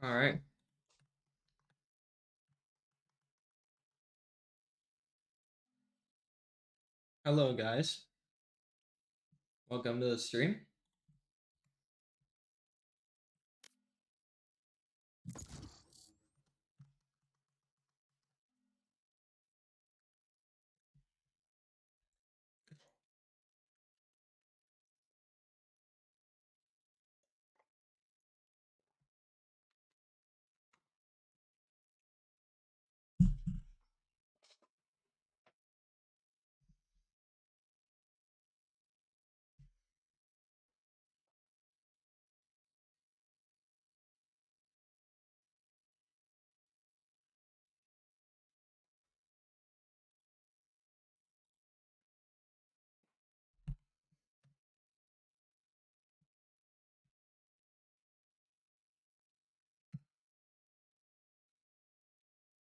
All right. Hello, guys. Welcome to the stream.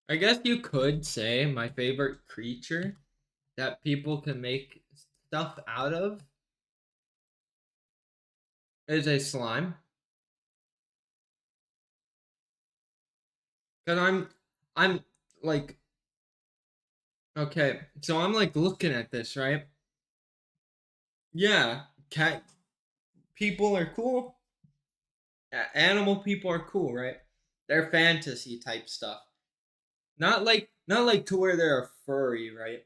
I guess you could say my favorite creature that people can make stuff out of is a slime. Cause I'm like, okay, so I'm like looking at this, right? Yeah, cat people are cool. Animal people are cool, right? They're fantasy type stuff. Not like to where they're a furry, right?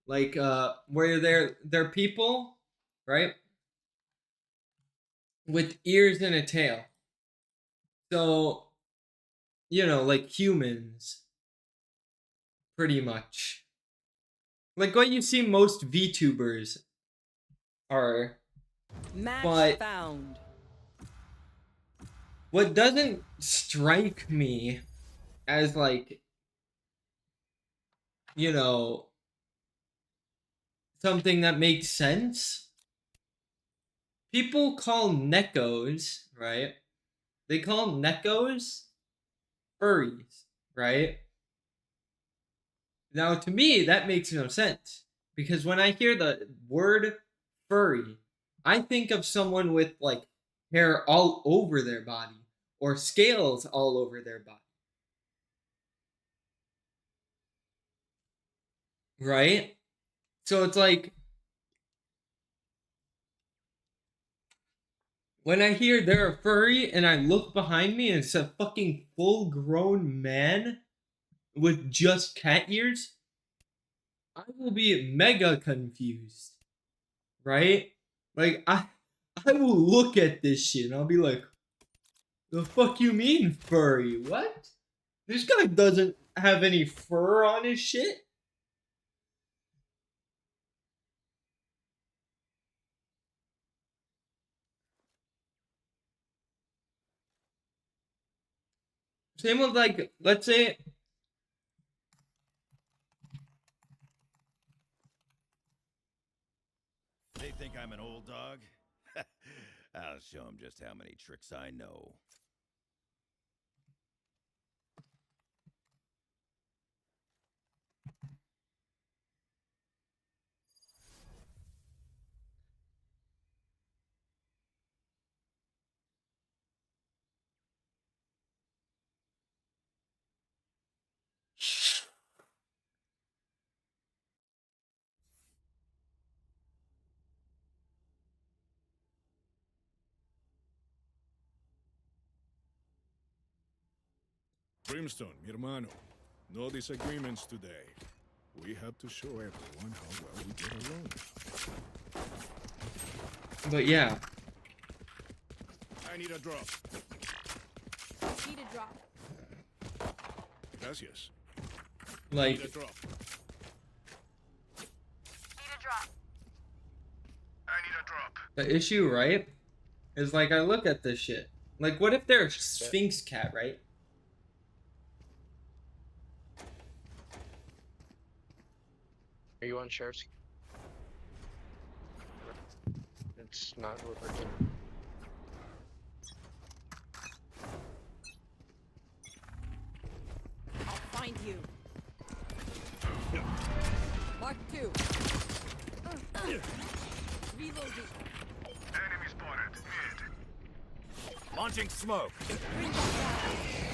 Like where they're people, right? With ears and a tail. So, like humans, pretty much. Like what you see most VTubers are. Match But found. what doesn't strike me as like, you know, something that makes sense. People call Neckos, right? They call Neckos furries, right? Now, to me, that makes no sense because when I hear the word furry, I think of someone with like hair all over their body or scales all over their body, right? So it's like when I hear they're a furry and I look behind me and it's a fucking full grown man with just cat ears, I will be mega confused, right? Like I will look at this shit and I'll be like, the fuck you mean furry? What? This guy doesn't have any fur on his shit. Same with like, let's say, They think I'm an old dog? I'll show them just how many tricks I know. Brimstone, mi hermano. No disagreements today. We have to show everyone how well we get along. but yeah, I need a drop. Need a drop. Gracias. Need a like drop. Need a drop. I need a drop. the issue, right, is like I look at this shit. Like, what if they're a Sphinx cat, right? Are you on sheriff's? It's not working. I'll find you. Mark 2. Reloading. Enemy spotted. Mid. Launching smoke. Bring that down.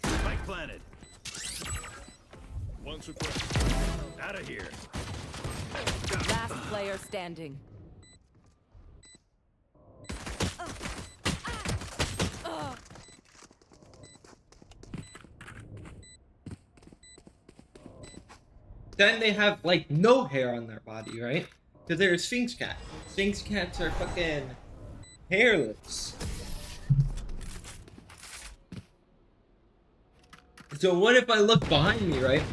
Spike planted. One suppressed. Out of here. Last player standing. Then they have like no hair on their body, right? Because they're a Sphinx cat. Sphinx cats are fucking hairless. So what if I look behind me, right?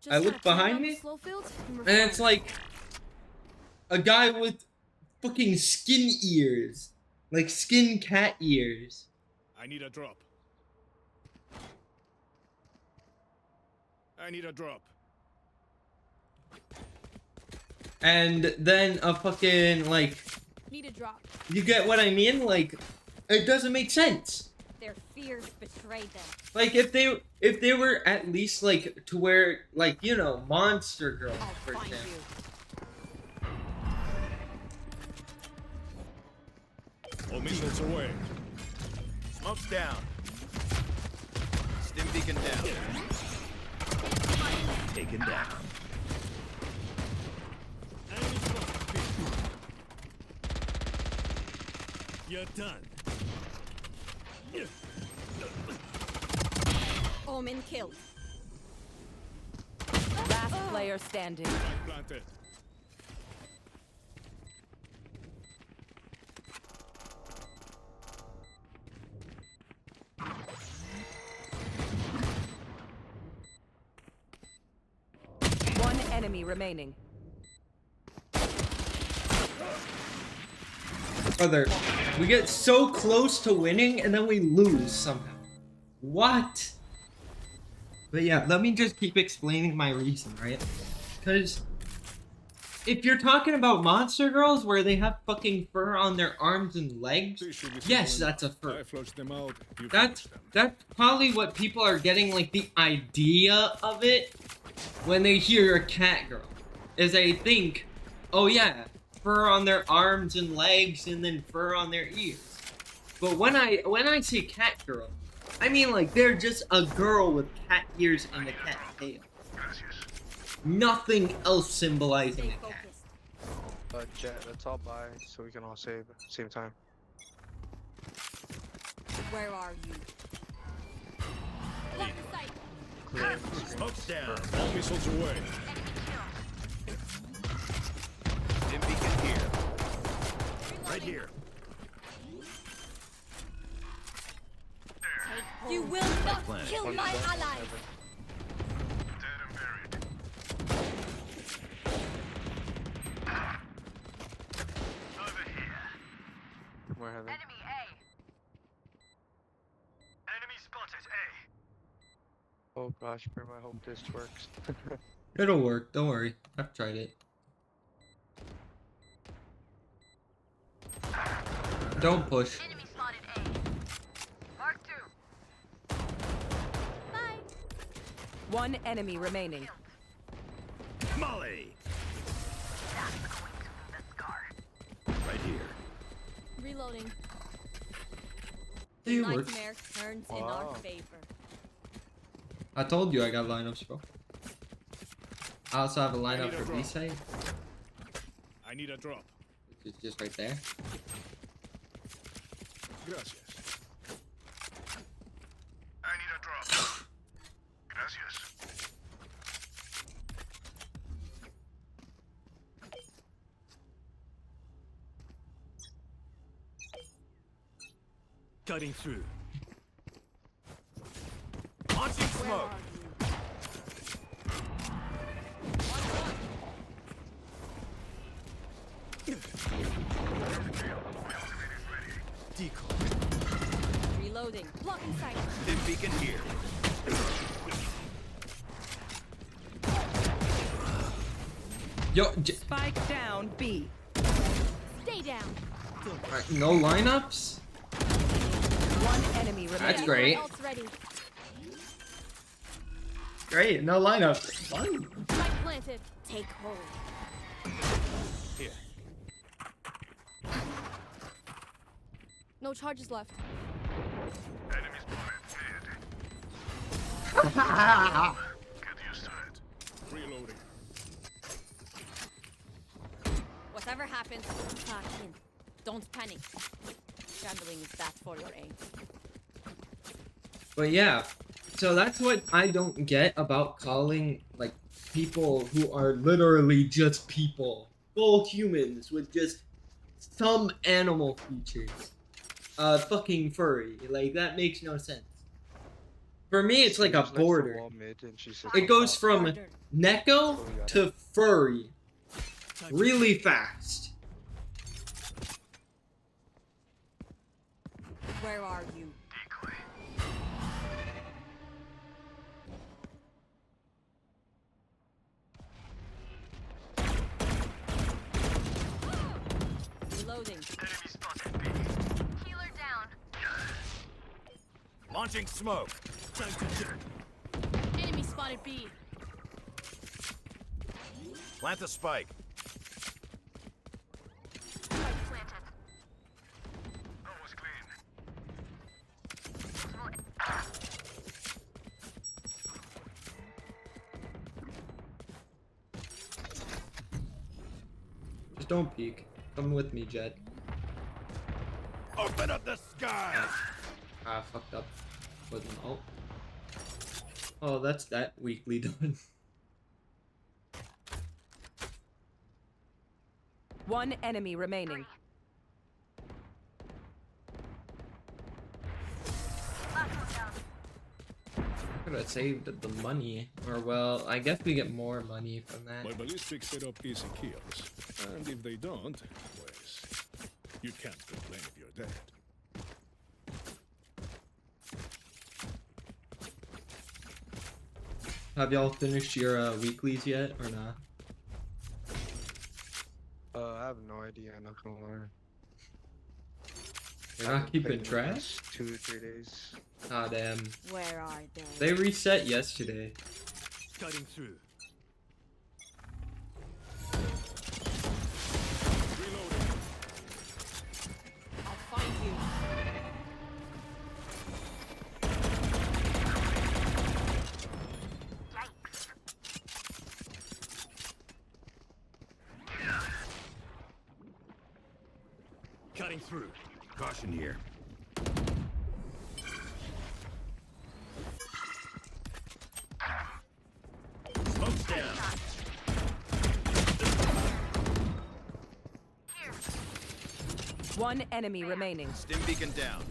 I look behind me, and it's like a guy with fucking skin ears, like skin cat ears. I need a drop. I need a drop. And then a fucking like, Need a drop. you get what I mean? Like, it doesn't make sense. Their fears betrayed them. Like if they were at least like to where like, you know, monster girls, I'll for find example. you. All missiles away. Smoke's down. Stim beacon down. Taken down. Enemy spotted. You're done. Omen killed. Last player standing. Planted. One enemy remaining. Brother, we get so close to winning and then we lose somehow. What? But yeah, let me just keep explaining my reason, right? Because if you're talking about monster girls where they have fucking fur on their arms and legs, yes, that's a fur. I flushed them out. You That's flushed them. that's probably what people are getting like the idea of it when they hear a cat girl. Is they think, oh yeah, fur on their arms and legs and then fur on their ears. But when I say cat girl, I mean like they're just a girl with cat ears and a cat tail. Nothing else symbolizing Stay a cat. focused. Jet, let's all buy so we can all save at the same time. Where are you? Block the sight. Clear the screen. Smoke's down. All missiles away. Stim beacon here. Right here. You will not Planet. kill One my dead, allies. heaven. Where heaven? Oh gosh, where I hope this works. It'll work, don't worry. I've tried it. Don't push. Bye. One enemy remaining. Molly. Right here. Reloading. It works. Nightmare turns in our Wow. favor. I told you I got lineups, bro. I also have a lineup need a for drop. B-side, I need a drop. which is just right there. Gracias. I need a drop. Gracias. Cutting through. Launching Where smoke. are you? Decoy. Reloading. Blocking sight. Stim beacon here. Yo, Spike down B. Stay down. alright, no lineups? One enemy remaining. That's great. Ult's ready. Great, no lineups. Fun. Spike planted. Take hold. Here. No charges left. Get used to it. Reloading. Whatever happens, back in. Don't panic. Scrambling is bad for your aim. But yeah, so that's what I don't get about calling like people who are literally just people, full humans with just some animal features, fucking furry. Like that makes no sense. For me, it's like a Seems the border. wall mid and she sits It on goes top. from Harder. Neko to furry really fast. Where are you? Reloading. Healer down. Launching smoke. Enemy spotted B. Plant the spike. Spike planted. Almost clean. Just don't peek. Come with me, Jed. Open up the sky. Ah, fucked up. Wasn't oh. Oh, that's that weakly done. One enemy remaining. Could have saved the money, or well, I guess we get more money from that. My ballistics set up easy kills. And if they don't, well, you can't complain if you're dead. Have y'all finished your weeklies yet, or not? I have no idea, not gonna lie. You're I not haven't keeping played in the track? past 2 or 3 days. Ah, damn. Where are they? They reset yesterday. Cutting through. Reloading. I'll find you. Cutting through. Caution here. Smoke's down. One enemy remaining. Stim beacon down.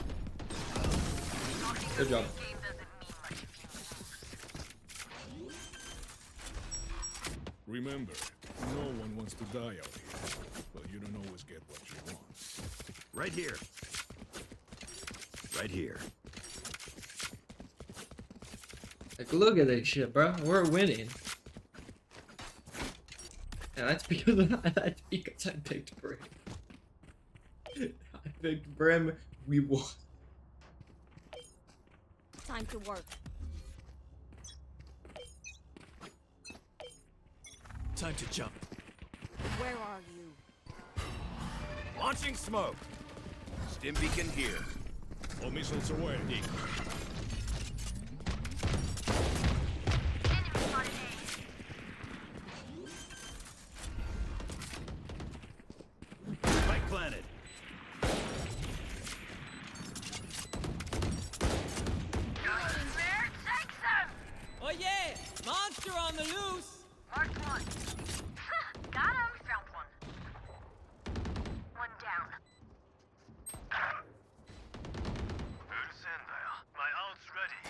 Good job. Game doesn't mean much if you lose. Remember, no one wants to die out here. But you don't always get what you want. Right here. Right here. Like, look at this shit, bro. We're winning. And that's because I picked Brim. I picked Brim. We won. Time to work. Time to jump. Where are you? Launching smoke. Stim beacon here. All missiles away. Enemy spotted A. Spike planted. Where takes them? Oh yeah! Monster on the loose! Marked one. Got him. Found one. One down. Who's in there? My ult's ready.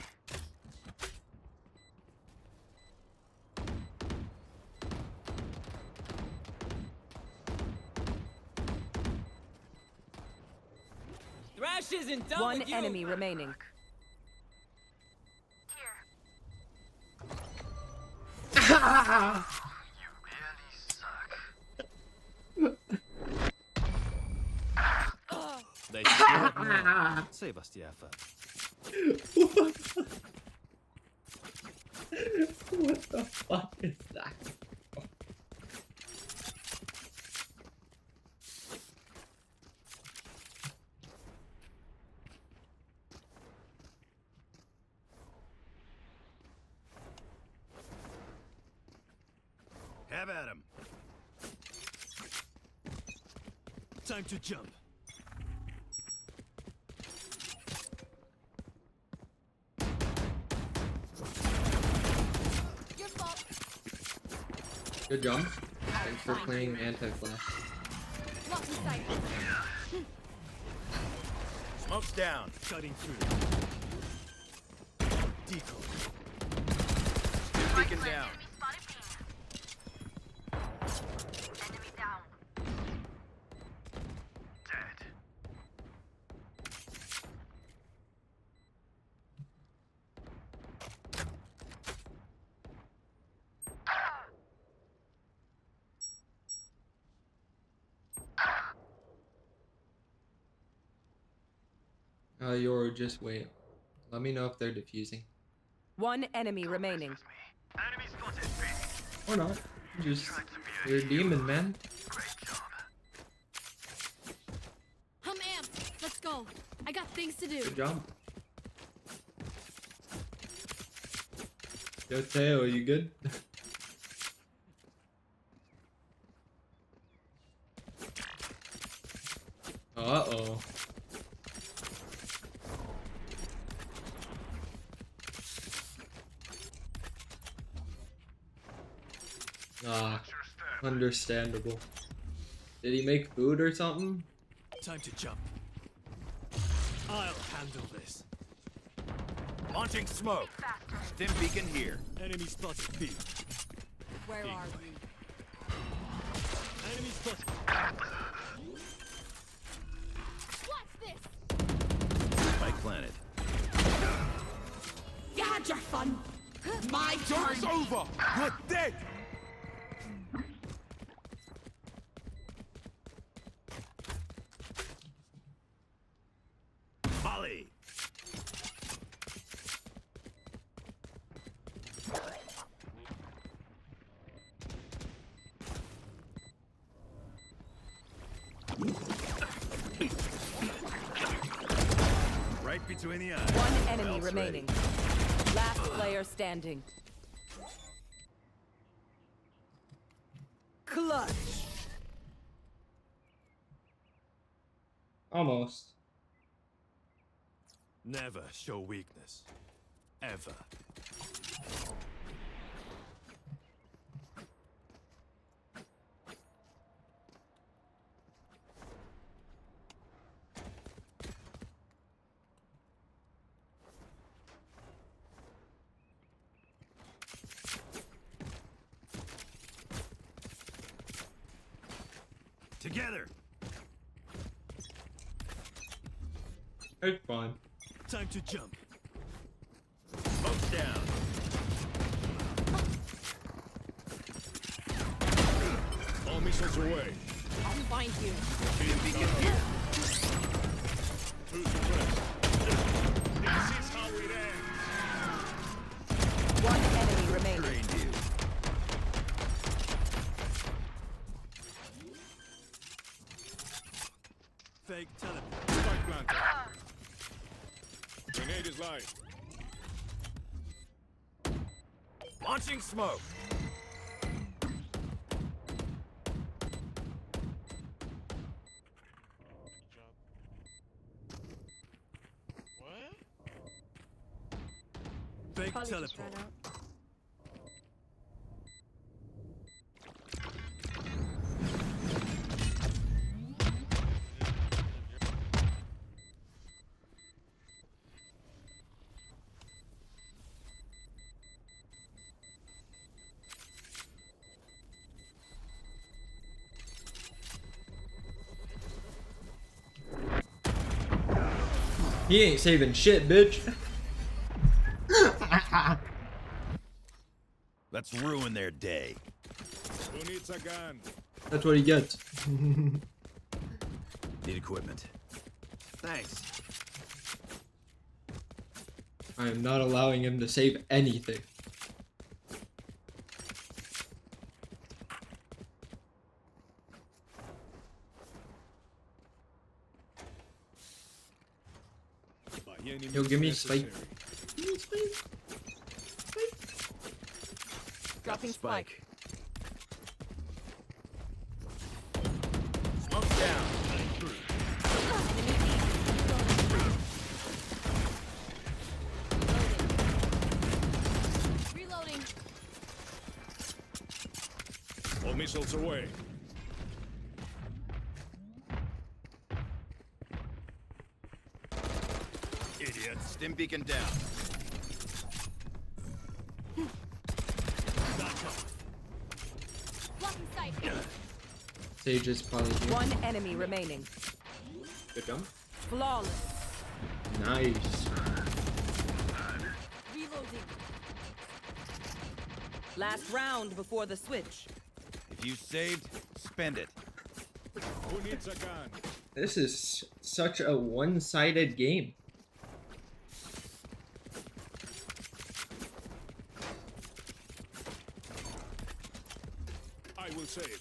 Thrash isn't done One with you! enemy remaining. Here. They still save us the effort. What the fuck is that? Have at him. Time to jump. Your fault. Good job. Thanks for playing anti-flash. Lock in sight. Smoke's down. Cutting through. Decoy. Beacon down. Yoru, just wait. Let me know if they're defusing. One enemy remaining. Or not. Just, you're a demon, man. I'm amped. Let's go. I got things to do. Good job. Yo, Teo, you good? Uh-oh. Ah, understandable. Did he make food or something? Time to jump. I'll handle this. Launching smoke. Stim beacon here. Enemy spotted B. Where are you? Enemy spotted. What's this? Spike planted. You had your fun. My Joke's turn. over. You're dead. Molly. Right between the eyes. One enemy Belt's remaining. ready. Last player standing. Clutch. Almost. Never show weakness. Ever. Together. It's fine. Time to jump. Smoke's down. All missiles away. I'll find you. Stim beacon here. Who's first? This is how it ends. One enemy remaining. Trained you. Fake teleport. Spike planted. Grenade is live. Launching smoke. Fake Probably just teleport. ran out. He ain't saving shit, bitch. Let's ruin their day. Who needs a gun? That's what he gets. Need equipment. Thanks. I am not allowing him to save anything. By any Yo, means give me necessary. Dropping spike. All missiles away. Idiots. Stim beacon down. Blocking sight. Sage is probably here. One enemy remaining. Good jump. Flawless. Nice. Reloading. Last round before the switch. If you saved, spend it. Who needs a gun? This is such a one-sided game. I will save.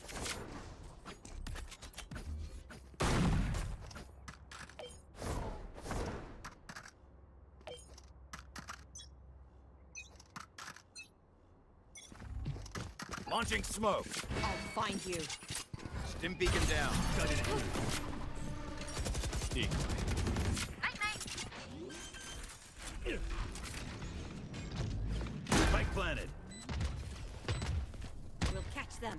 Launching smoke. I'll find you. Stim beacon down. Spike planted. We'll catch them.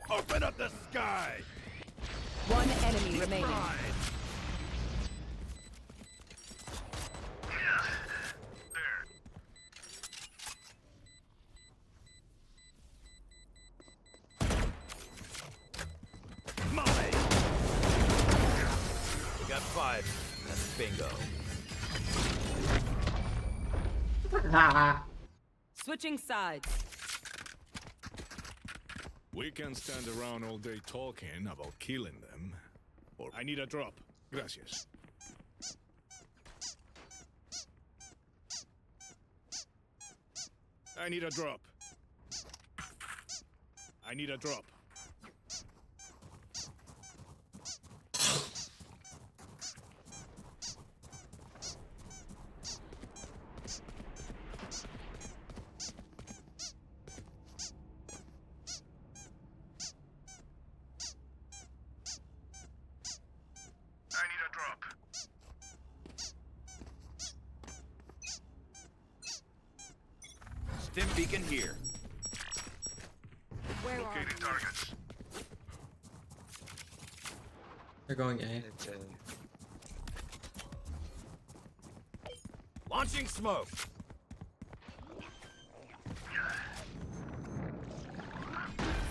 Open up the sky. One enemy remaining. Molly. We got 5. That's bingo. Switching sides. We can stand around all day talking about killing them. Or I need a drop. Gracias. I need a drop. I need a drop. Stim beacon here. Where are you? They're going A. It's a Launching smoke.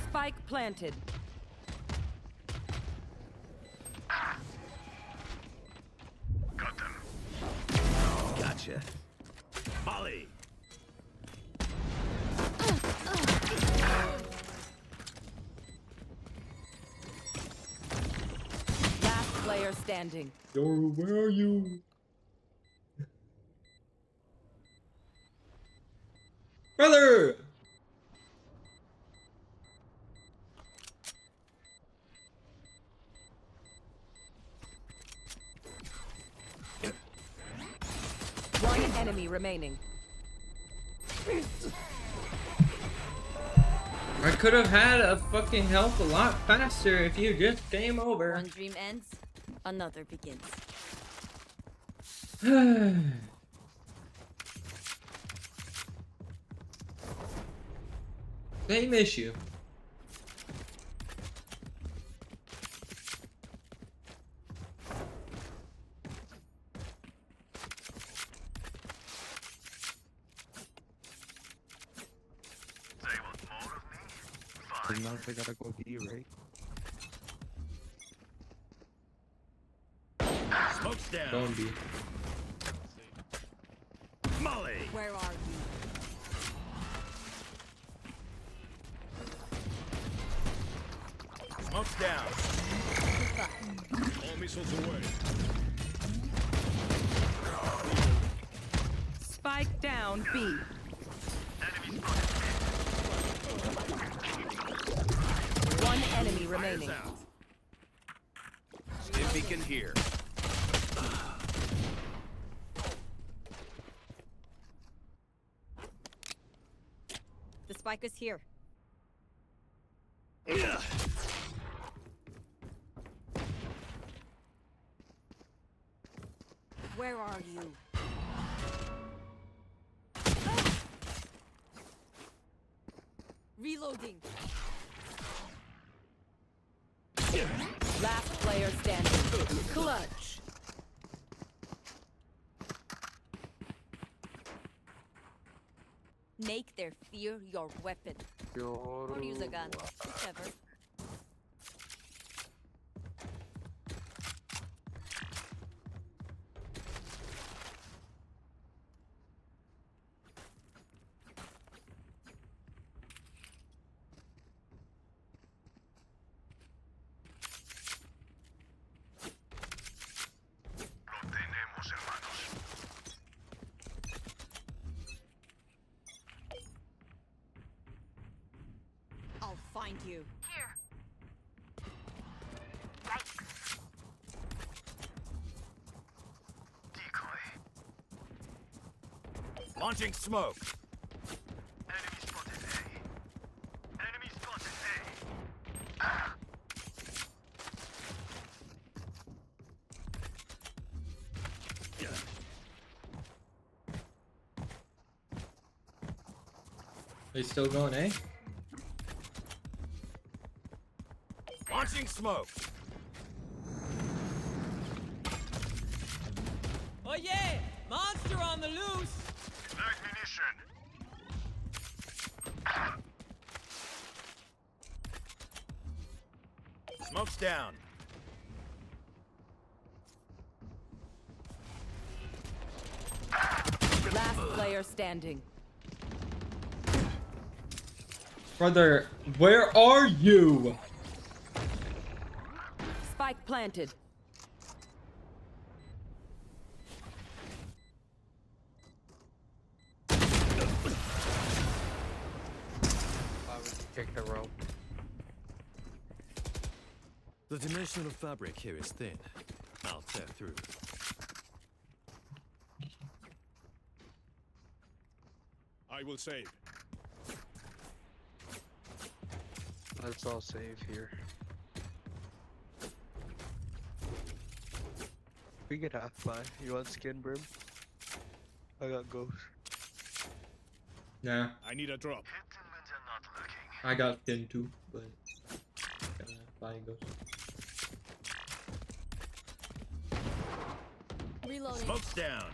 Spike planted. Gotcha. Molly. Last player standing. Yo, where are you? Brother! One enemy remaining. I could have had a fucking health a lot faster if you just came over. One dream ends, another begins. Same issue. But now they gotta go B, right? Smoke's down. Going B. Molly. Where are you? Smoke's down. All missiles away. Spike down B. One enemy remaining. Out. Stim beacon here. The spike is here. Where are you? Reloading. Last player standing. Clutch. Make their fear your weapon. Or use a gun. Whichever. I'll find you. Launching smoke. They still going, eh? Launching smoke. Oh yeah! Monster on the loose! Smoke's down. Last player standing. Brother, where are you? Spike planted. Why would you kick the rope? The dimensional fabric here is thin. I'll tear through. I will save. Let's all save here. We get half buy. You want skin, brim? I got ghost. Nah, I need a drop. I got skin too, but gotta buy ghost. Reloading. Smoke's down.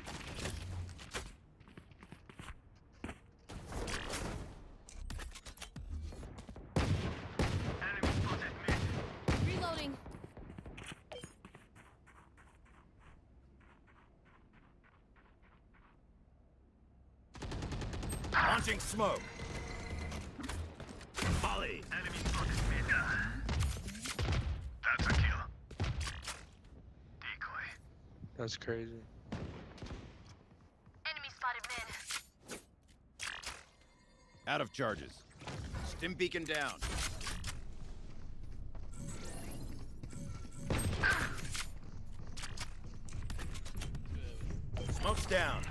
Reloading. Launching smoke. Volley. Enemy spotted mid. That's a kill. Decoy. That's crazy. Enemy spotted mid. Out of charges. Stim beacon down. Smoke's down.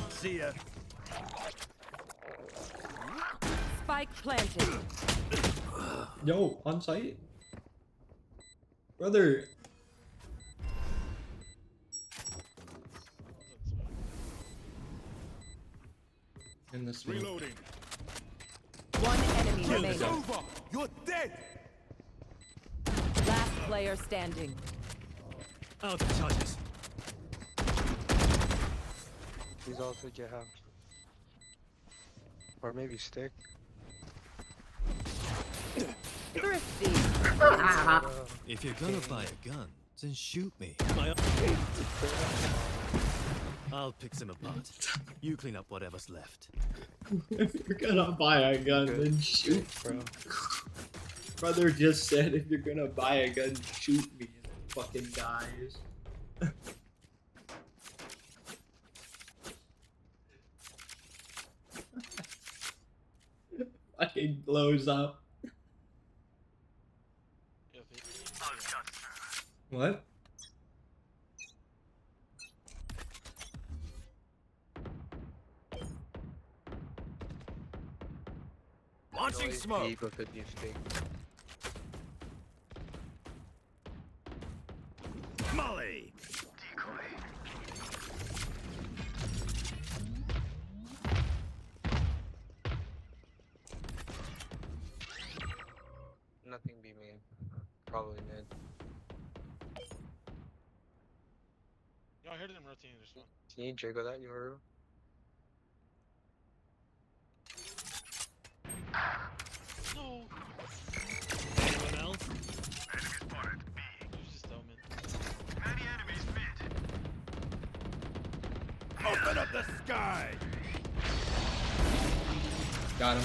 See ya. Spike planted. Yo, on site? Brother. In the smoke. Reloading. One enemy remaining. over. You're dead. Last player standing. Out of charges. He's also get half. Or maybe stick. Thrifty. If you're gonna buy a gun, then shoot me. I'll pick them apart. You clean up whatever's left. If you're gonna buy a gun, then shoot. Bro. Brother just said if you're gonna buy a gun, shoot me. And then fucking dies. Fucking blows up. What? Launching Noise smoke. peak with a new stick. Molly. Nothing be made. Probably mid. Yo, I heard them rotating this one. Can you jiggle that, Yoru? No. Anyone else? It was just Omen. Open up the sky. Got him.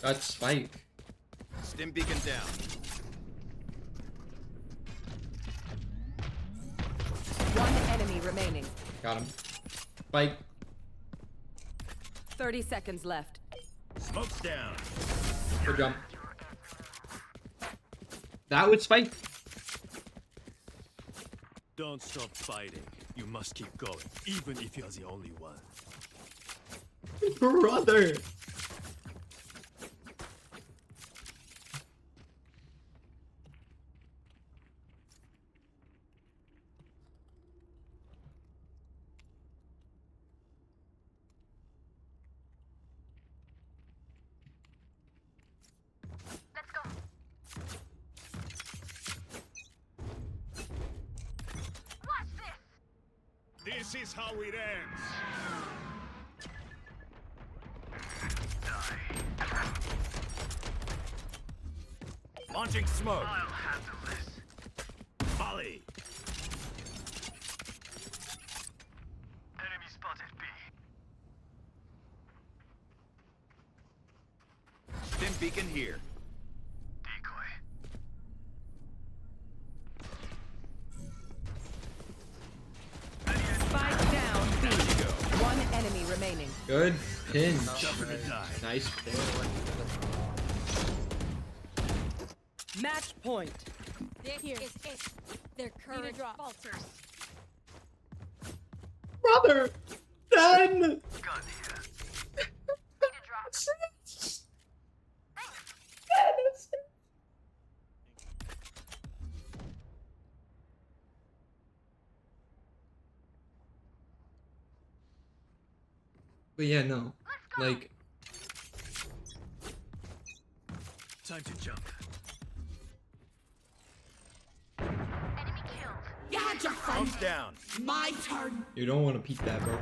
Got Spike. Stim beacon down. One enemy remaining. Got him. Spike. 30 seconds left. Smoke's down. Good jump. That would Spike. Don't stop fighting. You must keep going, even if you're the only one. Brother. This is how it ends. Launching smoke. I'll handle this. Molly. Enemy spotted B. Stim beacon here. Spike down B. One enemy remaining. Good pinch. Cover to die. Nice pinch. Match point. This is it. Their courage falters. Brother. 10. But yeah, no. Like, Time to jump. Smoke's down. you don't want to peek that, bro.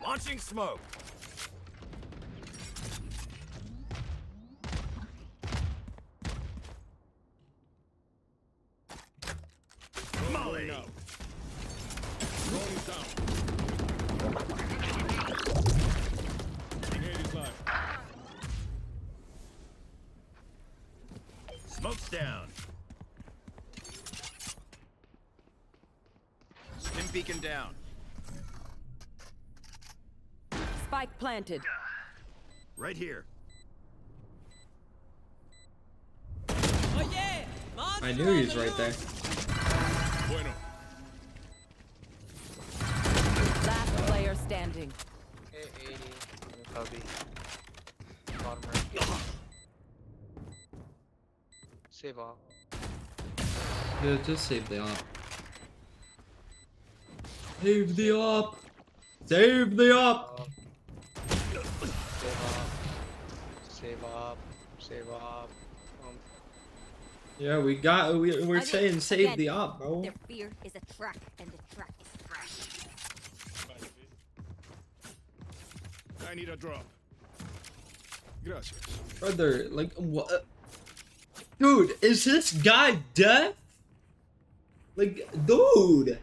Launching smoke. Molly. Now. Drone is down. Grenade is live. Smoke's down. Stim beacon down. Spike planted. Right here. Oh yeah! Monster I knew on he was the right there. loose. Bueno. Last player standing. Okay, 80. Cubby. Bottom right. Save off. Yeah, just save the op. Save the op. Save the op. Save off. Save off. Save off. Yeah, we're I saying mean, save again, the op, bro. Their fear is a trap, and the trap is fresh. I need a drop. Gracias. Brother, like what? Dude, is this guy deaf? Like, dude,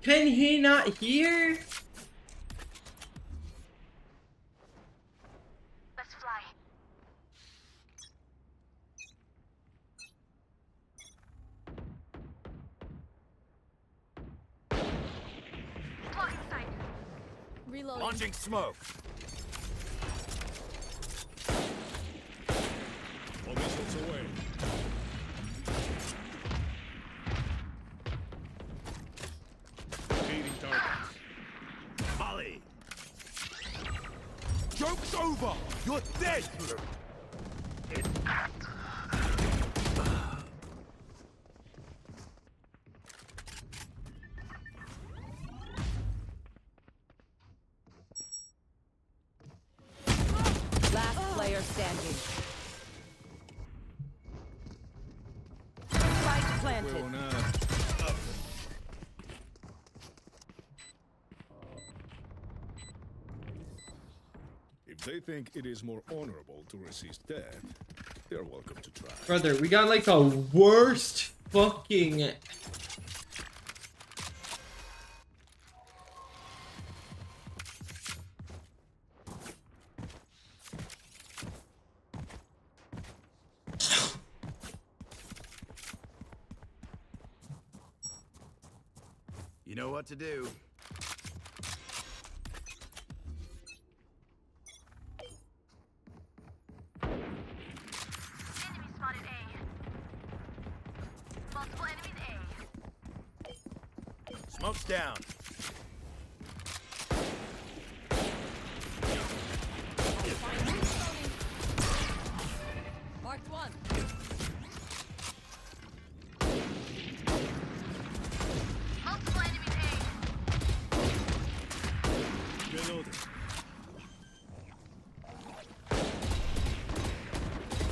can he not hear? Let's fly. Reloading. Launching smoke. All missiles away. Joke's over! You're dead! Last player standing. Spike planted. Huevo nada. If they think it is more honorable to resist death, they're welcome to try. Brother, we got like the worst fucking... You know what to do. Enemy spotted A. Multiple enemies A. Smoke's down. Marked one. Multiple enemies A. Reloading.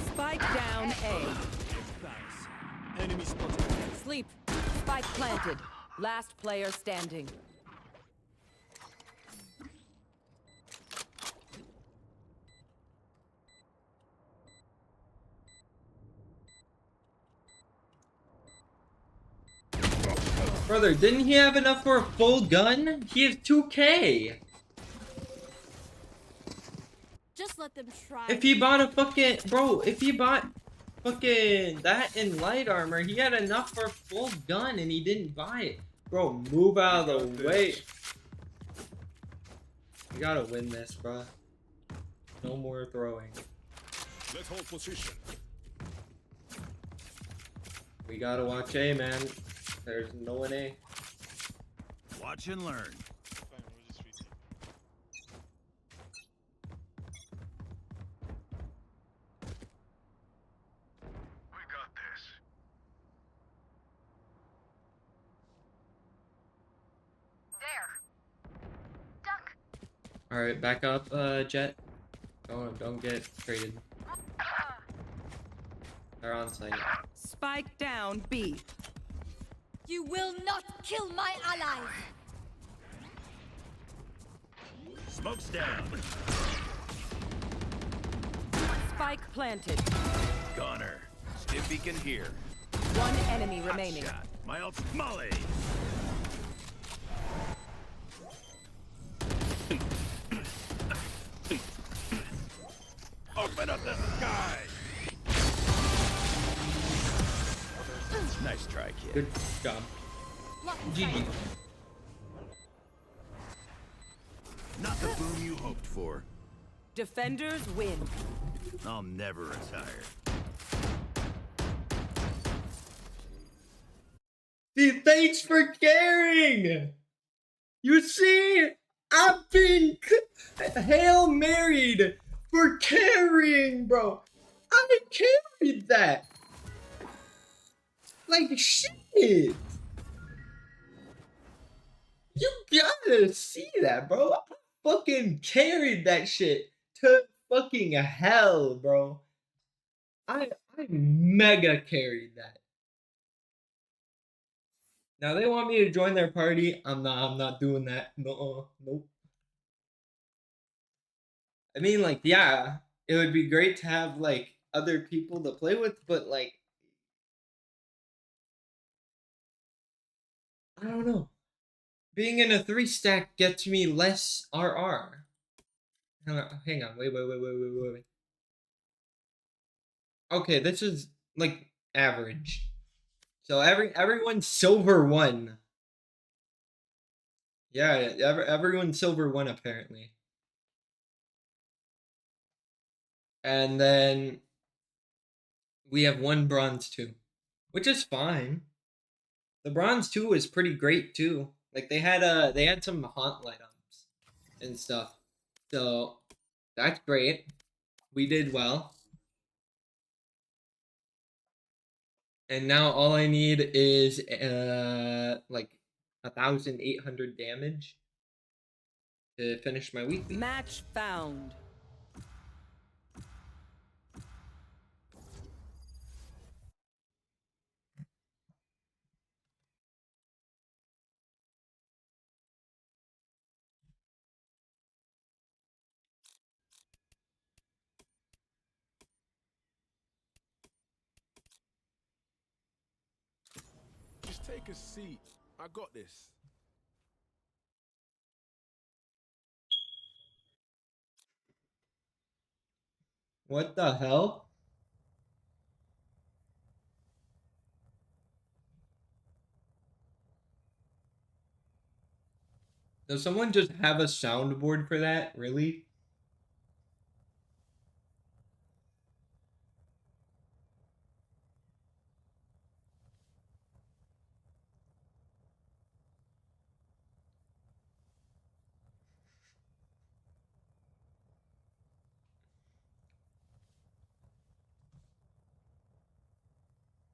Spike down A. Enemy spotted. Sleep. Spike planted. Last player standing. Brother, didn't he have enough for a full gun? He has 2K. Just let them try. If he bought a fucking... Bro, if he bought fucking that in light armor, he had enough for a full gun and he didn't buy it. Bro, move out of the way. We gotta win this, bro. No more throwing. Let's hold position. We gotta watch A, man. There's no one A. Watch and learn. Fine, we'll just retake. We got this. There. Duck. Alright, back up, Jet. Don't get traded. They're on site. Spike down B. You will not kill my allies. Smoke's down. Spike planted. Goner. Stiff beacon here. One enemy remaining. Shot. My ult's Molly. Open up the sky. Nice try, kid. Good job. GG. Not the boom you hoped for. Defenders win. I'll never retire. Dude, thanks for caring! You see, I've been Hail Married for carrying, bro. I carried that. Like, shit. You gotta see that, bro. I fucking carried that shit to fucking hell, bro. I mega carried that. Now they want me to join their party. I'm not doing that. No, nope. I mean, like, yeah, it would be great to have like other people to play with, but like, I don't know. Being in a 3-stack gets me less RR. Hang on, wait. Okay, this is like average. So everyone's silver 1. Yeah, everyone's silver 1 apparently. And then we have 1 bronze 2, which is fine. The bronze 2 is pretty great too. Like they had some haunt light ups and stuff. So That's great. We did well. And now all I need is like 1,800 damage to finish my weekly. Match found. Just take a seat. I got this. What the hell? Does someone just have a soundboard for that? Really?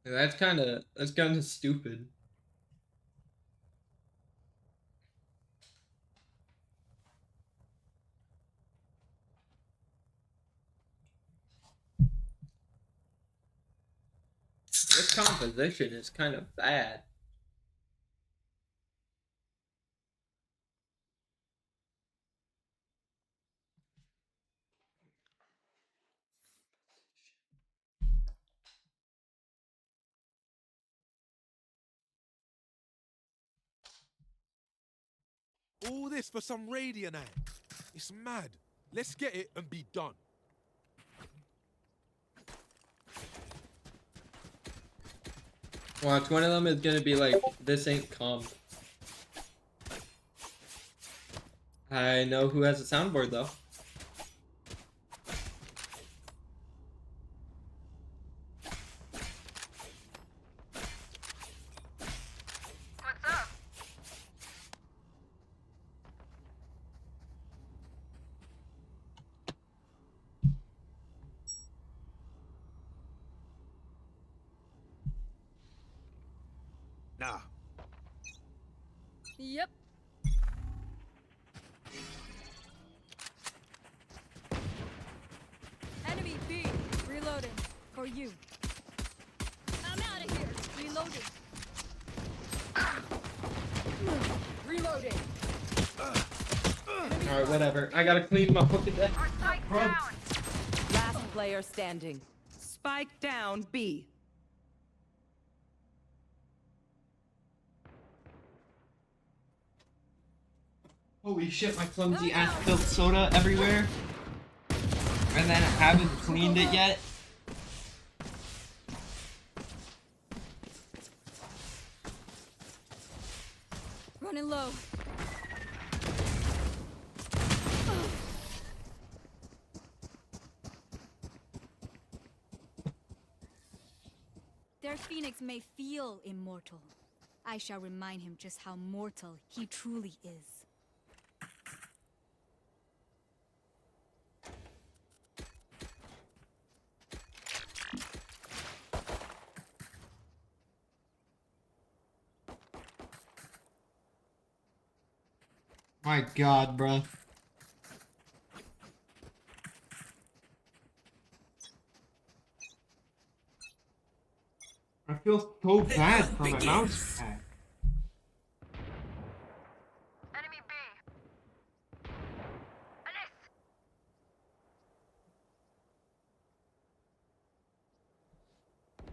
That's kind of stupid. This composition is kind of bad. All this for some radionite. It's mad. Let's get it and be done. Watch, one of them is gonna be like, this ain't comp. I know who has a soundboard though. What's up? Nah. Yep. Enemy B. Reloading. For you. I'm out of here. Reloading. Reloading. Alright, whatever. I gotta clean my fucking deck. Our spike Bro. down. Last player standing. Spike down B. Holy shit, my clumsy ass spilled soda everywhere. And then I haven't cleaned it yet. Running low. Their phoenix may feel immortal. I shall remind him just how mortal he truly is. My god, bruh. I feel so bad for my mouse pad. Enemy B. Alice.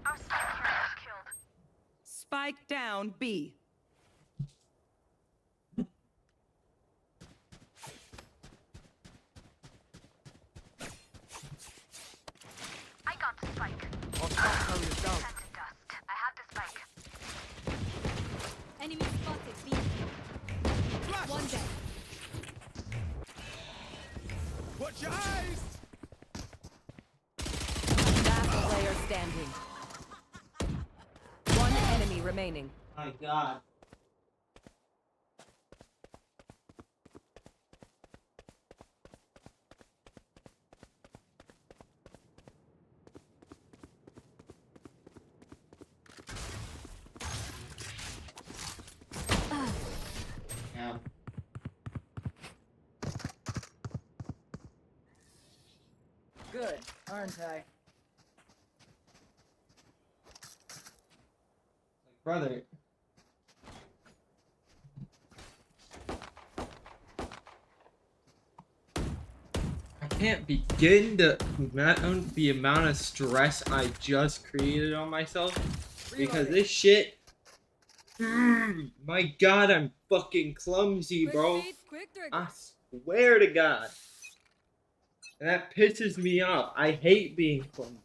Our spike carrier was killed. Spike down B. I got the spike. Our spike carrier's down. Sent to dust. I have the spike. Enemy spotted B. One dead. Watch your eyes! Last player standing. One enemy remaining. My god. good, aren't I? Brother. I can't begin to amount the amount of stress I just created on myself because this shit. My God, I'm fucking clumsy, bro. Quick trigger. I swear to God. And that pisses me off. I hate being clumsy.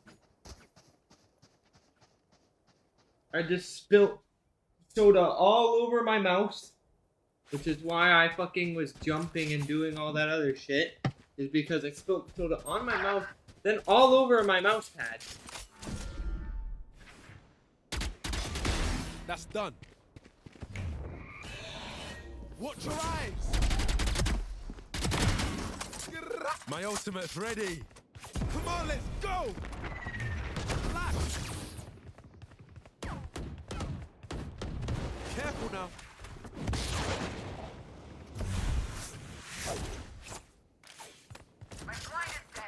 I just spilt soda all over my mouse. Which is why I fucking was jumping and doing all that other shit. Is because I spilled soda on my mouth, then all over my mouse pad. That's done. Watch your eyes. My ultimate's ready. Come on, let's go. Flash. Careful now. My client is dead.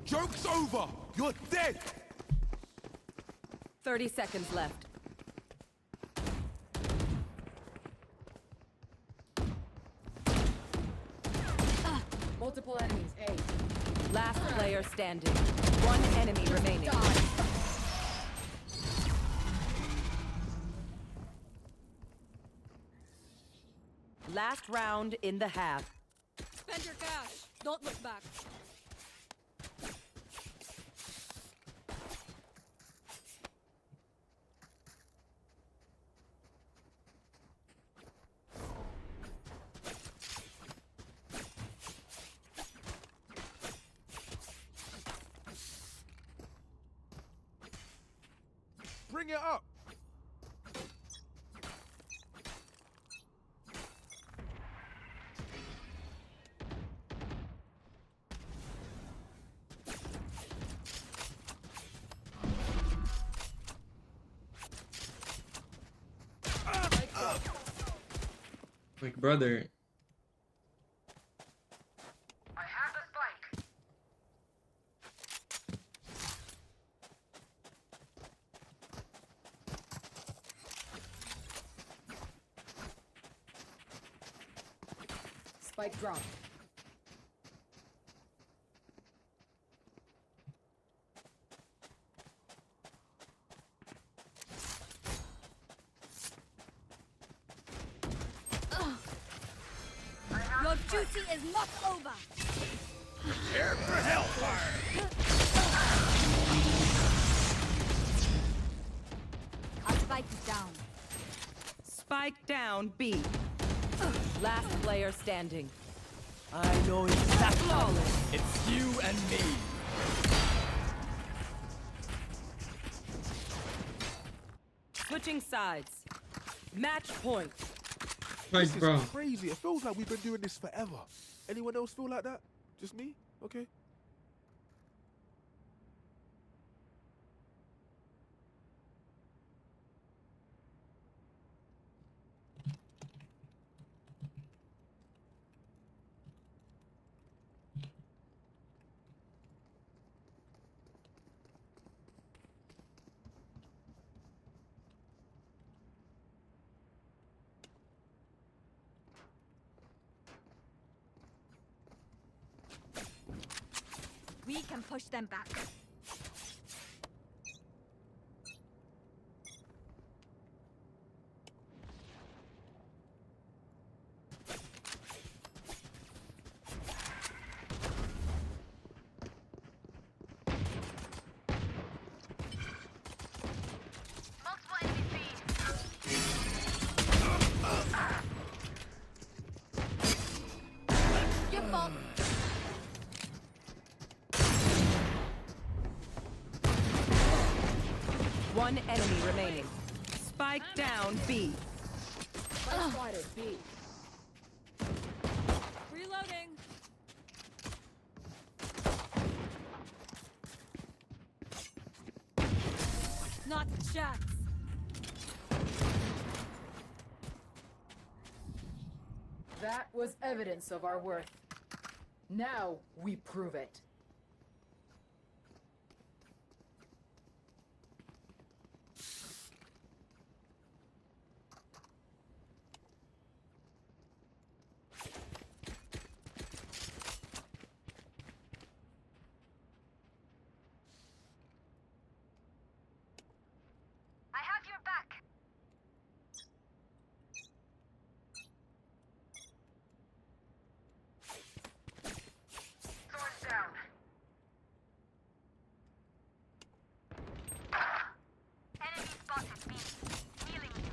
Joke's over. You're dead. 30 seconds left. Multiple enemies, A. Last player standing. One enemy remaining. Last round in the half. Spend your cash. Don't look back. Bring it up. Like, brother. I have the spike. Spike drop. Your duty is not over. Prepare for hellfire. Our spike is down. Spike down B. Last player standing. I know exactly. It's you and me. Switching sides. Match point. Like, This bro. is crazy. It feels like we've been doing this forever. Anyone else feel like that? Just me? Okay. We can push them back. Multiple enemies B. Your fault. One enemy remaining. Spike down B. Spotted B. Reloading. Not a chance. That was evidence of our worth. Now we prove it. I have your back. Swords down. Enemy spotted B. Healing you.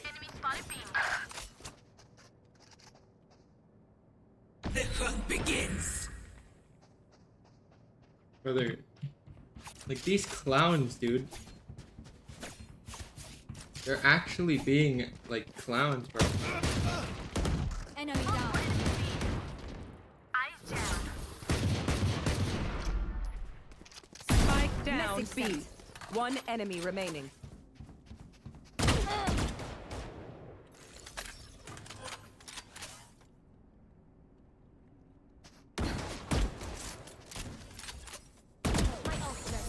Enemy spotted B. The hunt begins. Brother, like these clowns, dude. They're actually being like clowns, bro. Enemy down. Eyes down. Spike down Message B. sent. One enemy remaining. My ult's ready.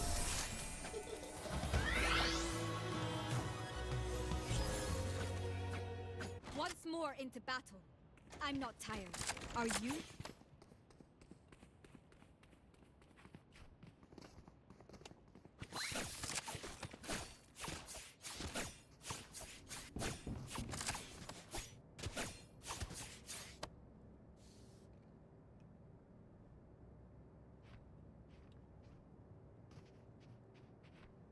Once more into battle. I'm not tired. Are you?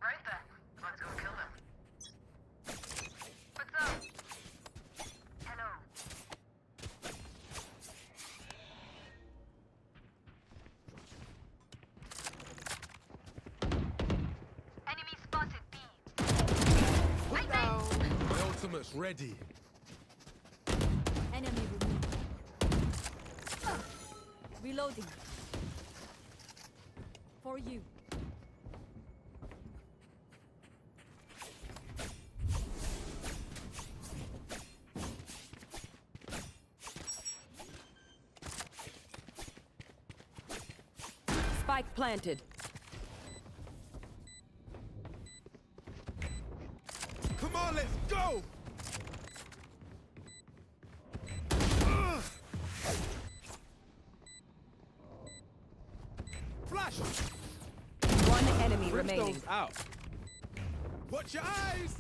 Right then. Let's go kill them. What's up? Hello. Enemy spotted B. I down. My ultimate's ready. Enemy removed. Reloading. For you. Spike planted. Come on, let's go! Flash! One enemy remaining. Brimstone's out. Watch your eyes!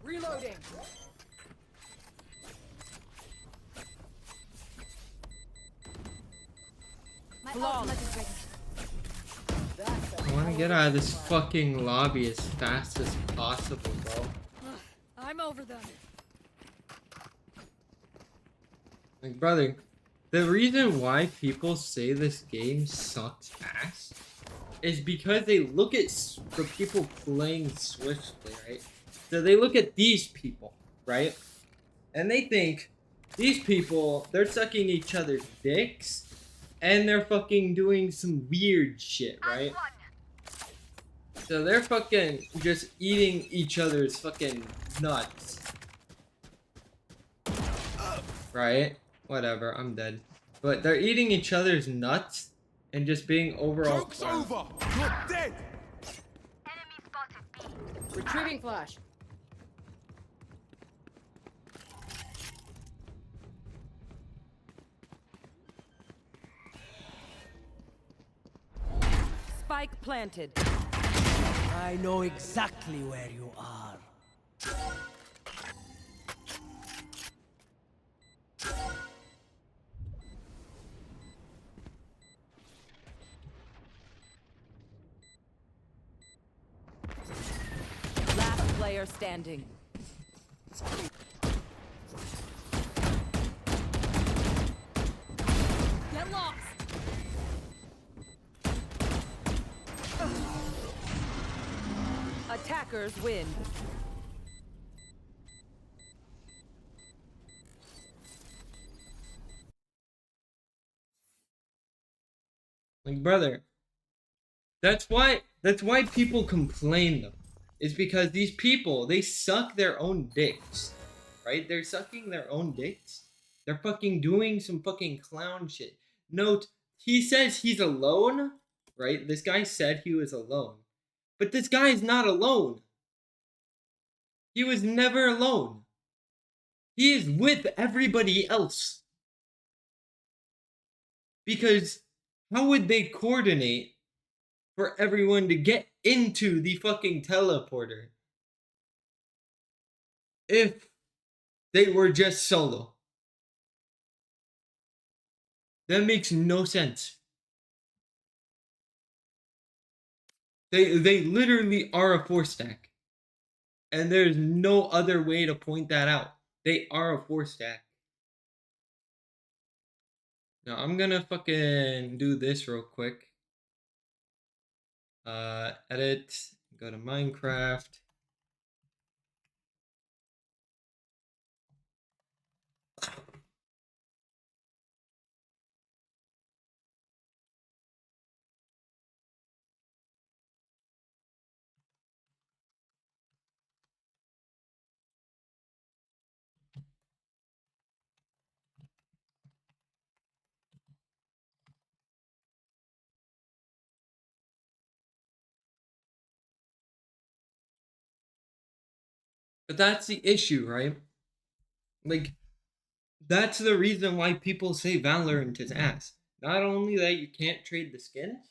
Reloading. My Flawless. ultimate is ready. I want to get out of this fucking lobby as fast as possible, bro. I'm over them. Like, brother, the reason why people say this game sucks ass is because they look at the people playing swiftly, right? So they look at these people, right? And they think these people, they're sucking each other's dicks and they're fucking doing some weird shit, right? So they're fucking just eating each other's fucking nuts. Right? Whatever, I'm dead. But they're eating each other's nuts and just being overall. Joke's over! You're dead! Enemy spotted B. Retrieving flash. Spike planted. I know exactly where you are. Last player standing. Get lost. Attackers win. Like, brother, that's why people complain though. Is because these people, they suck their own dicks. Right? They're sucking their own dicks. They're fucking doing some fucking clown shit. Note, he says he's alone, right? This guy said he was alone. But this guy is not alone. He was never alone. He is with everybody else. Because how would they coordinate for everyone to get into the fucking teleporter if they were just solo? That makes no sense. They literally are a 4-stack. And there's no other way to point that out. They are a 4-stack. Now I'm gonna fucking do this real quick. Edit, go to Minecraft. But that's the issue, right? Like, that's the reason why people say Valorant is ass. Not only that you can't trade the skins,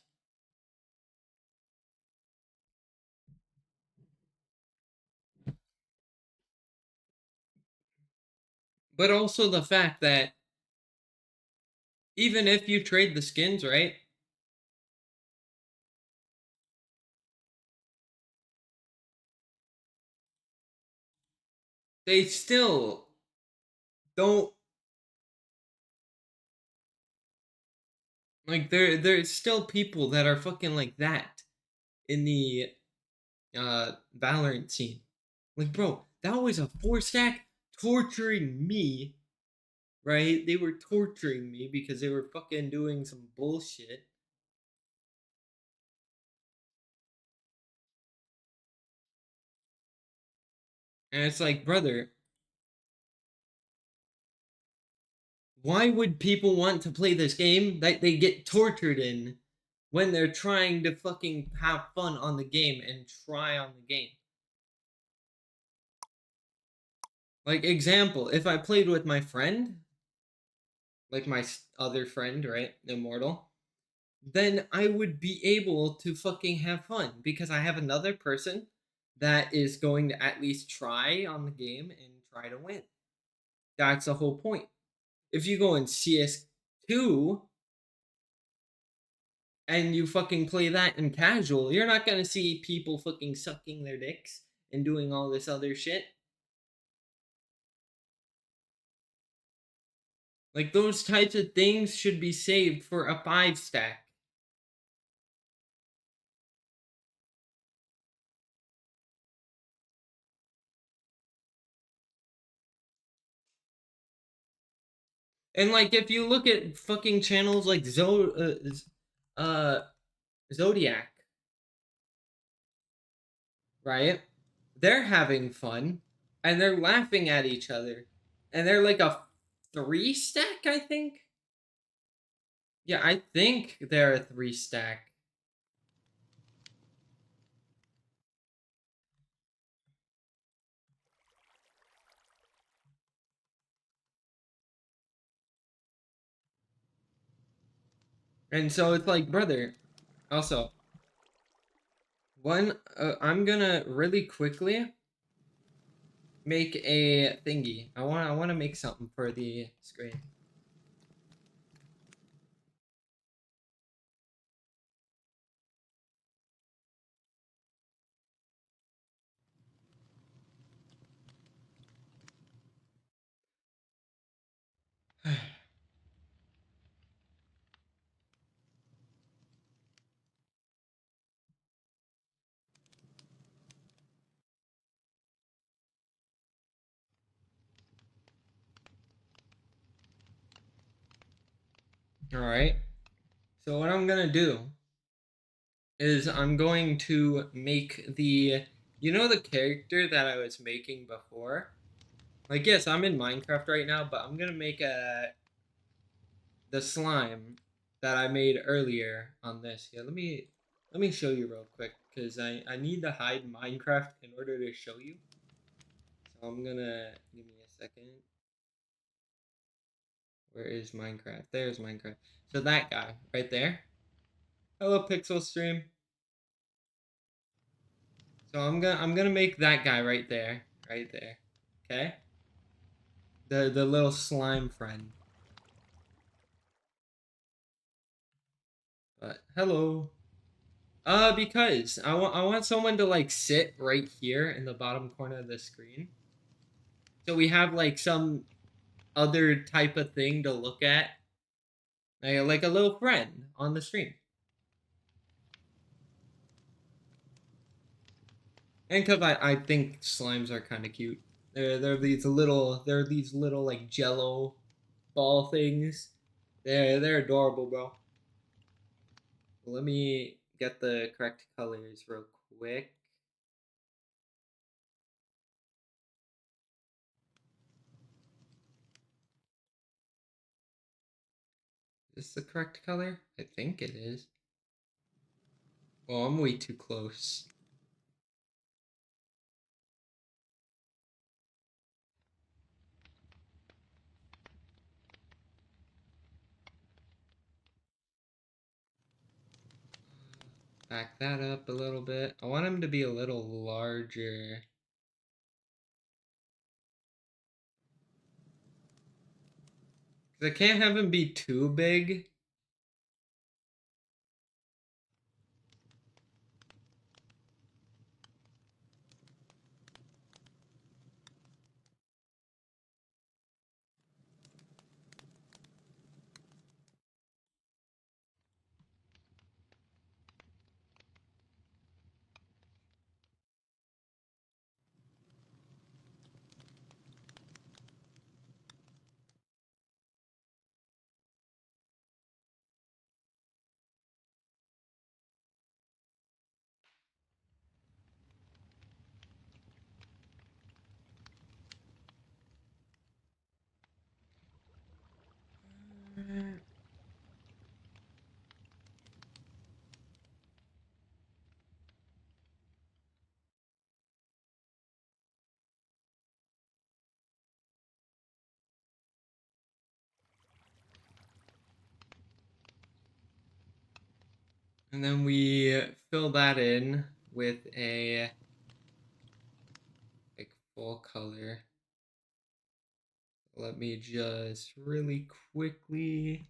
but also the fact that even if you trade the skins, right? They still don't, like, there's still people that are fucking like that in the Valorant scene. Like, bro, that was a 4-stack torturing me, right? They were torturing me because they were fucking doing some bullshit. And it's like, brother, why would people want to play this game that they get tortured in when they're trying to fucking have fun on the game and try on the game? Like, example, if I played with my friend, like my other friend, right, Immortal, then I would be able to fucking have fun because I have another person that is going to at least try on the game and try to win. That's the whole point. If you go in CS2 and you fucking play that in casual, you're not gonna see people fucking sucking their dicks and doing all this other shit. Like, those types of things should be saved for a 5-stack. And like, if you look at fucking channels like Zodiac, right? They're having fun and they're laughing at each other. And they're like a 3-stack, I think. Yeah, I think they're a 3-stack. And so it's like, brother, also, I'm gonna really quickly make a thingy. I wanna make something for the screen. Alright. So what I'm gonna do is I'm going to make the, you know, the character that I was making before? Like, yes, I'm in Minecraft right now, but I'm gonna make the slime that I made earlier on this. Yeah, let me show you real quick, because I need to hide Minecraft in order to show you. So I'm gonna, give me a second. Where is Minecraft? There's Minecraft. So that guy right there. Hello, Pixel Stream. So I'm gonna make that guy right there, okay? The little slime friend. But hello. Because I want someone to like sit right here in the bottom corner of the screen. So we have like some other type of thing to look at, like a little friend on the stream. And because I think slimes are kind of cute. They're these little like jello ball things. They're adorable, bro. Let me get the correct colors real quick. Is this the correct color? I think it is. Oh, I'm way too close. Back that up a little bit. I want him to be a little larger. Because I can't have him be too big. And then we fill that in with a like full color. Let me just really quickly.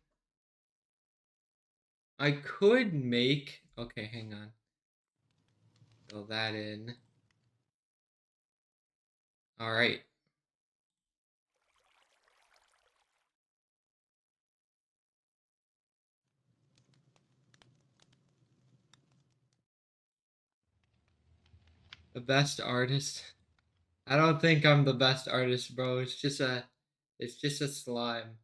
I could make. Okay, hang on. Fill that in. All right. The best artist. I don't think I'm the best artist, bro. It's just a slime.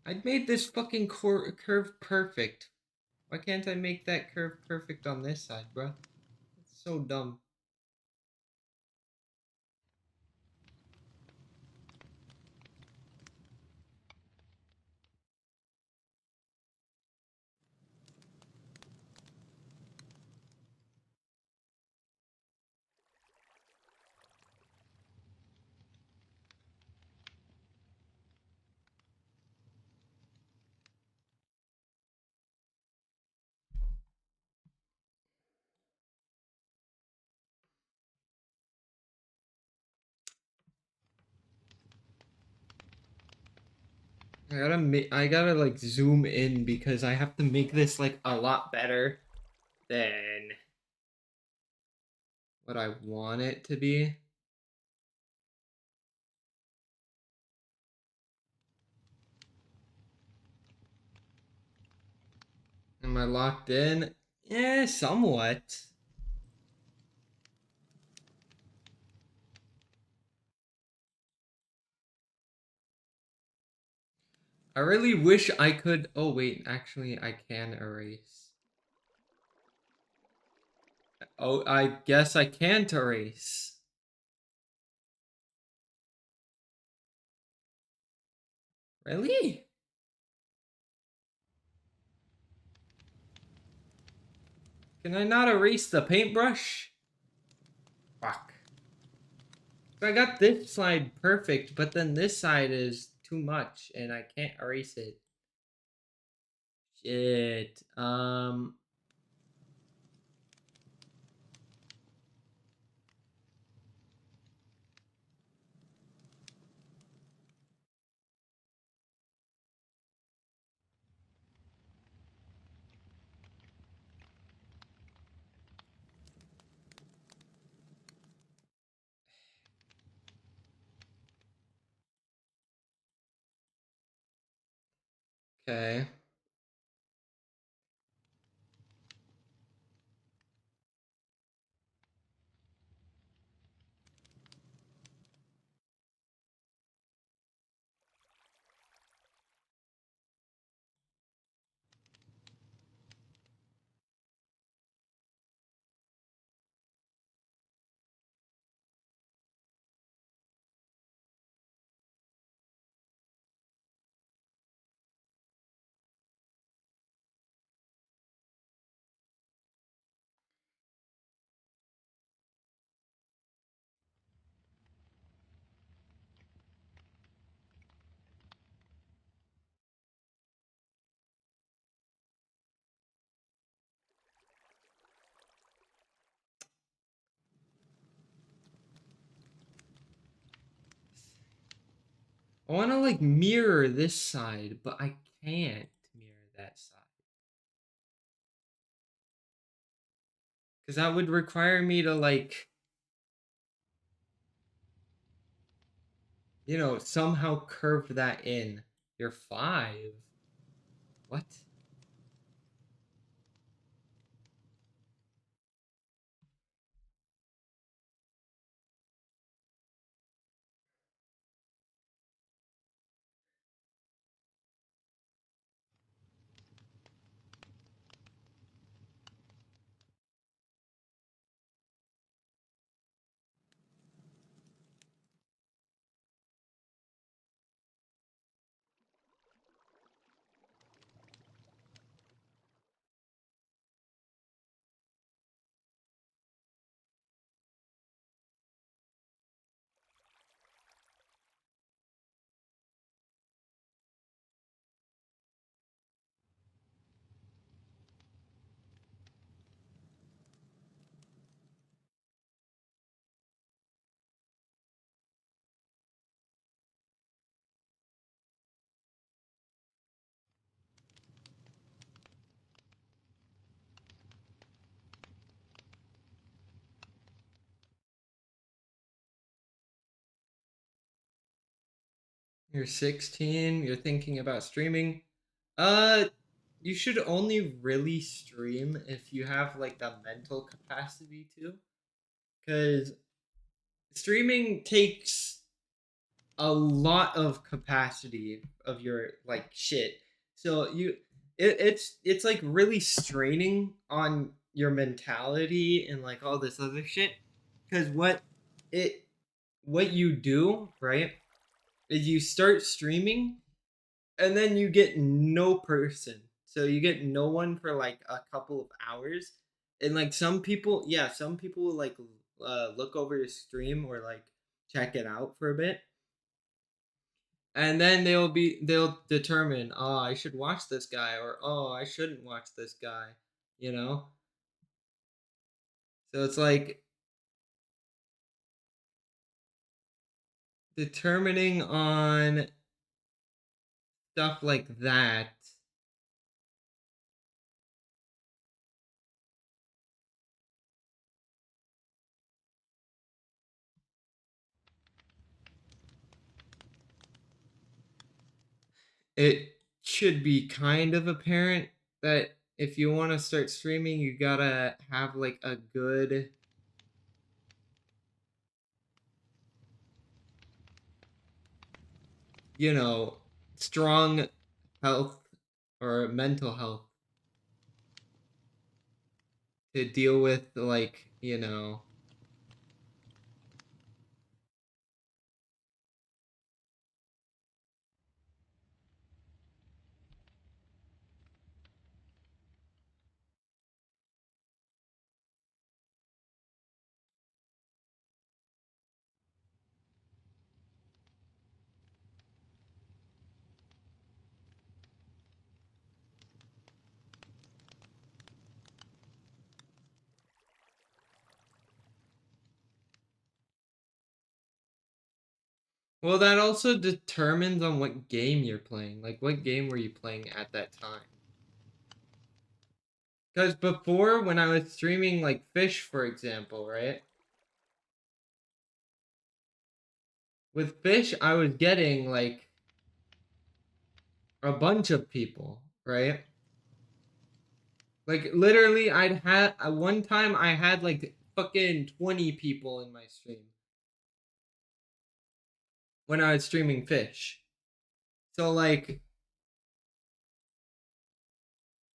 I made this fucking curve perfect. Why can't I make that curve perfect on this side, bro? It's so dumb. I gotta like zoom in because I have to make this like a lot better than what I want it to be. Am I locked in? Eh, somewhat. I really wish I could. Oh, wait, actually, I can erase. Oh, I guess I can't erase. Really? Can I not erase the paintbrush? Fuck. So I got this side perfect, but then this side is too much, and I can't erase it. Shit. Okay. I want to like mirror this side, but I can't mirror that side. Because that would require me to like, you know, somehow curve that in. You're 5. What? You're 16, you're thinking about streaming. Uh, you should only really stream if you have like the mental capacity to. Because streaming takes a lot of capacity of your like shit. So it's like really straining on your mentality and like all this other shit. Because it what you do, right, is you start streaming and then you get no person. So you get no one for like a couple of hours. And like some people, yeah, some people will like look over your stream or like check it out for a bit. And then they'll determine, oh, I should watch this guy or oh, I shouldn't watch this guy, you know? So it's like determining on stuff like that. it should be kind of apparent that if you want to start streaming, you gotta have like a good strong health or mental health to deal with, like, well, that also determines on what game you're playing. Like, what game were you playing at that time? Because before, when I was streaming, like, Fish, for example, right? With Fish, I was getting, like, a bunch of people, right? Like, literally, one time I had, like, fucking 20 people in my stream. When I was streaming Fish. So, like,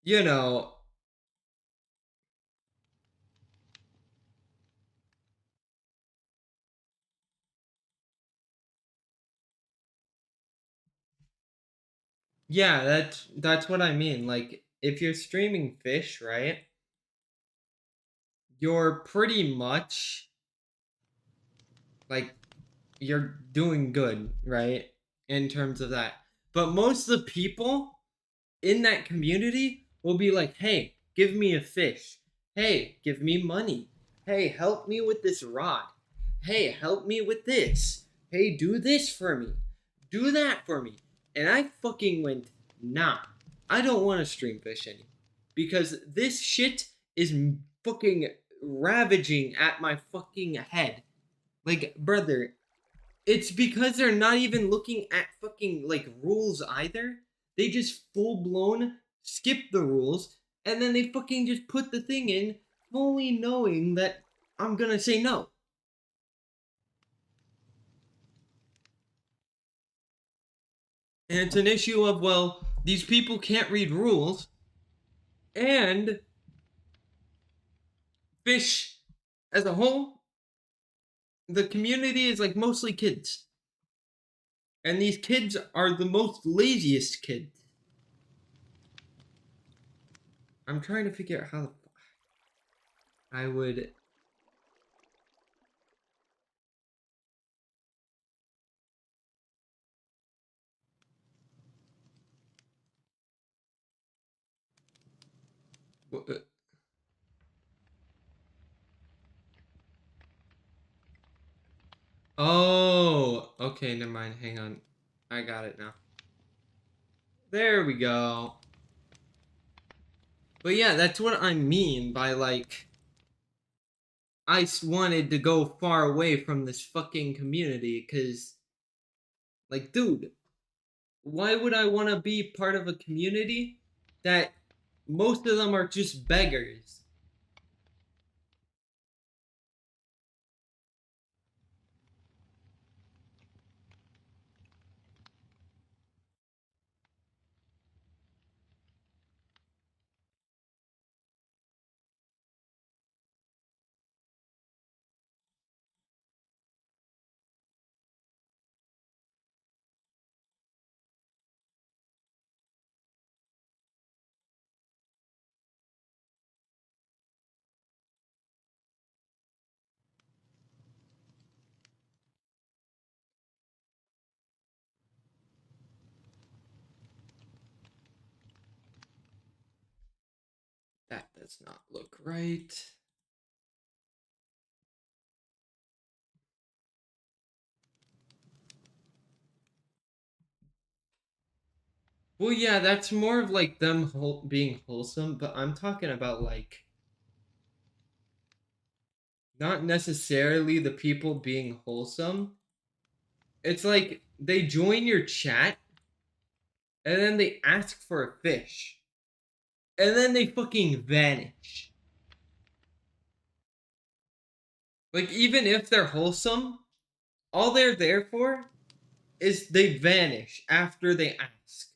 you know, yeah, that's what I mean. Like, if you're streaming Fish, right? You're pretty much like you're doing good, right? In terms of that. But most of the people in that community will be like, "Hey, give me a fish. Hey, give me money. Hey, help me with this rod. Hey, help me with this. Hey, do this for me. Do that for me." And I fucking went, "Nah. I don't want to stream fish anymore because this shit is fucking ravaging at my fucking head." Like, brother, it's because they're not even looking at fucking, like, rules either. They just full blown skip the rules and then they fucking just put the thing in fully knowing that I'm gonna say no. And it's an issue of, well, these people can't read rules, and Fish as a whole, the community is like mostly kids. And these kids are the most laziest kids. I'm trying to figure out how I would. Oh, okay, never mind. Hang on. I got it now. There we go. But yeah, that's what I mean by, like, I wanted to go far away from this fucking community because, like, dude, why would I want to be part of a community that most of them are just beggars? That does not look right. Well, yeah, that's more of like them being wholesome, but I'm talking about, like, not necessarily the people being wholesome. It's like they join your chat and then they ask for a fish, and then they fucking vanish. Like, even if they're wholesome, all they're there for is they vanish after they ask.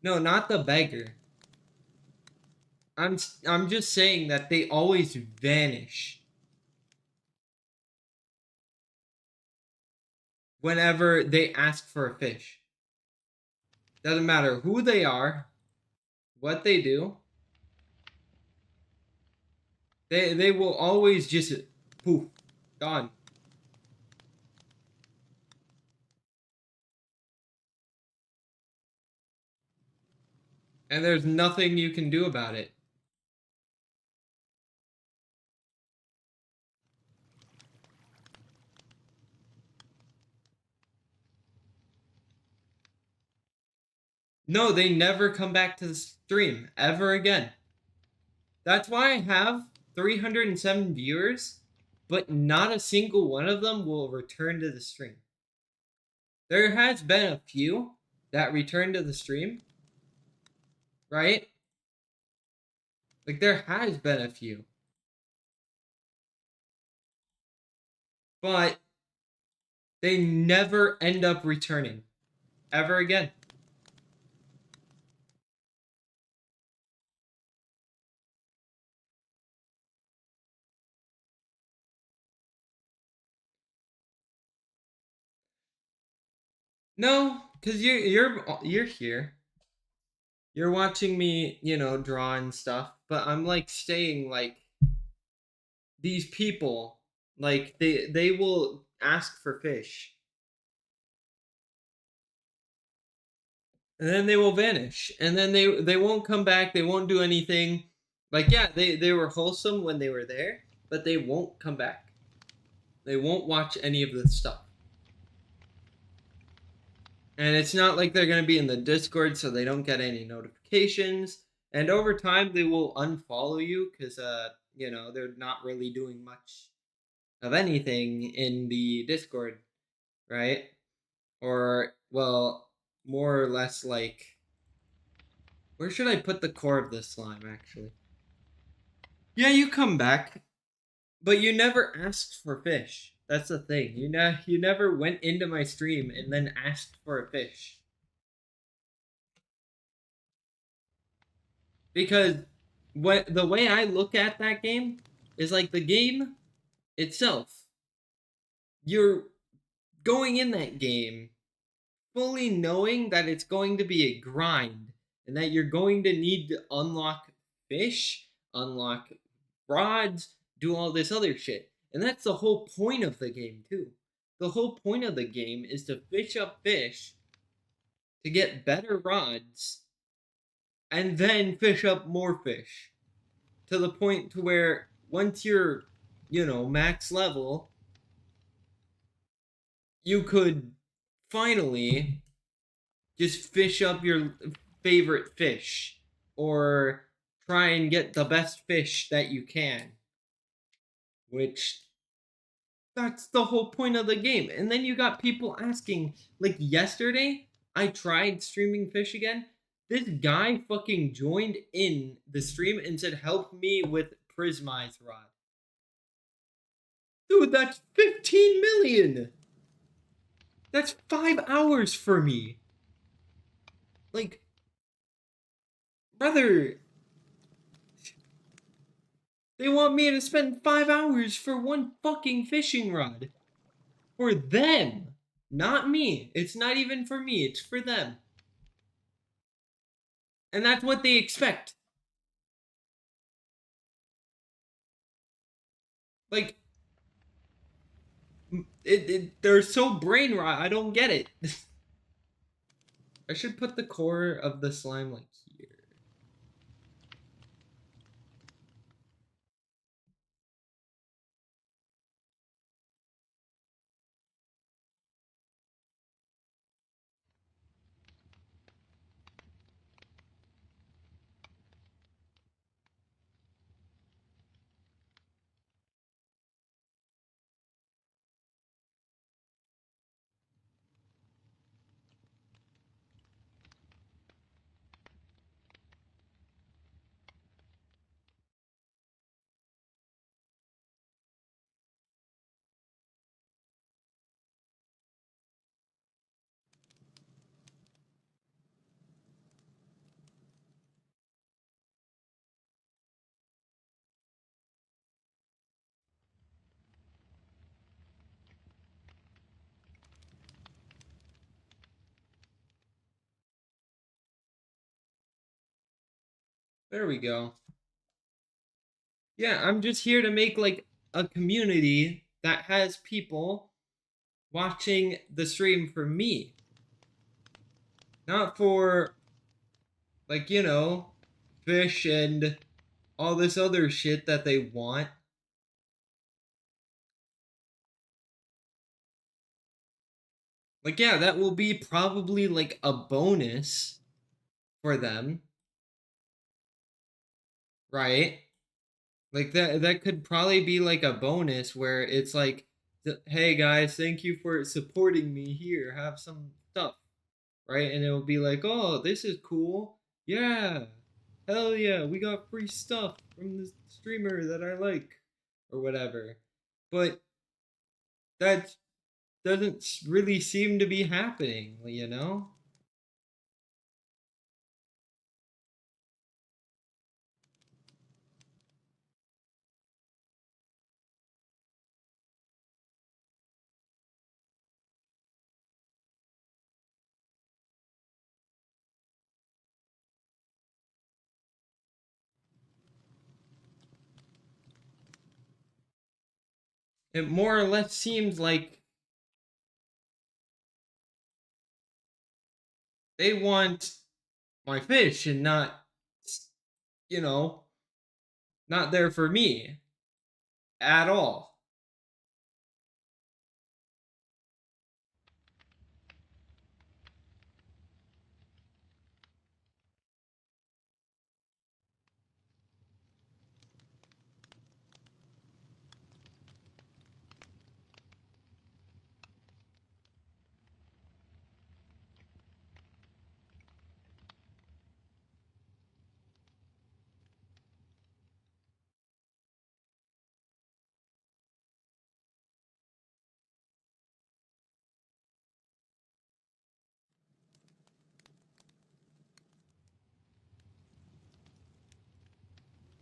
No, not the beggar. I'm just saying that they always vanish whenever they ask for a fish. Doesn't matter who they are, what they do. They will always just poof, gone. And there's nothing you can do about it. No, they never come back to the stream ever again. That's why I have 307 viewers, but not a single one of them will return to the stream. There has been a few that return to the stream, right? Like, there has been a few. But they never end up returning ever again. No, because you're here. You're watching me, draw and stuff, but I'm like staying like these people, like they will ask for fish. And then they will vanish. And then they won't come back, they won't do anything. Like, yeah, they were wholesome when they were there, but they won't come back. They won't watch any of this stuff. And it's not like they're going to be in the Discord, so they don't get any notifications. And over time, they will unfollow you because, they're not really doing much of anything in the Discord, right? Or, well, more or less like... Where should I put the core of this slime, actually? Yeah, you come back, but you never asked for fish. That's the thing. You never went into my stream and then asked for a fish. Because the way I look at that game is like the game itself. You're going in that game fully knowing that it's going to be a grind and that you're going to need to unlock fish, unlock rods, do all this other shit. And that's the whole point of the game too. The whole point of the game is to fish up fish to get better rods and then fish up more fish to the point to where once you're, max level, you could finally just fish up your favorite fish or try and get the best fish that you can, which that's the whole point of the game. And then you got people asking, like yesterday I tried streaming fish again. This guy fucking joined in the stream and said help me with Prismize rod. Dude, that's 15 million. That's 5 hours for me. Like, brother, they want me to spend 5 hours for one fucking fishing rod. For them. Not me. It's not even for me. It's for them. And that's what they expect. Like, they're so brain rot. I don't get it. I should put the core of the slime like here. There we go. Yeah, I'm just here to make like a community that has people watching the stream for me. Not for, like, you know, fish and all this other shit that they want. Like, yeah, that will be probably like a bonus for them, right? Like that could probably be like a bonus where it's like, hey guys, thank you for supporting me. Here, have some stuff, right? And it'll be like, oh, this is cool. Yeah, hell yeah, we got free stuff from the streamer that I like, or whatever. But that doesn't really seem to be happening, you know? It more or less seems like they want my fish and not, you know, not there for me at all.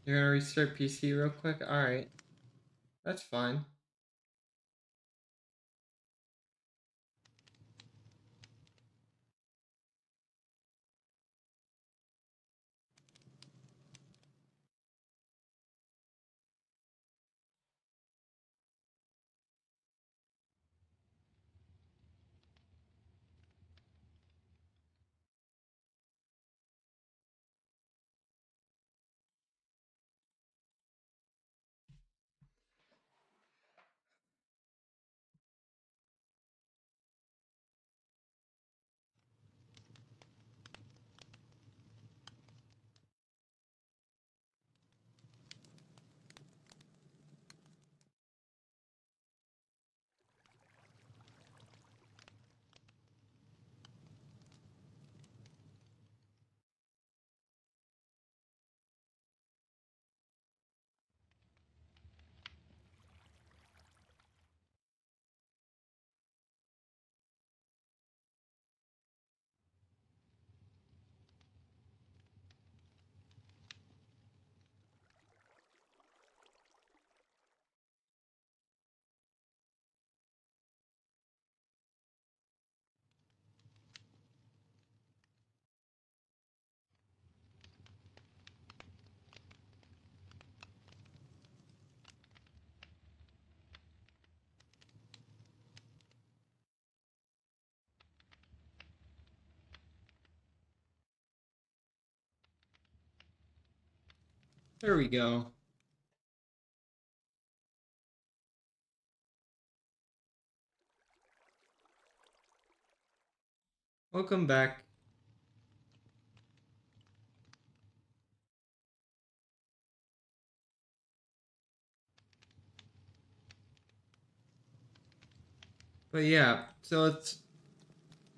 You're gonna restart PC real quick? Alright. That's fine. There we go. Welcome back. But yeah, so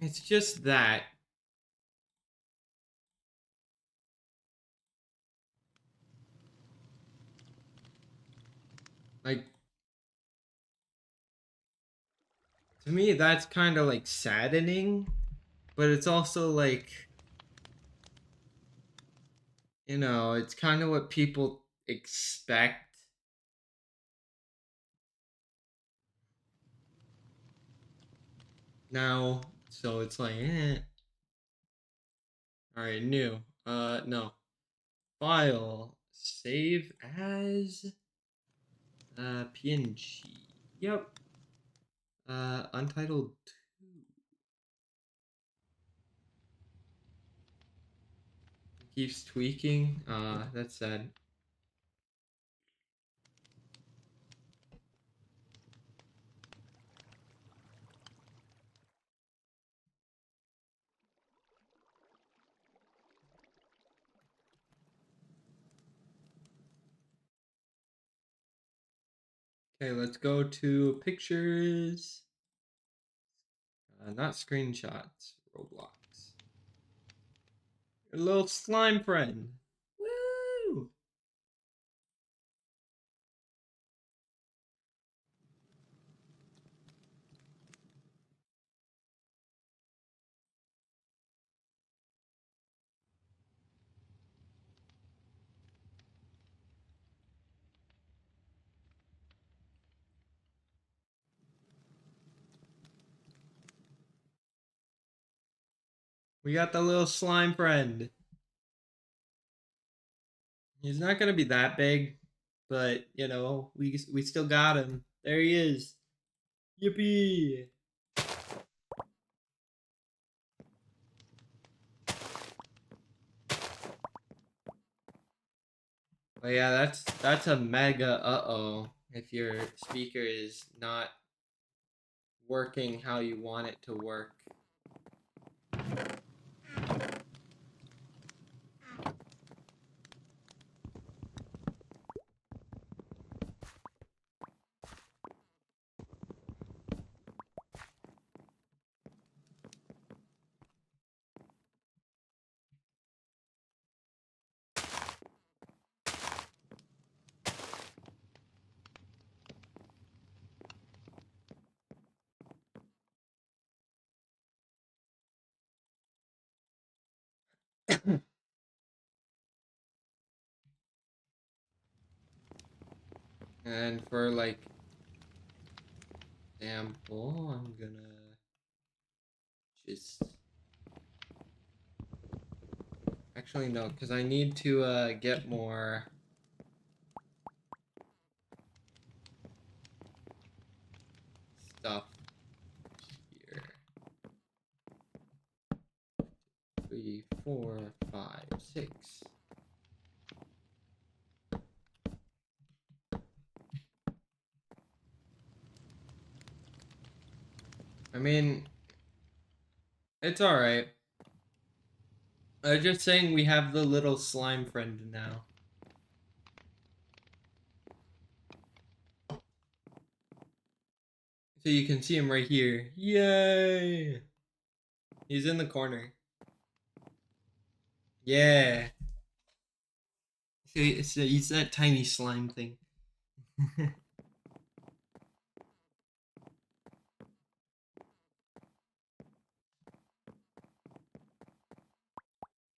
it's just that. Like, to me that's kind of like saddening, but it's also like, you know, it's kind of what people expect now. So it's like, all right, new. No. file. Save as PNG. Yep. Untitled 2. Keeps tweaking. That's sad. Okay, let's go to pictures. Not screenshots. Roblox. Your little slime friend. Woo! We got the little slime friend. He's not gonna be that big, but you know, we still got him. There he is. Yippee! But yeah, that's a mega uh-oh if your speaker is not working how you want it to work. And for like example, I'm gonna just actually no, because I need to get more stuff here. 3, 4, 5, 6. I mean, it's alright. I'm just saying we have the little slime friend now. So you can see him right here. Yay! He's in the corner. Yeah. So he's that tiny slime thing.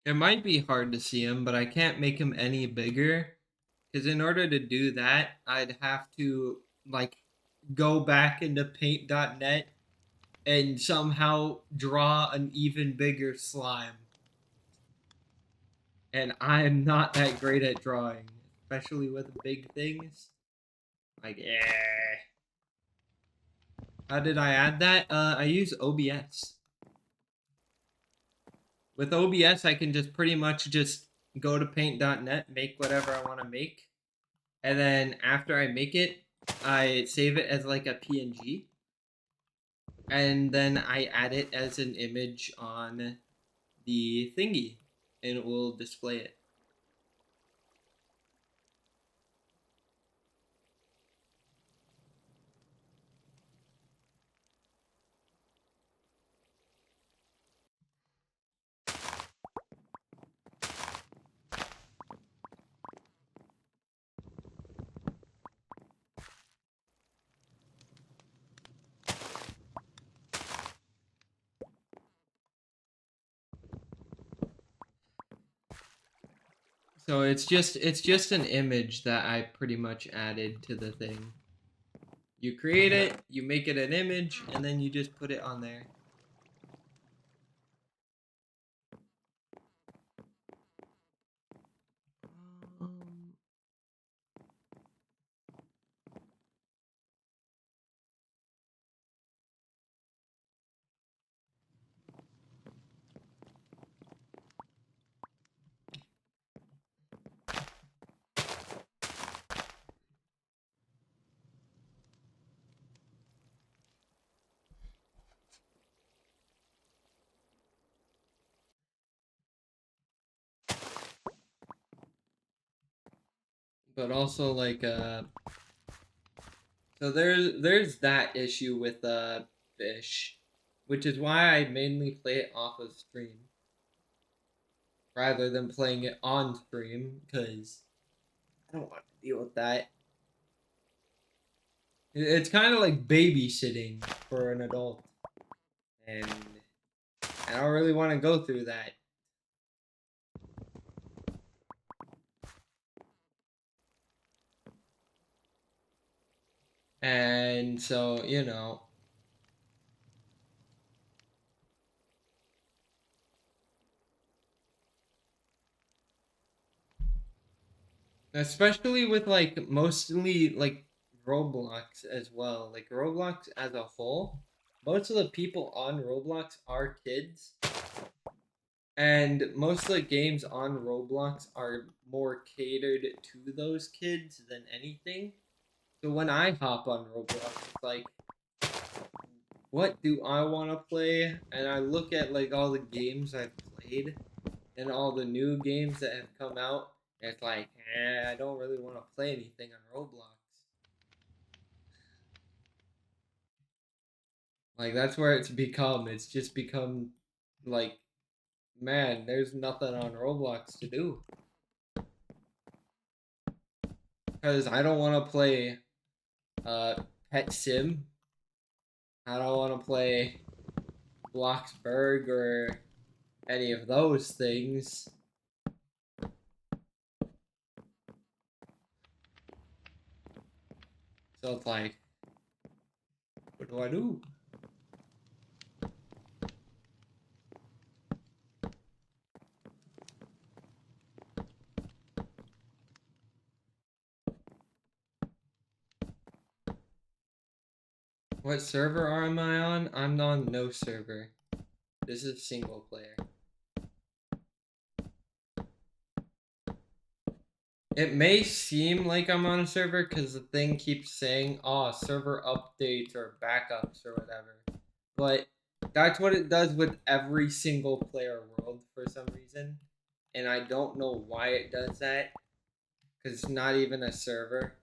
It might be hard to see him, but I can't make him any bigger. Because in order to do that, I'd have to, like, go back into paint.net and somehow draw an even bigger slime. And I'm not that great at drawing, especially with big things. Like, yeah. How did I add that? I use OBS. With OBS, I can just pretty much just go to paint.net, make whatever I want to make. And then after I make it, I save it as like a PNG. And then I add it as an image on the thingy. And it will display it. So it's just an image that I pretty much added to the thing. You create it, you make it an image, and then you just put it on there. But also like so there's that issue with fish, which is why I mainly play it off of stream rather than playing it on stream, because I don't want to deal with that. It's kind of like babysitting for an adult, and I don't really want to go through that. And so, you know, especially with like mostly like Roblox as well. Like Roblox as a whole, most of the people on Roblox are kids. And most of the games on Roblox are more catered to those kids than anything. So when I hop on Roblox, it's like, what do I want to play? And I look at like all the games I've played and all the new games that have come out. And it's like, I don't really want to play anything on Roblox. Like that's where it's become. It's just become like, man, there's nothing on Roblox to do. Because I don't want to play Pet Sim. I don't want to play Bloxburg or any of those things. So it's like, what do I do? What server am I on? I'm on no server. This is single player. It may seem like I'm on a server because the thing keeps saying, oh, server updates or backups or whatever. But that's what it does with every single player world for some reason. And I don't know why it does that. Because it's not even a server.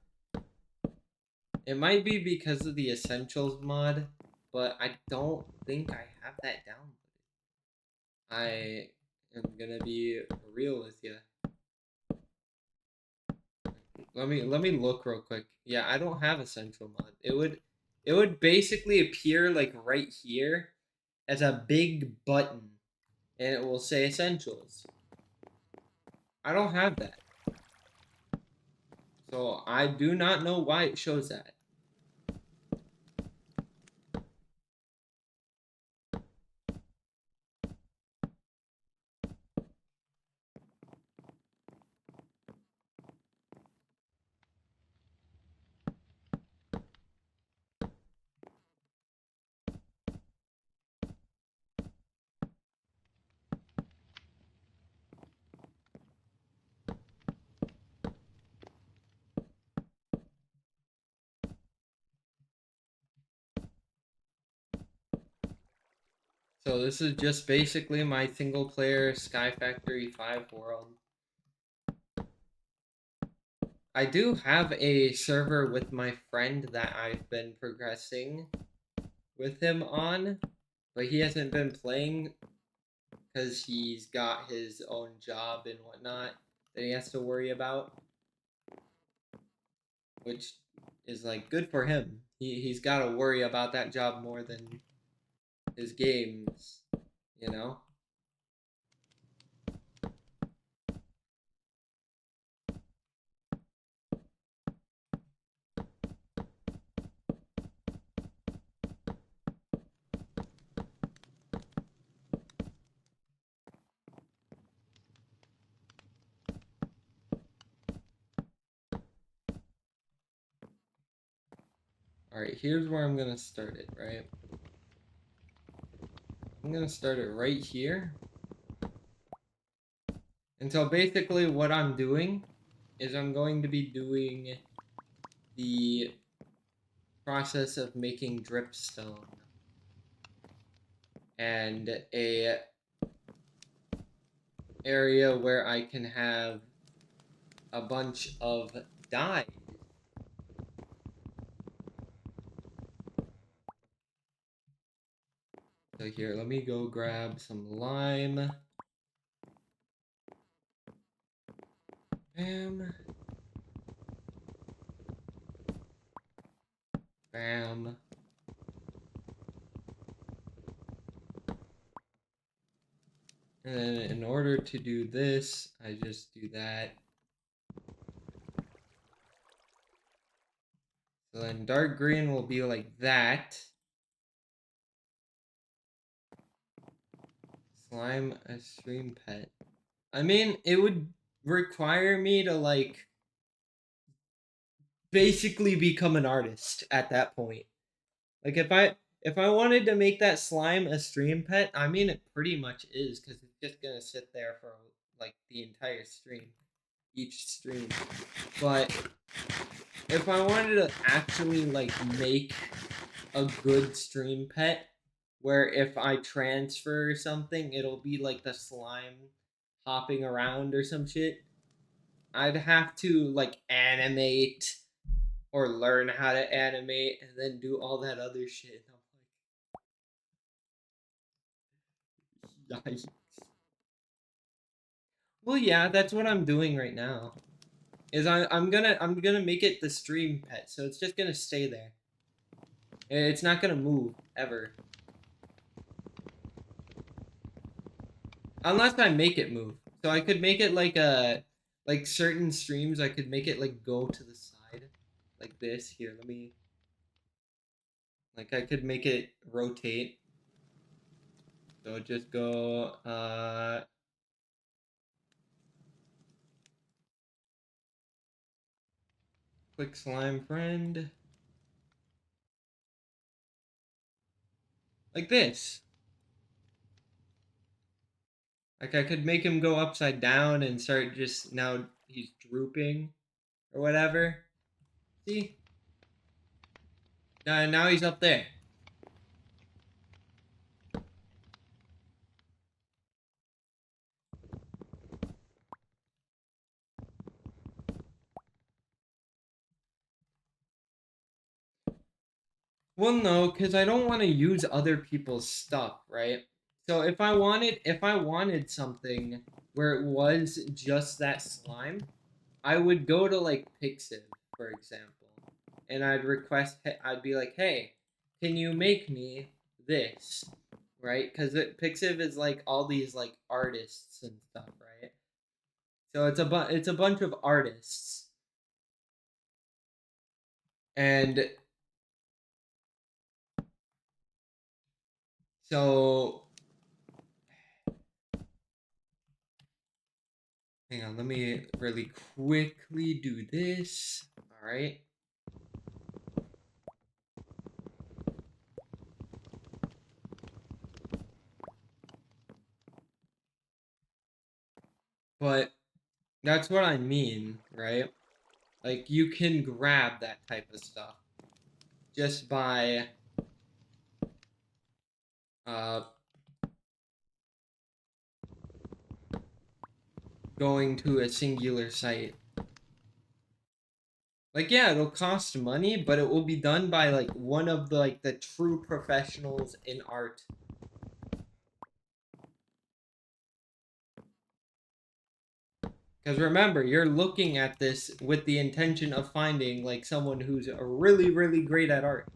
It might be because of the Essentials mod, but I don't think I have that downloaded. I am gonna be real with you. Let me look real quick. Yeah, I don't have Essential mod. It would basically appear like right here as a big button, and it will say Essentials. I don't have that. So I do not know why it shows that. So this is just basically my single player Skyfactory 5 world. I do have a server with my friend that I've been progressing with him on, but he hasn't been playing because he's got his own job and whatnot that he has to worry about, which is like good for him. He's got to worry about that job more than his games, you know? Alright, here's where I'm gonna start it, right? I'm gonna start it right here. And so basically what I'm doing is I'm going to be doing the process of making dripstone. And a area where I can have a bunch of died. So here, let me go grab some lime. Bam. Bam. And then in order to do this, I just do that. So then dark green will be like that. Slime a stream pet. I mean, it would require me to like basically become an artist at that point. Like if I wanted to make that slime a stream pet, I mean it pretty much is because it's just gonna sit there for like the entire stream, each stream. But if I wanted to actually like make a good stream pet, where if I transfer something, it'll be like the slime hopping around or some shit, I'd have to like animate or learn how to animate and then do all that other shit. I'm like, yikes. Well, yeah, that's what I'm doing right now. Is I'm gonna make it the stream pet, so it's just gonna stay there. It's not gonna move ever. Unless I make it move. So I could make it like like certain streams I could make it like go to the side. Like this. Here, let me like I could make it rotate. So just go click slime friend. Like this. Like I could make him go upside down and start just now he's drooping or whatever. See? Now he's up there. Well, no, because I don't want to use other people's stuff, right? So if I wanted something where it was just that slime, I would go to like Pixiv, for example, and I'd be like, hey, can you make me this, right? Because Pixiv is like all these like artists and stuff, right? So it's a bunch of artists, and so hang on, let me really quickly do this. All right. But that's what I mean, right? Like you can grab that type of stuff just by uh going to a singular site. Like yeah, it'll cost money, but it will be done by like one of the like the true professionals in art. Because remember, you're looking at this with the intention of finding like someone who's really, really great at art.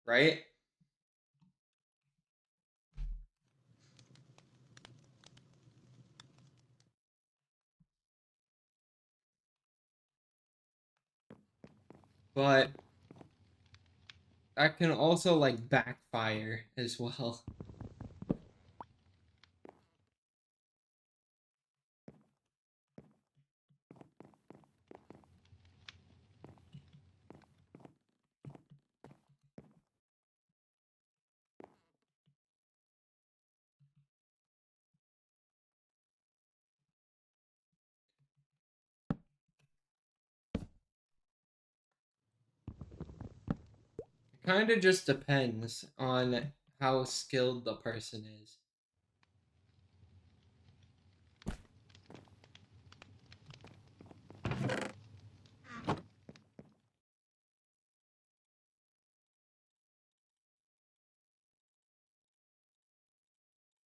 Right? But that can also like backfire as well. Kind of just depends on how skilled the person is.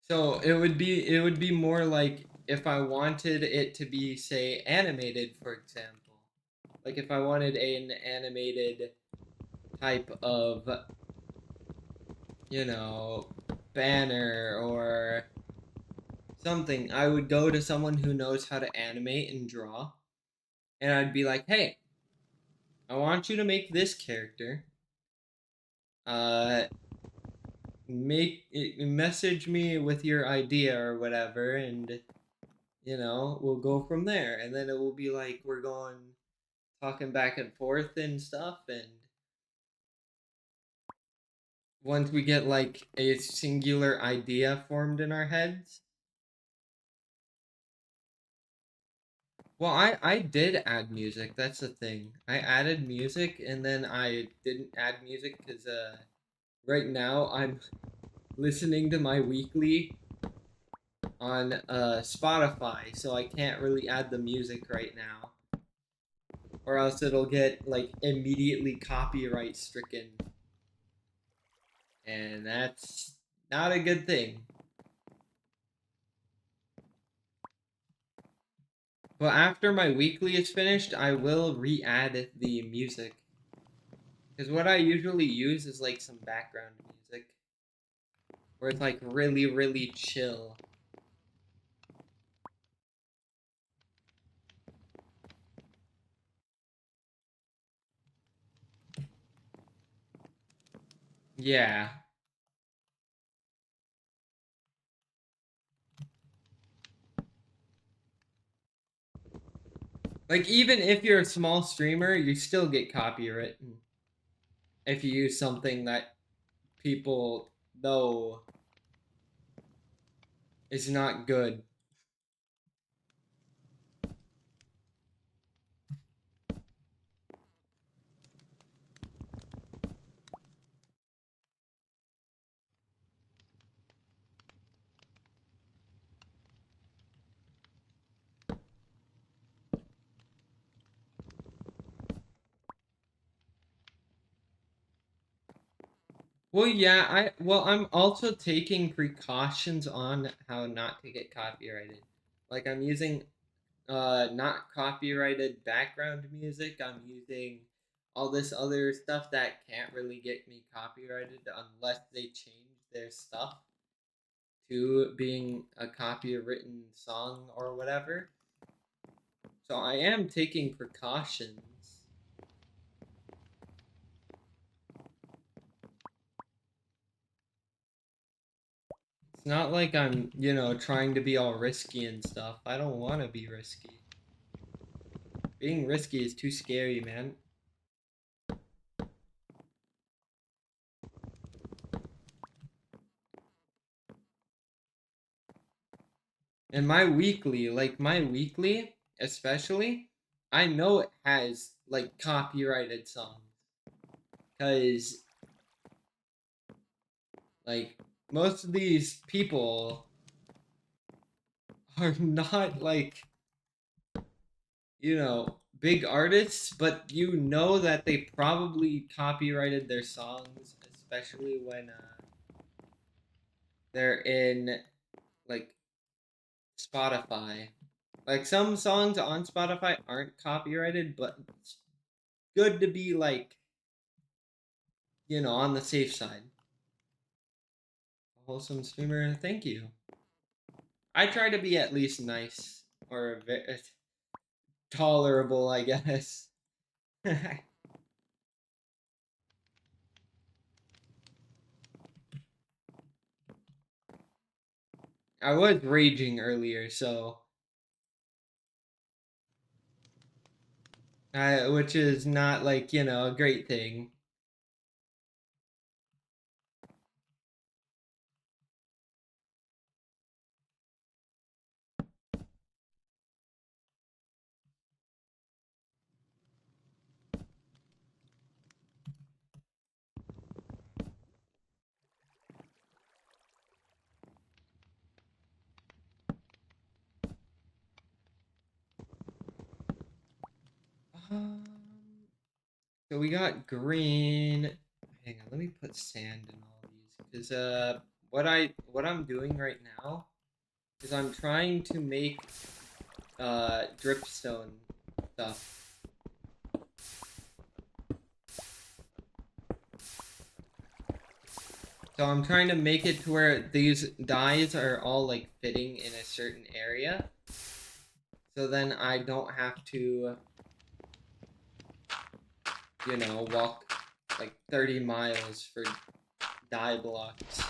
So it would be more like if I wanted it to be, say, animated, for example. Like if I wanted an animated type of, you know, banner or something, I would go to someone who knows how to animate and draw, and I'd be like, "Hey, I want you to make this character. Uh, message me with your idea or whatever, and we'll go from there." And then it will be like we're going talking back and forth and stuff, and once we get like a singular idea formed in our heads. Well, I did add music. That's the thing. I added music, and then I didn't add music because right now I'm listening to my weekly on Spotify, so I can't really add the music right now, or else it'll get like immediately copyright stricken, and that's not a good thing. But after my weekly is finished, I will re-add the music. Because what I usually use is like some background music. Where it's like really, really chill. Yeah. Like even if you're a small streamer, you still get copyright if you use something that people know is not good. Well, yeah, I'm also taking precautions on how not to get copyrighted. Like I'm using not copyrighted background music. I'm using all this other stuff that can't really get me copyrighted unless they change their stuff to being a copywritten song or whatever. So I am taking precautions. It's not like I'm, trying to be all risky and stuff. I don't want to be risky. Being risky is too scary, man. And my weekly, especially, I know it has like copyrighted songs. Because, like, most of these people are not like, big artists, but you know that they probably copyrighted their songs, especially when they're in like Spotify. Like some songs on Spotify aren't copyrighted, but it's good to be like, on the safe side. Wholesome streamer, thank you. I try to be at least nice or tolerable, I guess. I was raging earlier, so which is not like, a great thing. Um, so we got green. Hang on, let me put sand in all these because what I'm doing right now is I'm trying to make dripstone stuff. So I'm trying to make it to where these dyes are all like fitting in a certain area. So then I don't have to, you know, walk like 30 miles for dye blocks.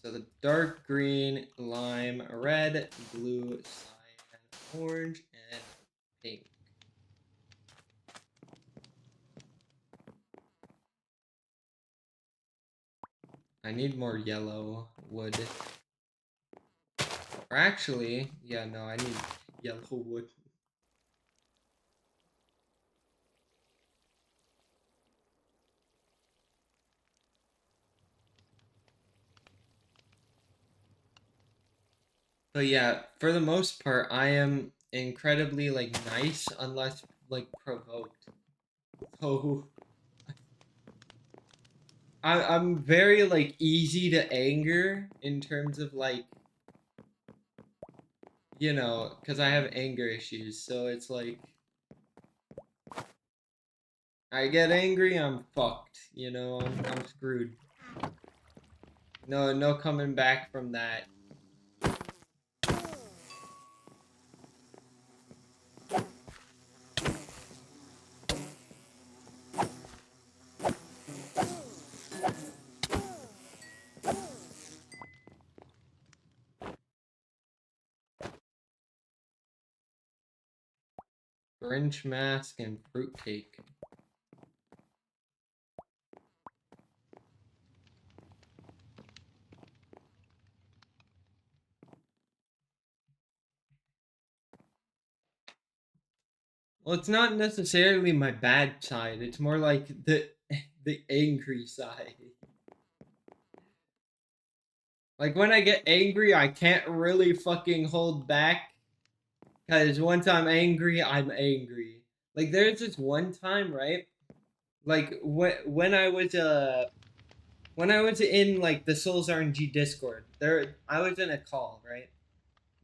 So the dark green, lime, red, blue, cyan, orange, and pink. I need more yellow wood. Or actually, yeah, no, I need yellow wood. So yeah, for the most part, I am incredibly like nice unless like provoked. So I'm very like easy to anger in terms of like, you know, because I have anger issues. So it's like I get angry, I'm fucked. You know, I'm screwed. No coming back from that. Grinch mask and fruitcake. Well, it's not necessarily my bad side. It's more like the angry side. Like when I get angry, I can't really fucking hold back. Cause once I'm angry, I'm angry. Like there's this one time, right? Like when I was in like the Souls RNG Discord, I was in a call, right?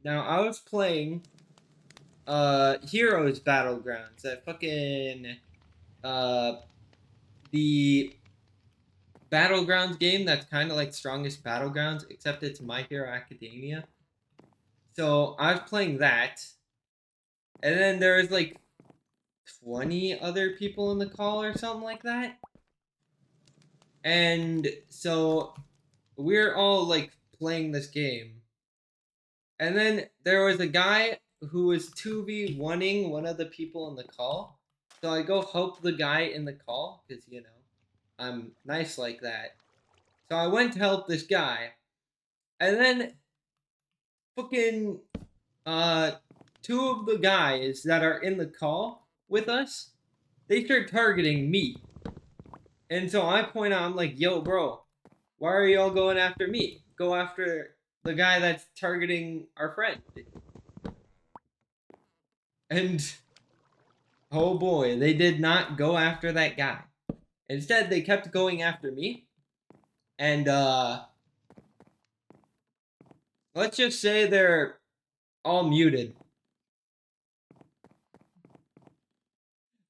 Now I was playing Heroes Battlegrounds, that fucking the Battlegrounds game that's kind of like Strongest Battlegrounds, except it's My Hero Academia. So I was playing that, and then there was like 20 other people in the call or something like that. And so we're all like playing this game. And then there was a guy who was 2v1ing one of the people in the call. So I go help the guy in the call because, you know, I'm nice like that. So I went to help this guy. And then fucking two of the guys that are in the call with us, they start targeting me. And so I point out, I'm like, yo, bro, why are y'all going after me? Go after the guy that's targeting our friend. And oh boy, they did not go after that guy. Instead, they kept going after me. And let's just say they're all muted.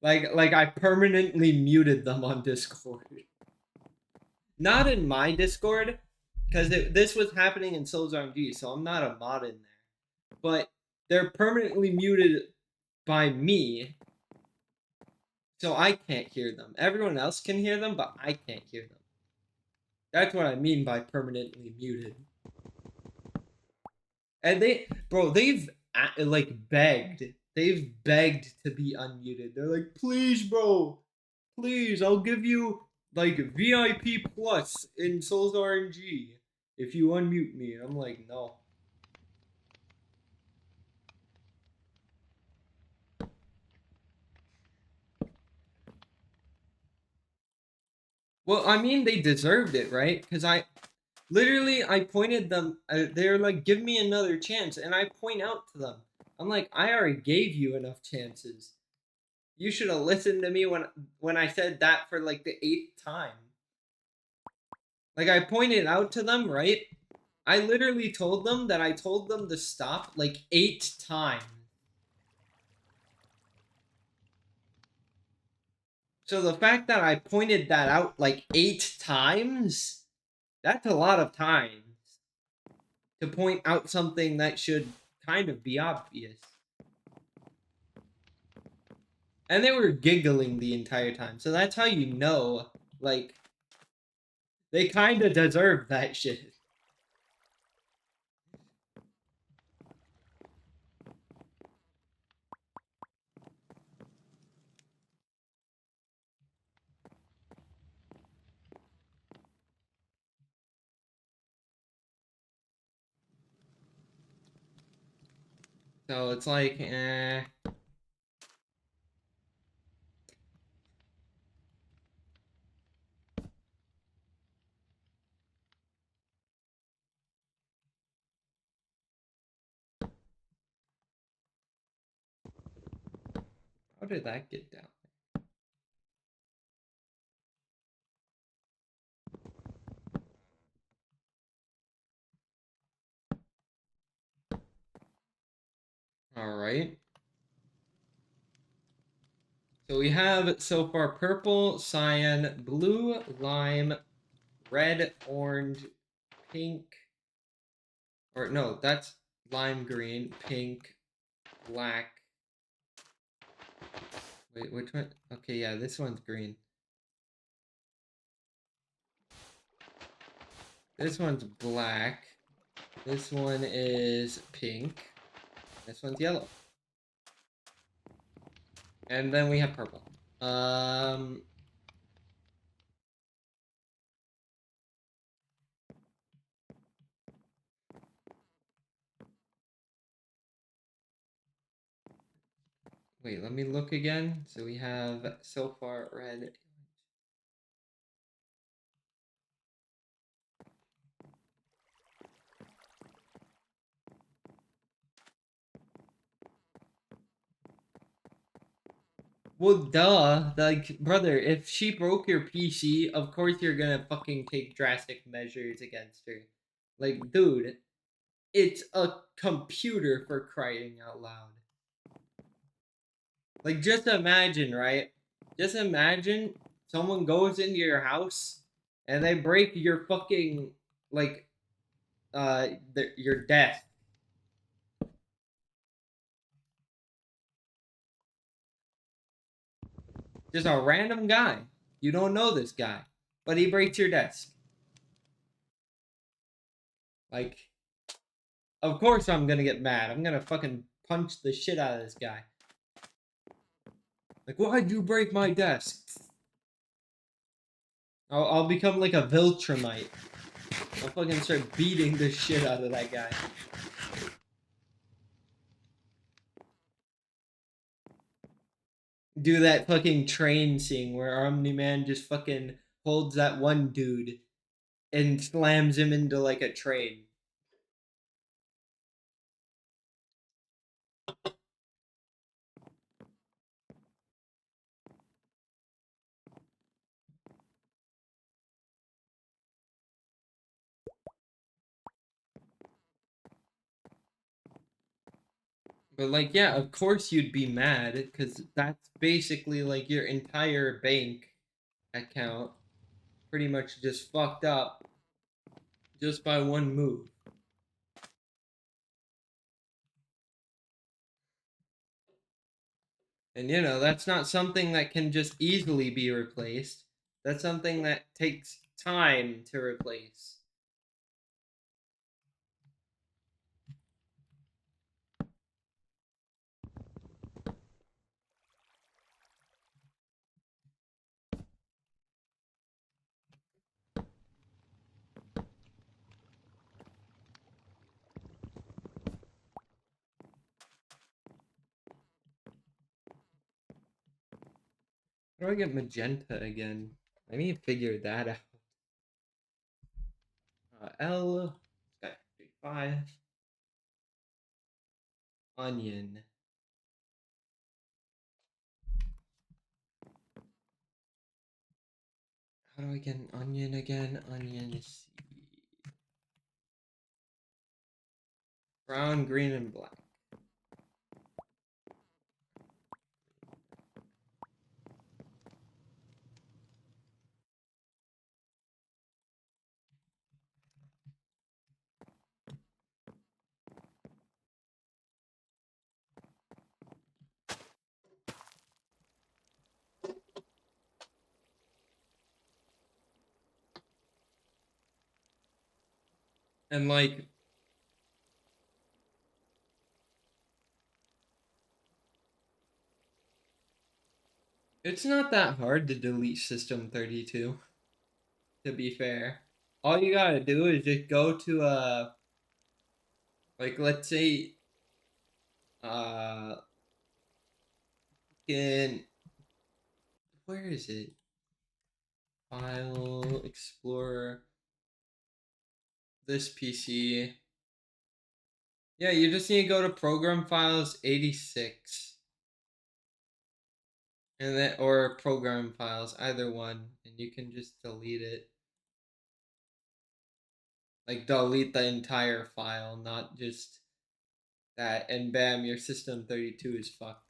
Like I permanently muted them on Discord. Not in my Discord, because this was happening in Souls RNG, so I'm not a mod in there. But they're permanently muted by me, so I can't hear them. Everyone else can hear them, but I can't hear them. That's what I mean by permanently muted. And they've like begged. They've begged to be unmuted. They're like, please, bro, please, I'll give you like VIP plus in Souls RNG if you unmute me. And I'm like, no. Well, I mean, they deserved it, right? Because I pointed them. They're like, give me another chance, and I point out to them. I'm like, I already gave you enough chances. You should have listened to me when I said that for like the 8th time. Like, I pointed out to them, right? I literally told them that I told them to stop like 8 times. So the fact that I pointed that out like 8 times, that's a lot of times to point out something that should kind of be obvious. And they were giggling the entire time. So that's how you know, like, they kind of deserve that shit. So it's like, eh. How did that get down? Alright. So we have so far purple, cyan, blue, lime, red, orange, pink. Or no, that's lime green, pink, black. Wait, which one? Okay, yeah, this one's green. This one's black. This one is pink. This one's yellow. And then we have purple. Wait, let me look again. So we have so far red. Well, duh. Like, brother, if she broke your PC, of course you're gonna fucking take drastic measures against her. Like, dude, it's a computer for crying out loud. Like, just imagine, right? Just imagine someone goes into your house and they break your fucking, like, your desk. Just a random guy. You don't know this guy, but he breaks your desk. Like, of course I'm gonna get mad. I'm gonna fucking punch the shit out of this guy. Like, why'd you break my desk? I'll become like a Viltrumite. I'll fucking start beating the shit out of that guy. Do that fucking train scene where Omni-Man just fucking holds that one dude and slams him into like a train. But like, yeah, of course you'd be mad because that's basically like your entire bank account pretty much just fucked up just by one move. And you know, that's not something that can just easily be replaced. That's something that takes time to replace. How do I get magenta again? I need to figure that out. L, skyfactory 5, onion. How do I get an onion again? Onion seed. Brown, green, and black. And like, it's not that hard to delete System 32, to be fair. All you gotta do is just go to like let's say uh in where is it? File Explorer, this PC. Yeah, you just need to go to Program Files 86. And then or Program Files, either one, and you can just delete it. Like delete the entire file, not just that, and bam, your System 32 is fucked.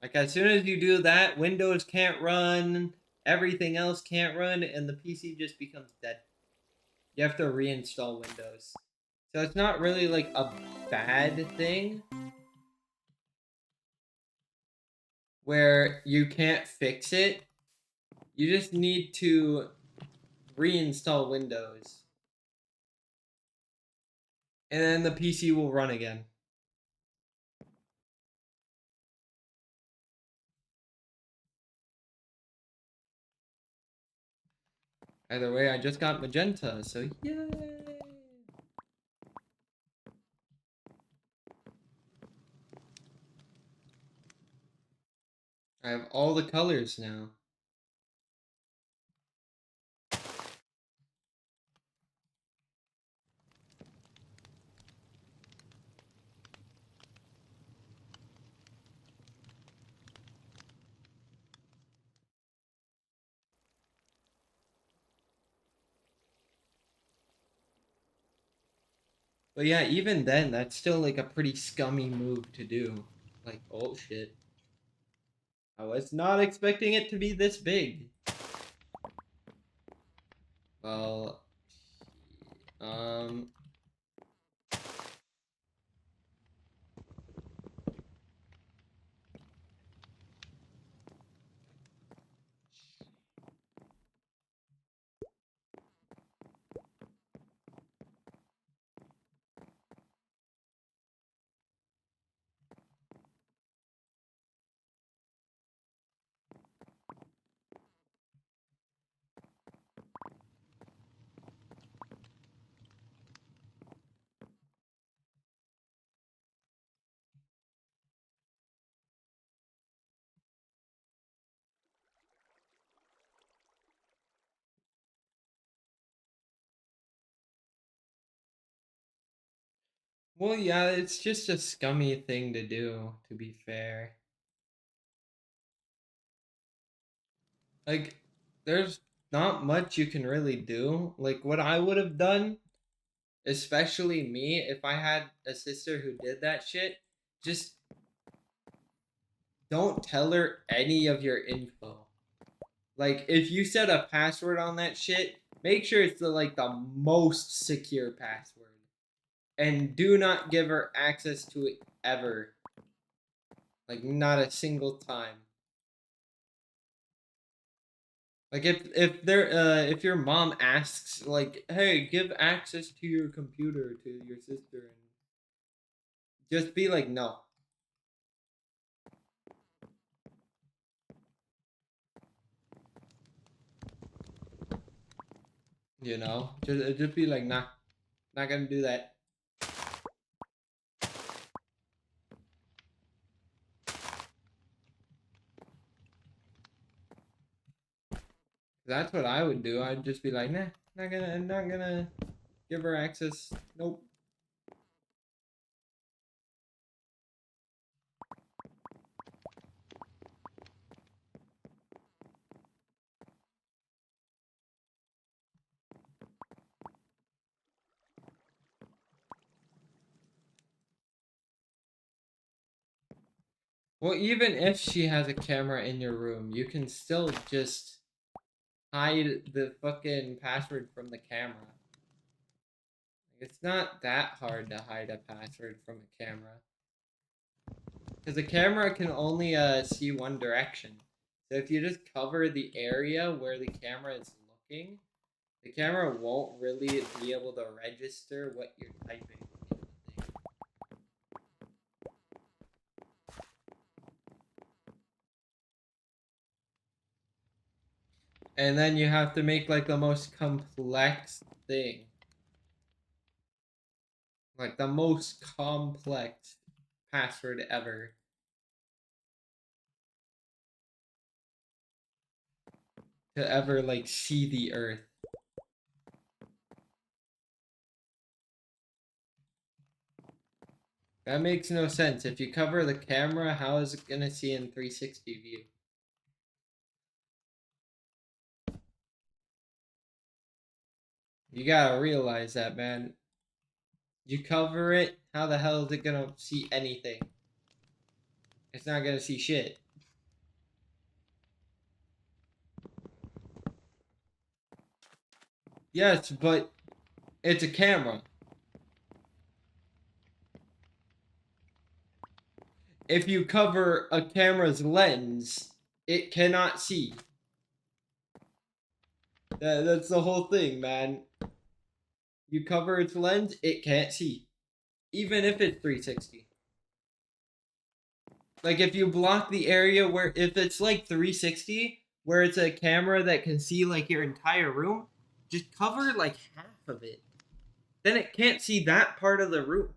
Like as soon as you do that, Windows can't run, everything else can't run, and the PC just becomes dead. You have to reinstall Windows. So it's not really like a bad thing where you can't fix it. You just need to reinstall Windows. And then the PC will run again. Either way, I just got magenta, so yay! I have all the colors now. But yeah, even then, that's still like a pretty scummy move to do. Like, oh shit. I was not expecting it to be this big. Well, um, well, yeah, it's just a scummy thing to do, to be fair. Like, there's not much you can really do. Like, what I would have done, especially me, if I had a sister who did that shit, just don't tell her any of your info. Like, if you set a password on that shit, make sure it's the most secure password. And do not give her access to it ever. Like, not a single time. Like if your mom asks like, "Hey, give access to your computer to your sister," and just be like, "No." You know, just be like, "Nah, not gonna do that." That's what I would do. I'd just be like, "Nah, not gonna give her access. Nope." Well, even if she has a camera in your room, you can still just hide the fucking password from the camera. It's not that hard to hide a password from a camera. Because the camera can only see one direction. So if you just cover the area where the camera is looking, the camera won't really be able to register what you're typing in the thing. And then you have to make like the most complex thing. Like the most complex password ever. To ever like see the earth. That makes no sense. If you cover the camera, how is it gonna see in 360 view? You gotta realize that, man. You cover it, how the hell is it gonna see anything? It's not gonna see shit. Yes, but it's a camera. If you cover a camera's lens, it cannot see. That's the whole thing, man. You cover its lens, it can't see. Even if it's 360. Like if you block the area where, if it's like 360, where it's a camera that can see like your entire room, just cover like half of it. Then it can't see that part of the room.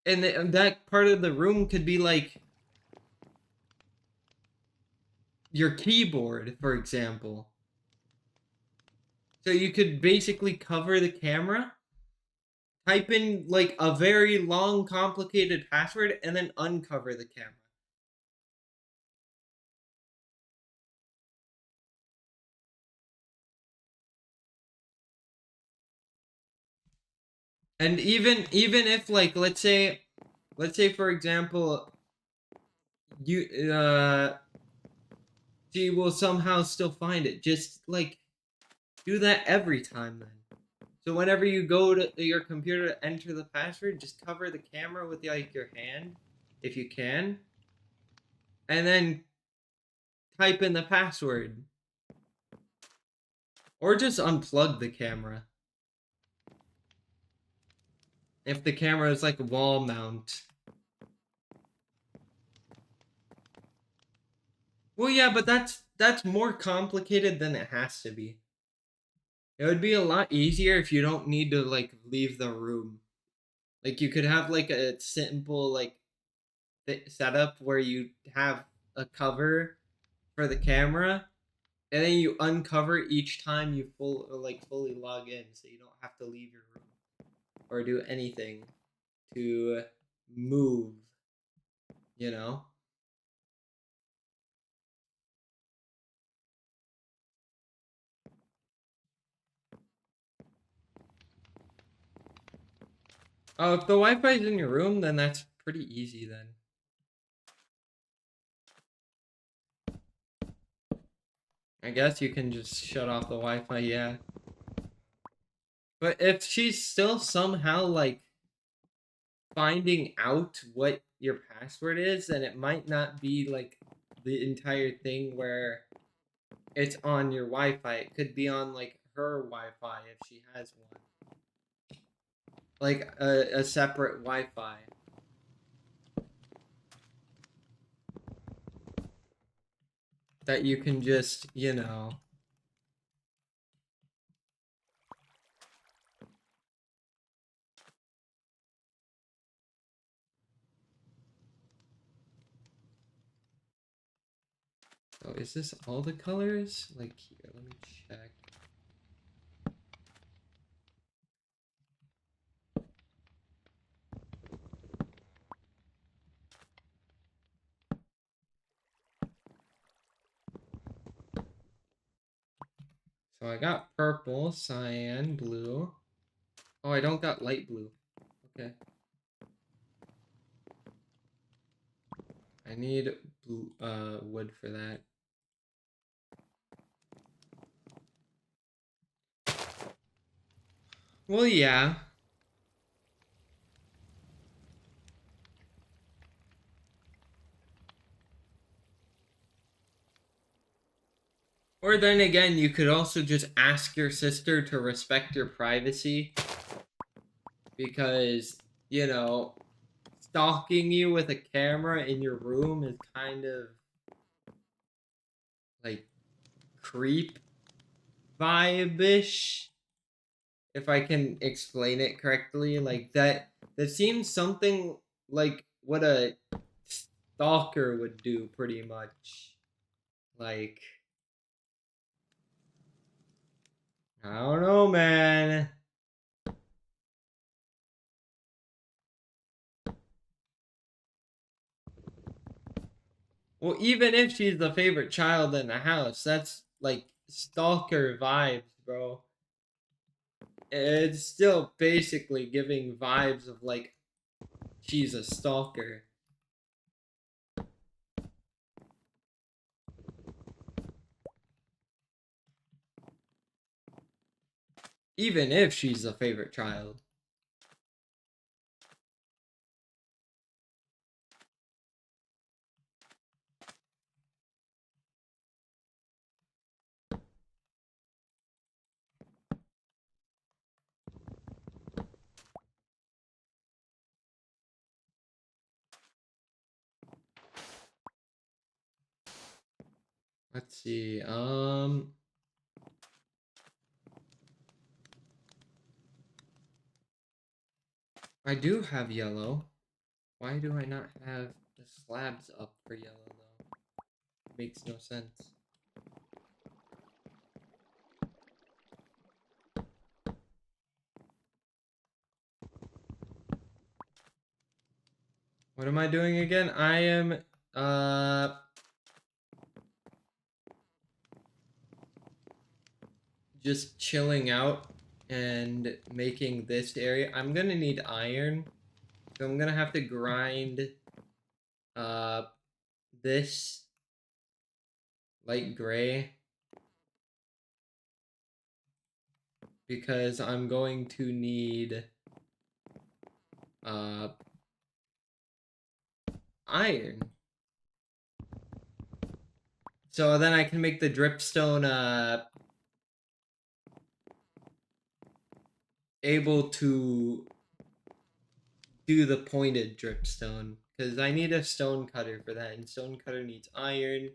And that part of the room could be like your keyboard, for example. So you could basically cover the camera, type in like a very long, complicated password, and then uncover the camera. And even if like let's say for example you she will somehow still find it, just like do that every time then. So whenever you go to your computer to enter the password, just cover the camera with like your hand if you can, and then type in the password, or just unplug the camera if the camera is like a wall mount. Well, yeah, but that's more complicated than it has to be. It would be a lot easier if you don't need to like leave the room. Like you could have like a simple like setup where you have a cover for the camera, and then you uncover each time you fully log in, so you don't have to leave your room or do anything to move, you know? Oh, if the Wi-Fi is in your room, then that's pretty easy then. I guess you can just shut off the Wi-Fi, yeah. But if she's still somehow like finding out what your password is, then it might not be like the entire thing where it's on your Wi-Fi. It could be on like her Wi-Fi if she has one. Like a separate Wi-Fi. That you can just, you know. Oh, is this all the colors? Like here, let me check. So I got purple, cyan, blue. Oh, I don't got light blue. Okay. I need wood for that. Well, yeah. Or then again, you could also just ask your sister to respect your privacy. Because, you know, stalking you with a camera in your room is kind of like creep vibe-ish. If I can explain it correctly. Like that seems something like what a stalker would do pretty much. Like, I don't know, man. Well, even if she's the favorite child in the house, that's like stalker vibes, bro. It's still basically giving vibes of like she's a stalker. Even if she's the favorite child. Let's see. I do have yellow. Why do I not have the slabs up for yellow though? Makes no sense. What am I doing again? I am just chilling out and making this area. I'm gonna need iron. So I'm gonna have to grind uh this light gray because I'm going to need uh iron. So then I can make the dripstone able to do the pointed dripstone because I need a stone cutter for that, and stone cutter needs iron.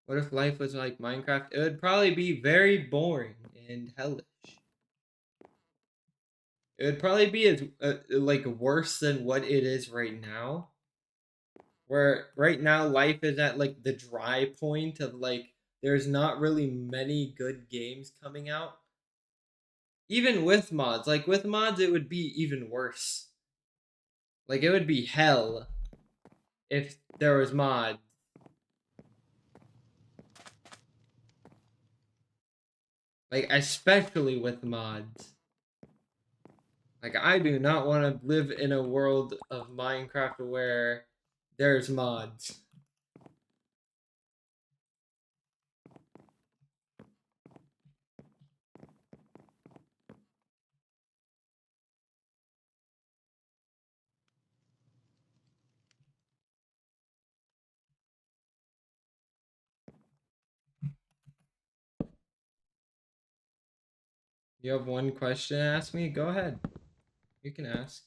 What if life was like Minecraft? It would probably be very boring and hellish. It would probably be as like worse than what it is right now. Where right now life is at like the dry point of like there's not really many good games coming out. Even with mods, like with mods it would be even worse. Like it would be hell if there was mods. Like especially with mods. Like I do not want to live in a world of Minecraft where there's mods. You have one question to ask me? Go ahead. You can ask.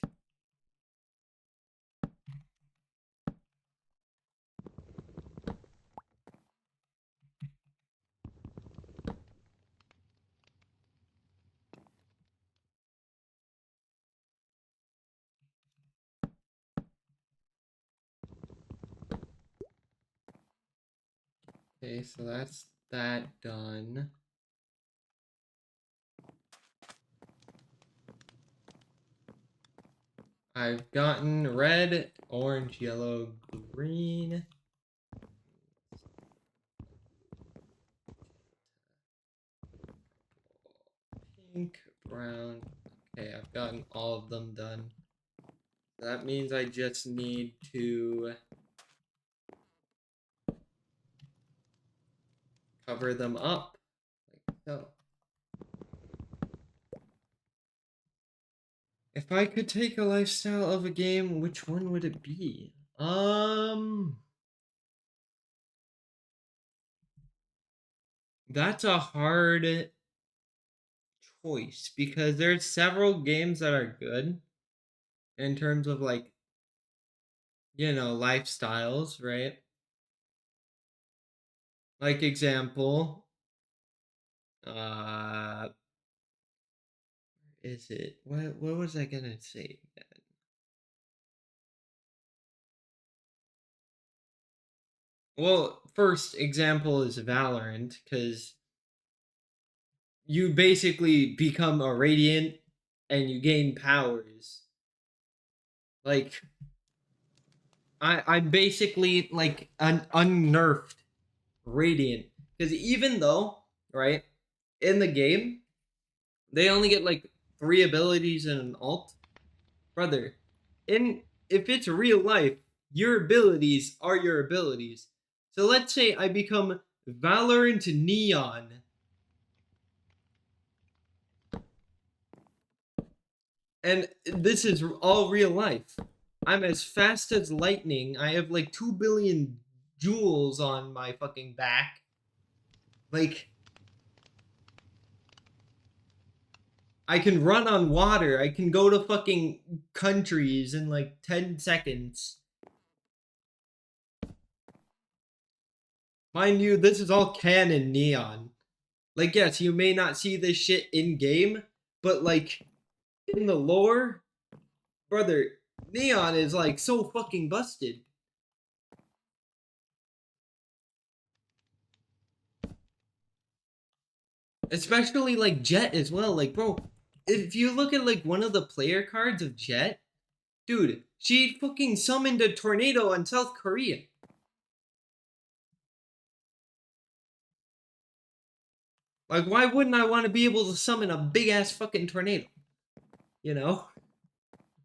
Okay, so that's that done. I've gotten red, orange, yellow, green. Pink, brown. Okay, I've gotten all of them done. That means I just need to cover them up like so. If I could take a lifestyle of a game, which one would it be? That's a hard choice because there's several games that are good in terms of like, you know, lifestyles, right? Like example, is it what was I gonna say? Well, first example is Valorant, because you basically become a Radiant and you gain powers. Like, I'm basically like an unnerfed Radiant. Because even though, right, in the game, they only get like 3 abilities and an ult. Brother, if it's real life, your abilities are your abilities. So let's say I become Valorant Neon. And this is all real life. I'm as fast as lightning. I have like 2 billion jewels on my fucking back. Like, I can run on water. I can go to fucking countries in like 10 seconds. Mind you, this is all canon Neon. Like, yes, you may not see this shit in game, but like, in the lore, brother, Neon is like so fucking busted. Especially like Jet as well. Like, bro, if you look at like one of the player cards of Jet, dude, she fucking summoned a tornado on South Korea. Like, why wouldn't I want to be able to summon a big ass fucking tornado? You know?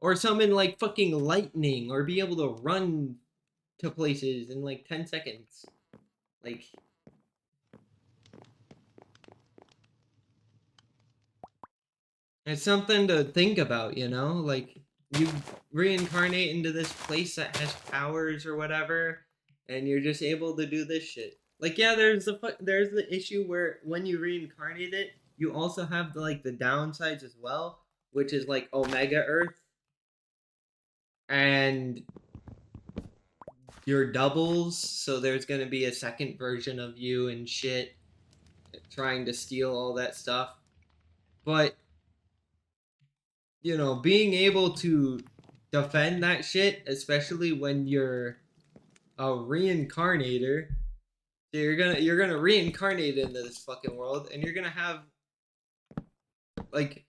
Or summon like fucking lightning, or be able to run to places in like 10 seconds. Like, it's something to think about, you know? Like, you reincarnate into this place that has powers or whatever, and you're just able to do this shit. Like, yeah, there's the issue where when you reincarnate it, you also have the downsides as well, which is like Omega Earth and your doubles. So there's gonna be a second version of you and shit trying to steal all that stuff. But you know, being able to defend that shit, especially when you're a reincarnator, so you're gonna reincarnate into this fucking world, and you're gonna have like,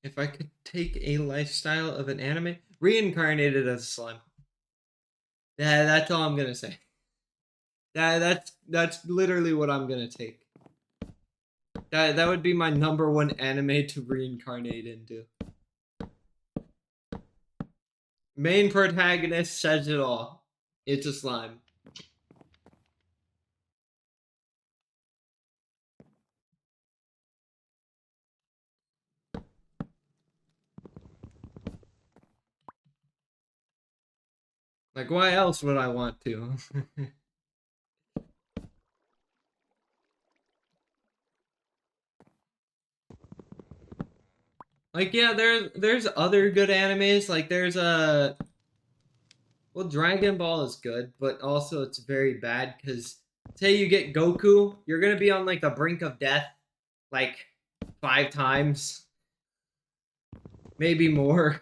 if I could take a lifestyle of an anime, reincarnated as a slime. Yeah, that's all I'm gonna say. That's literally what I'm gonna take. That would be my #1 anime to reincarnate into. Main protagonist says it all. It's a slime. Like, why else would I want to? Like, yeah, there's other good animes. Like, there's a... Well, Dragon Ball is good, but also it's very bad because, say you get Goku, you're gonna be on, like, the brink of death, like, 5 times. Maybe more.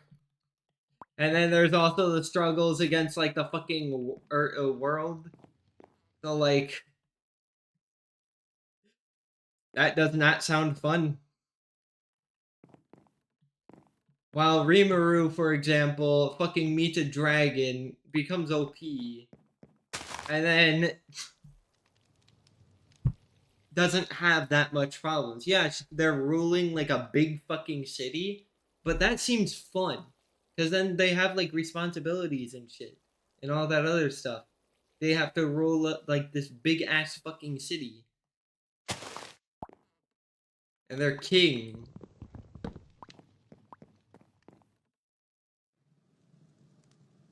And then there's also the struggles against, like, the fucking world. So, like, that does not sound fun. While Rimuru, for example, fucking meets a dragon, becomes OP, and then doesn't have that much problems. Yeah, they're ruling like a big fucking city, but that seems fun. Because then they have like responsibilities and shit, and all that other stuff. they have to roll up like this big ass fucking city. And they're king.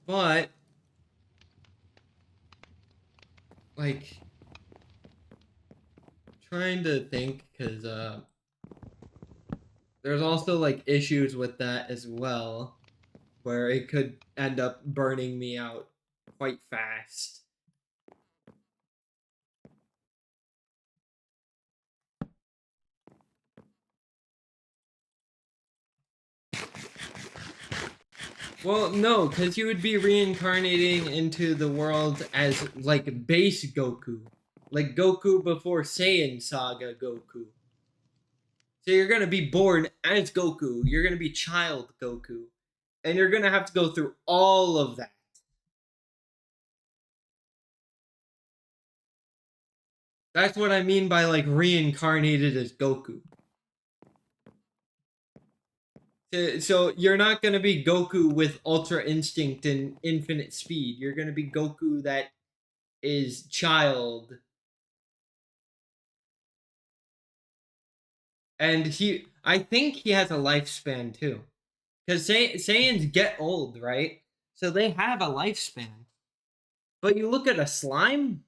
But like trying to think, because there's also like issues with that as well, where it could end up burning me out quite fast. Well, no, because you would be reincarnating into the world as like base Goku, like Goku before Saiyan Saga Goku. So you're gonna be born as Goku. You're gonna be child Goku, and you're gonna have to go through all of that. That's what I mean by like reincarnated as Goku. So you're not gonna be Goku with Ultra Instinct and infinite speed. You're gonna be Goku that is child. And I think he has a lifespan too. Because Saiyans get old, right? So they have a lifespan. But you look at a slime,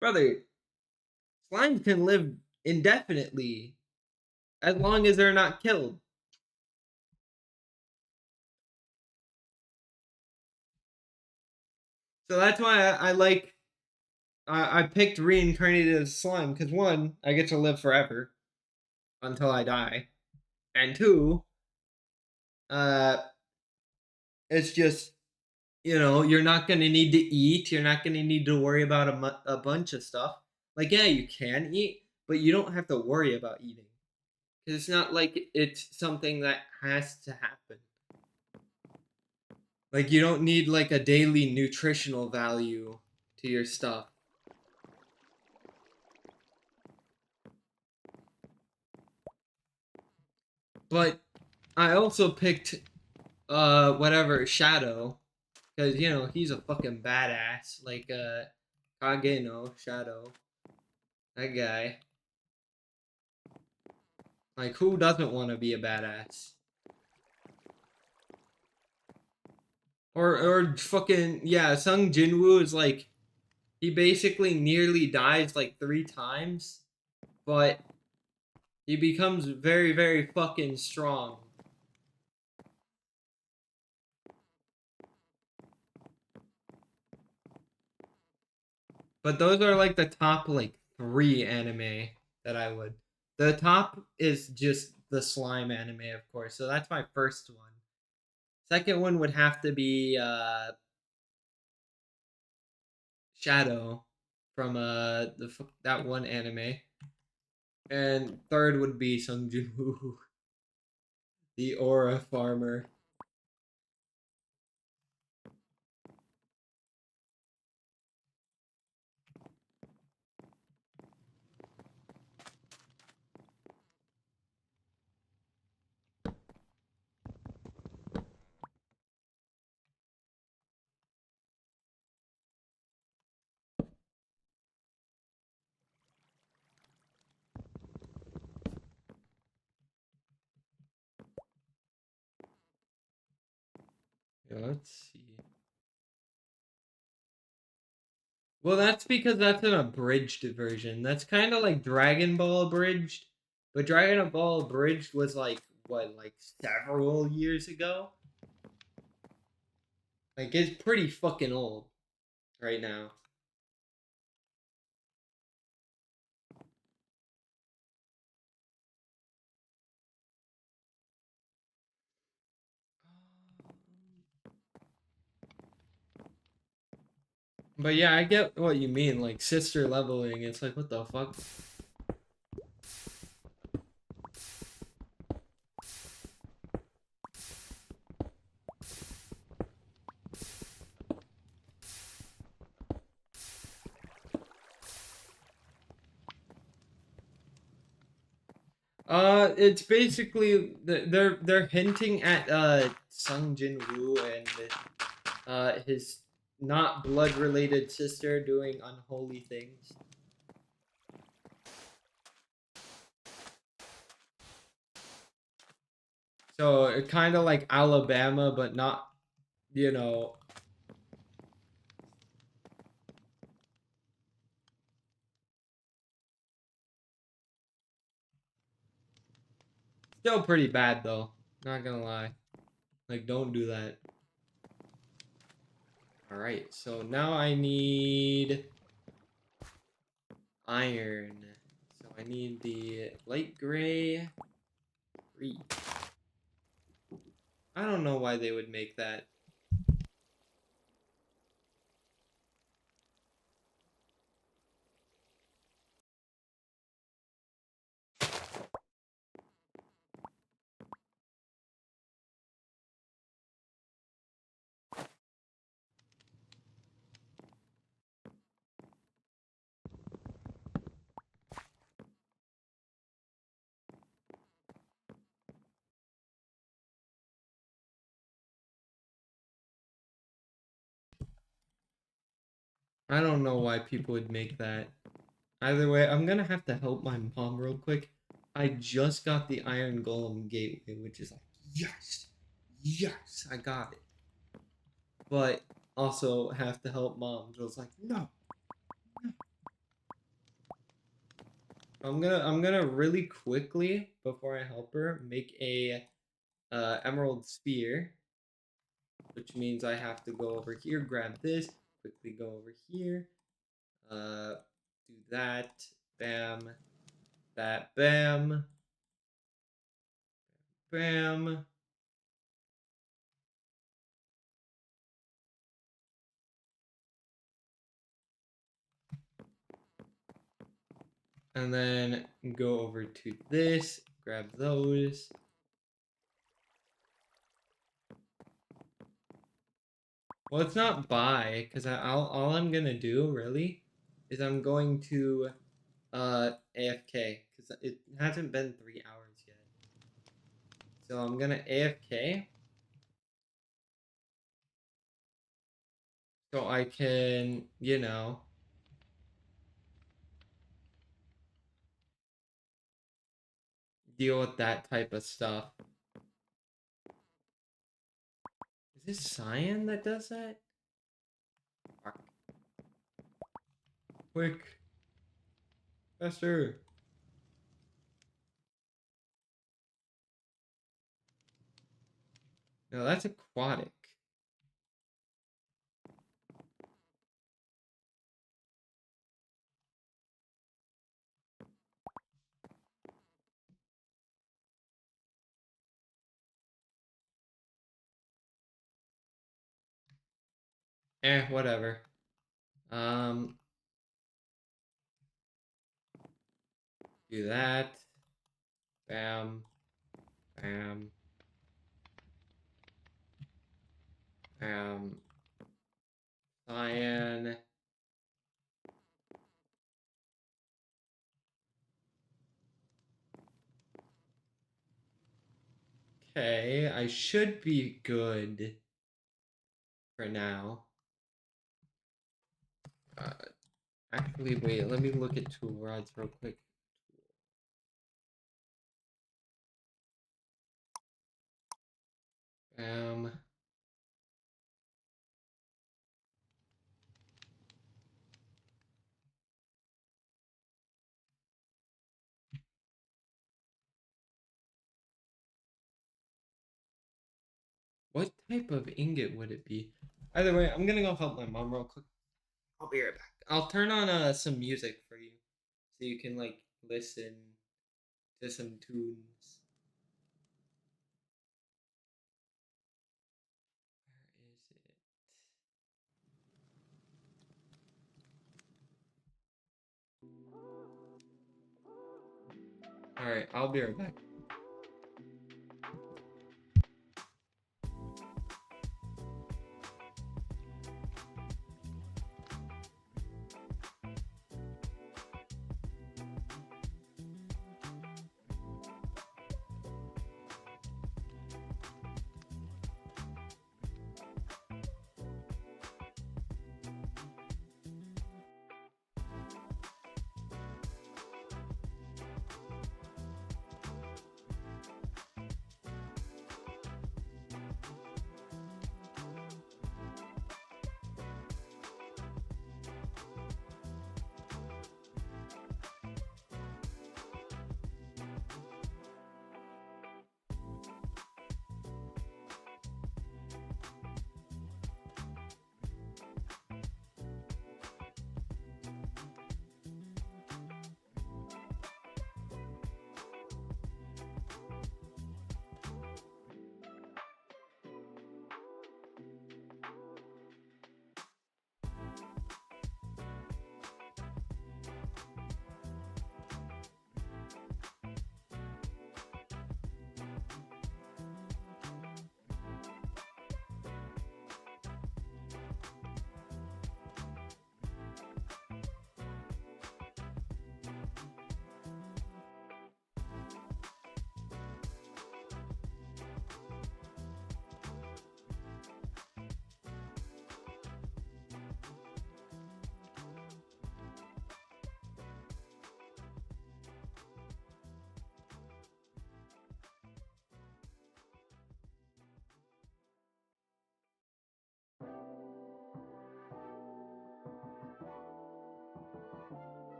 brother, slimes can live indefinitely as long as they're not killed. So that's why I picked reincarnated as slime, because one, I get to live forever until I die. And two, uh it's just, you're not going to need to eat, you're not going to need to worry about a bunch of stuff. Like, yeah, you can eat, but you don't have to worry about eating. Because it's not like it's something that has to happen. Like, you don't need, like, a daily nutritional value to your stuff. But I also picked, whatever, Shadow. Because, he's a fucking badass. Like, Kage no Shadow. That guy. Like, who doesn't want to be a badass? Or fucking, yeah, Sung Jinwoo is like, he basically nearly dies like 3 times, but he becomes very, very fucking strong. But those are like the top like 3 anime that I would. The top is just the slime anime, of course. So that's my first one. Second one would have to be Shadow from that one anime. And third would be Sung Jin-woo, the aura farmer. Yeah, let's see. Well, that's because that's an abridged version. That's kind of like Dragon Ball abridged, but Dragon Ball abridged was like what, like several years ago. Like it's pretty fucking old right now. But yeah, I get what you mean. Like sister leveling, it's like what the fuck. It's basically they're hinting at Sung Jin Woo and his not blood related sister doing unholy things. So it kind of like Alabama, but not, you know. Still pretty bad though. Not gonna lie. Like, don't do that. Alright, so now I need iron. So I need the light gray 3. I don't know why they would make that. I don't know why people would make that. Either way, I'm gonna have to help my mom real quick. I just got the Iron Golem Gateway, which is like, yes! Yes! I got it. But also have to help mom. So it's like, no! No! I'm gonna really quickly, before I help her, make a Emerald Spear. Which means I have to go over here, grab this, quickly go over here. Do that. Bam. That. Bam. Bam. And then go over to this, grab those. Well, it's not buy, because all I'm gonna do really is I'm going to AFK, because it hasn't been 3 hours yet. So I'm gonna AFK so I can, you know, deal with that type of stuff. Is this Cyan that does that? Fuck. Quick. Faster. No, that's aquatic. Whatever. Do that. Bam. Bam. Cyan. Okay, I should be good for now. Actually, wait, let me look at tool rods real quick. What type of ingot would it be? Either way, I'm gonna go help my mom real quick. I'll be right back. I'll turn on some music for you, so you can like listen to some tunes. Where is it? All right, I'll be right back.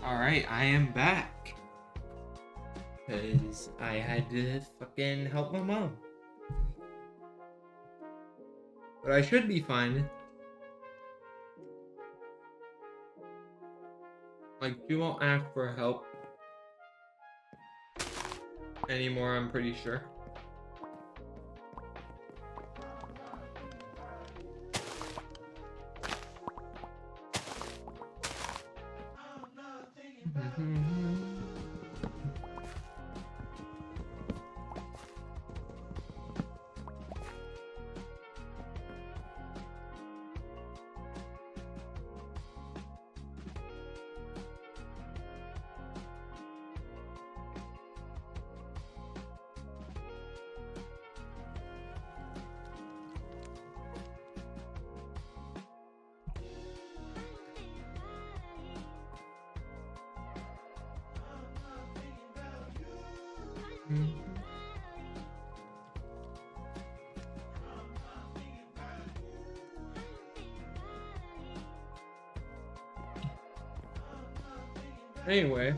Alright, I am back. Because I had to fucking help my mom. But I should be fine. Like, she won't ask for help anymore, I'm pretty sure. Anyway.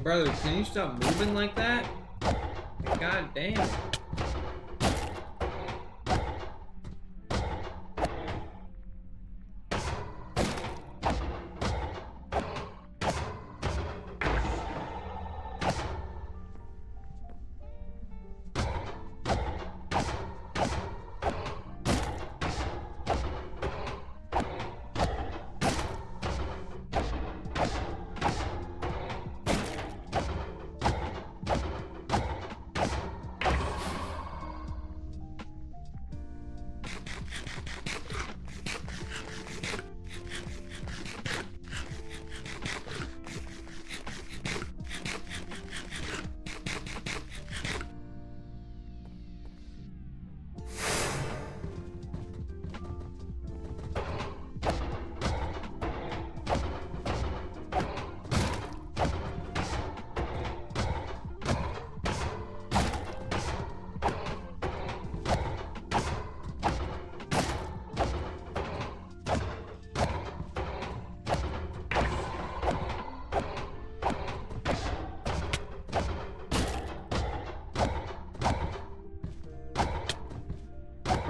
Brother, can you stop moving like that? God damn.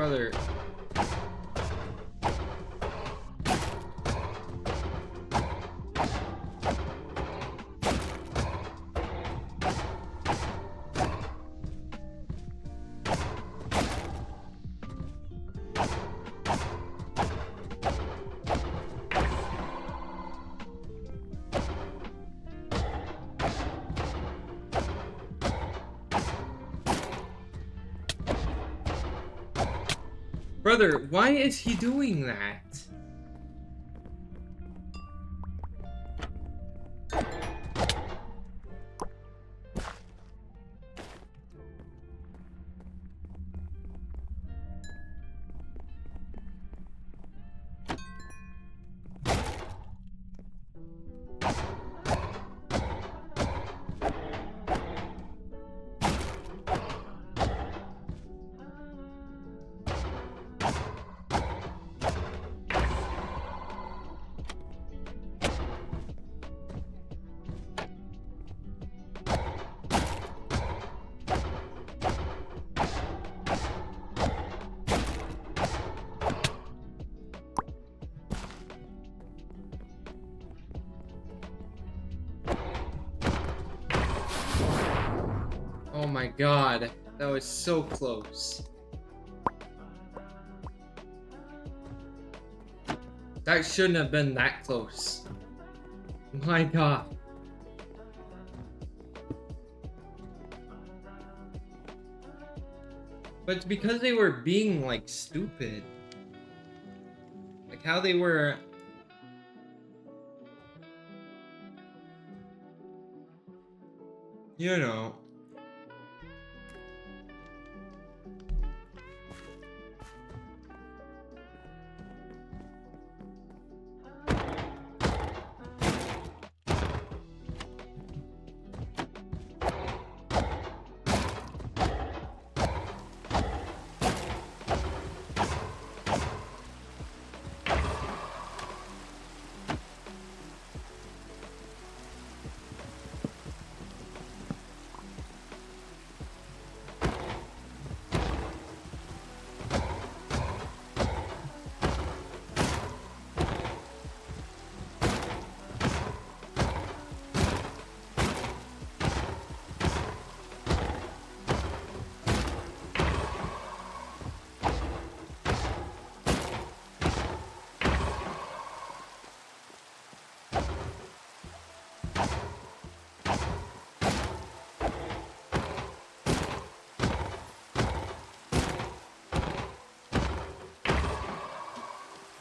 Brother. Brother, why is he doing that? Oh my god, that was so close. That shouldn't have been that close. My god. But it's because they were being, like, stupid. Like, how they were... You know.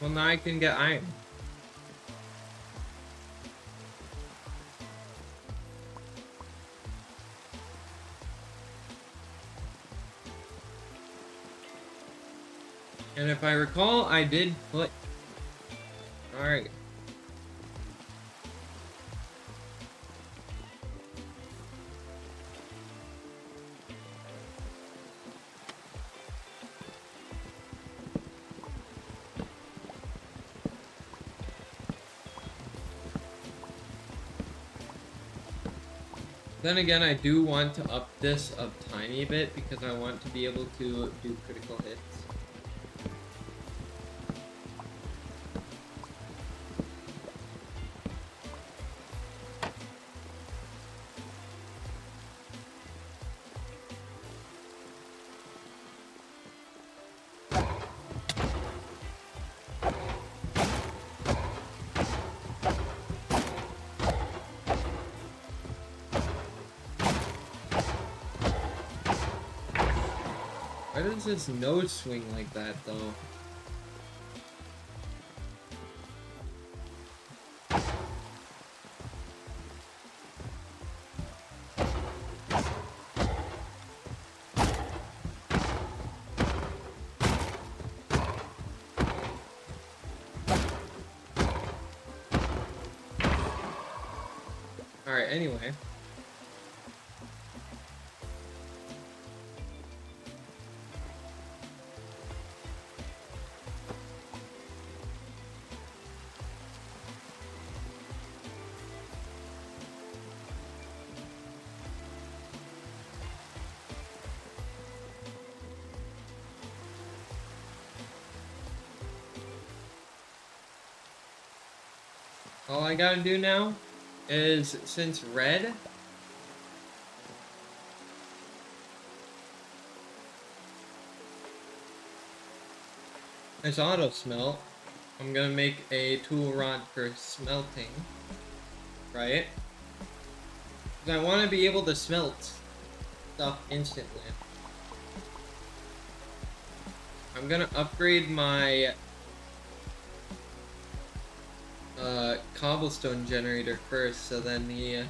Well, now I can get iron. And if I recall, I did put... Alright. Then again, I do want to up this a tiny bit because I want to be able to do critical hits. Why does his nose swing like that, though? Alright, anyway. All I gotta do now is, since red is auto smelt, I'm gonna make a tool rod for smelting, right? 'Cause I want to be able to smelt stuff instantly. I'm gonna upgrade my cobblestone generator first, so then the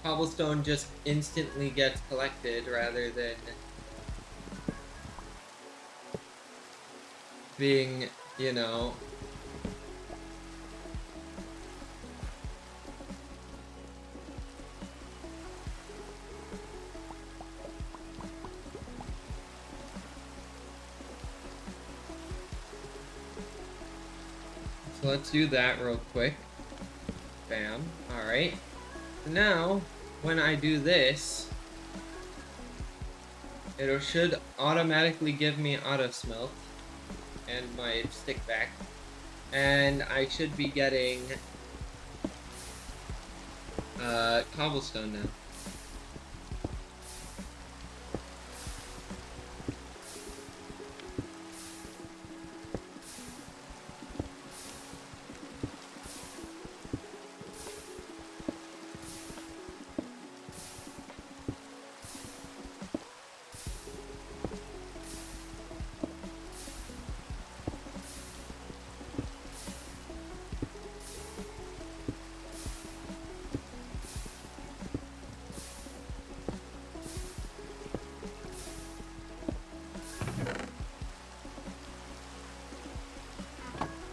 cobblestone just instantly gets collected rather than being, you know, so let's do that real quick. Bam. Alright. So now, when I do this, it should automatically give me auto smelt and my stick back. And I should be getting cobblestone now.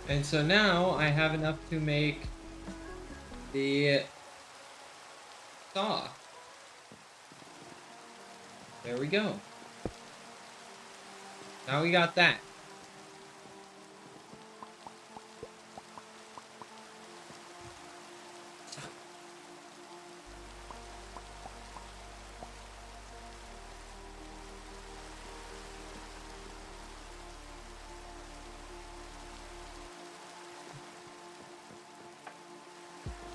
And so now I have enough to make the saw. There we go. Now we got that.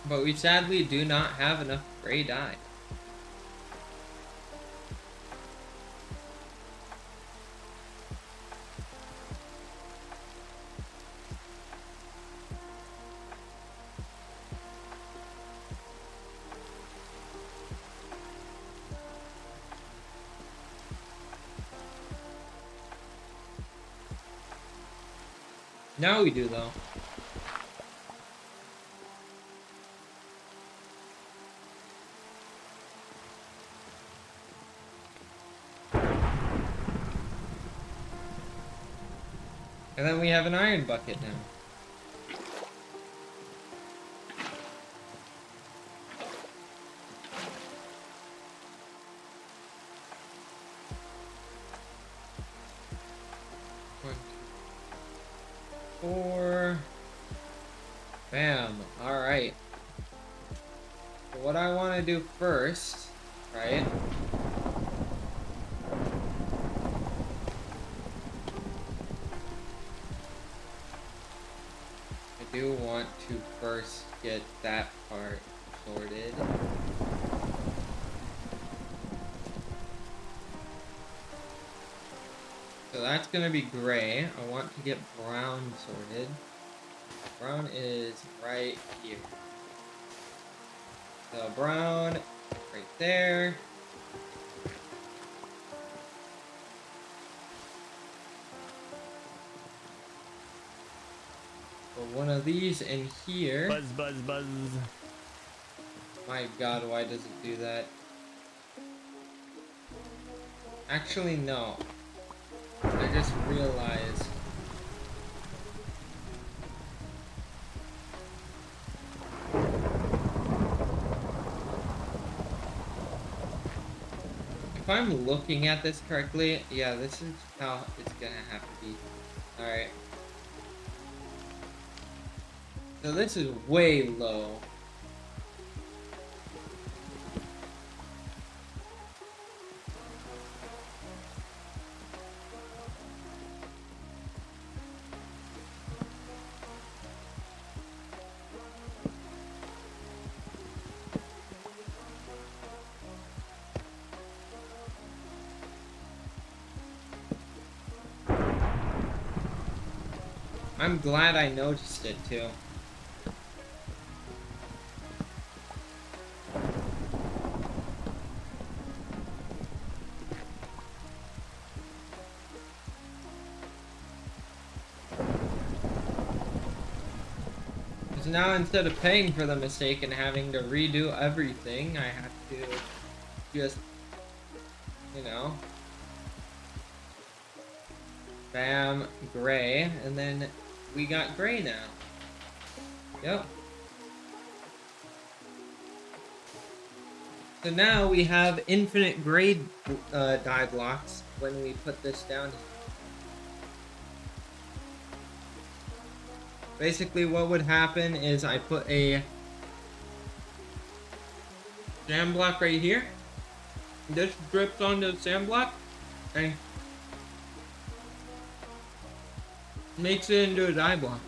But we sadly do not have enough gray dye. Now we do though. And then we have an iron bucket now. One, two, 4. Bam. Alright. So what I want to do first, right? I do want to first get that part sorted. So that's gonna be gray. I want to get brown sorted. Brown is right here. So brown, right there. Put one of these in here. Buzz, buzz, buzz. My god, why does it do that? Actually, no. I just realized. If I'm looking at this correctly, yeah, this is how it's gonna have to be. Alright. So this is way low. I'm glad I noticed it too. now instead of paying for the mistake and having to redo everything, I have to just, you know, bam, gray, and then we got gray now. Yep. So now we have infinite gray dye blocks when we put this down. Basically what would happen is I put a sand block right here. This drips onto the sand block and makes it into a dye block.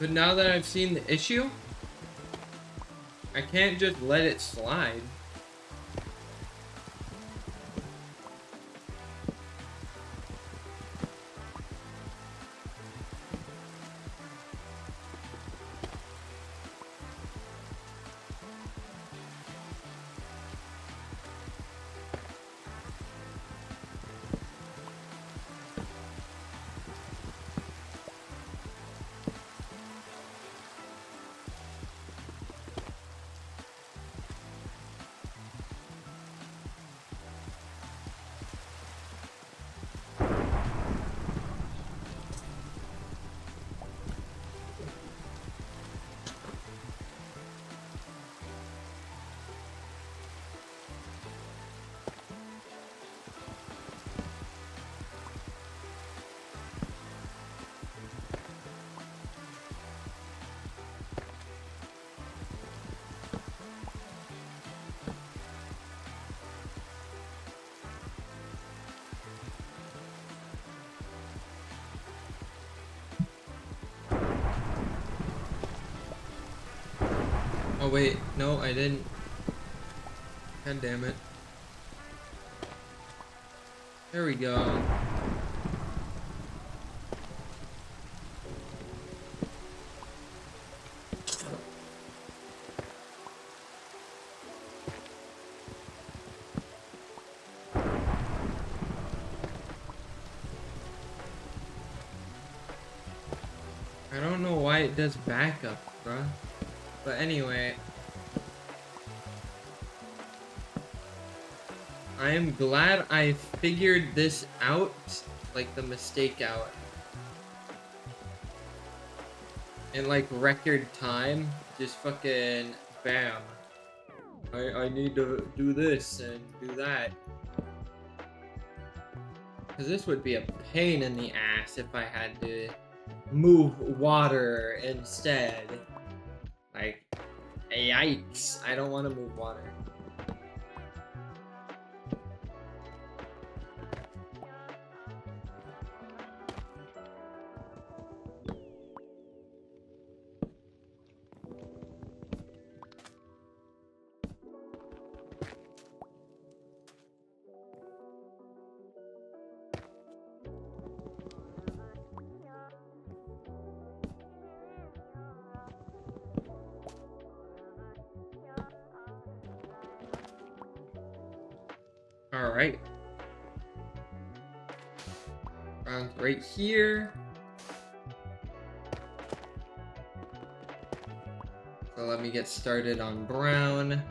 But now that I've seen the issue, I can't just let it slide. Oh wait, no, I didn't. God damn it. There we go. I don't know why it does backup, bruh. But anyway, I am glad I figured this out, like the mistake out, in like record time. Just fucking bam. I need to do this and do that. Cause this would be a pain in the ass if I had to move water instead. Like, yikes, I don't want to move water. Alright. Brown's right here. So let me get started on brown.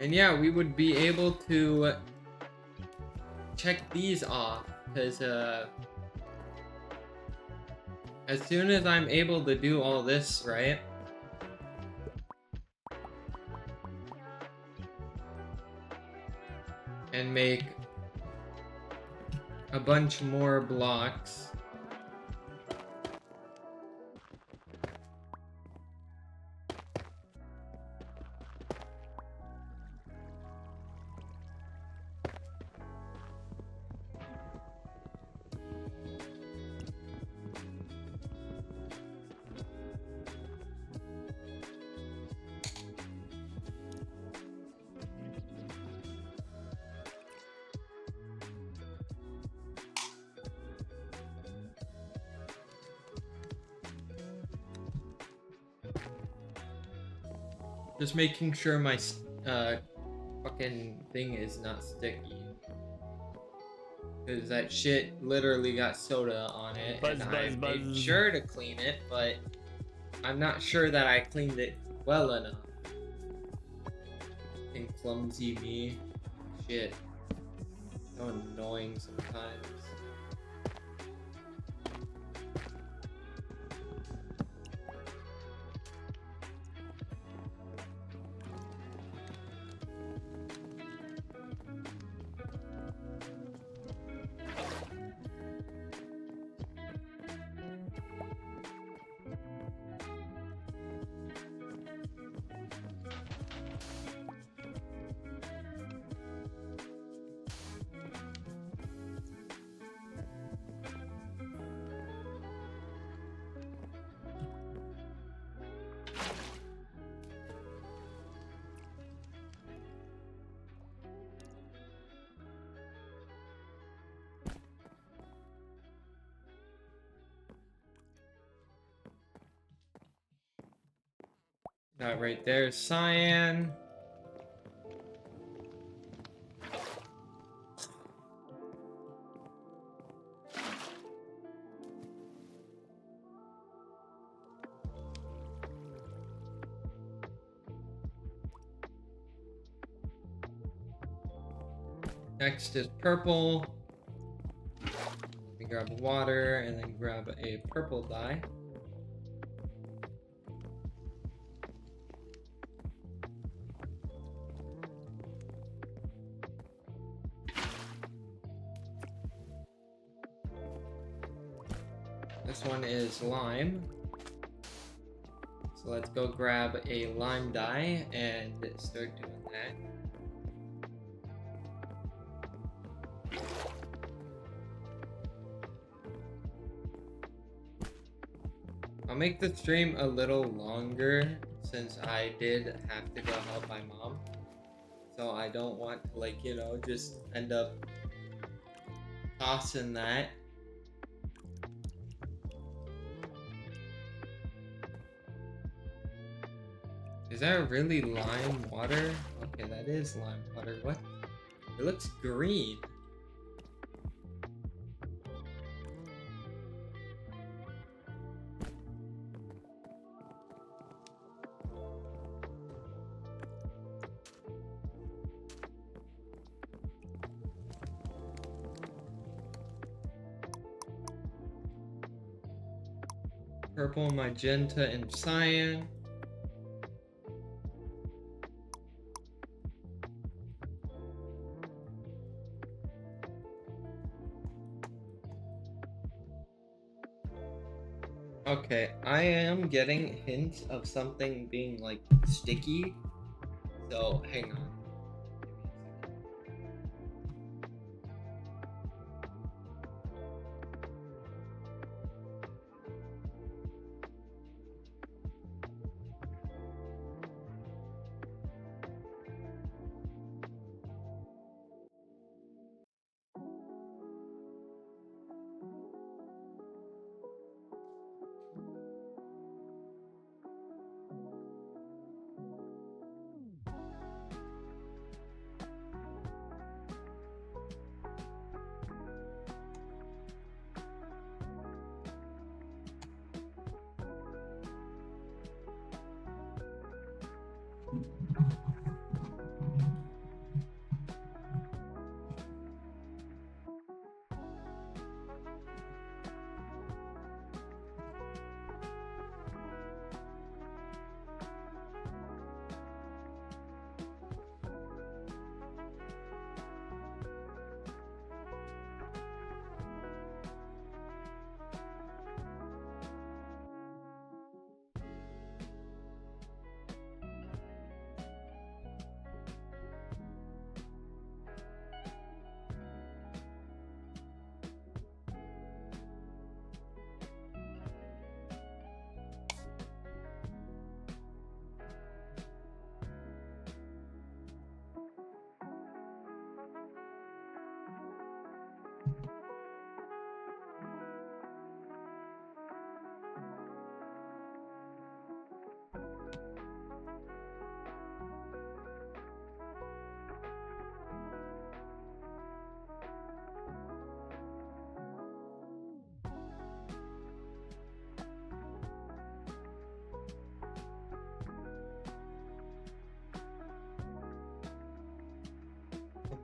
And yeah, we would be able to check these off, because As soon as I'm able to do all this, right? And make a bunch more blocks. Just making sure my fucking thing is not sticky. Because that shit literally got soda on it. Buzz, and buzz, I made buzz. sure to clean it, but I'm not sure that I cleaned it well enough. Fucking clumsy me. Shit. So annoying sometimes. That right there is cyan. Next is purple. Let me grab water and then grab a purple dye. This one is lime. So let's go grab a lime dye and start doing that. I'll make the stream a little longer since I did have to go help my mom. So I don't want to, like, you know, just end up tossing that. Is that really lime water? Okay, that is lime water. What? It looks green. Purple, magenta, and cyan. Okay, I am getting hints of something being like sticky. So hang on.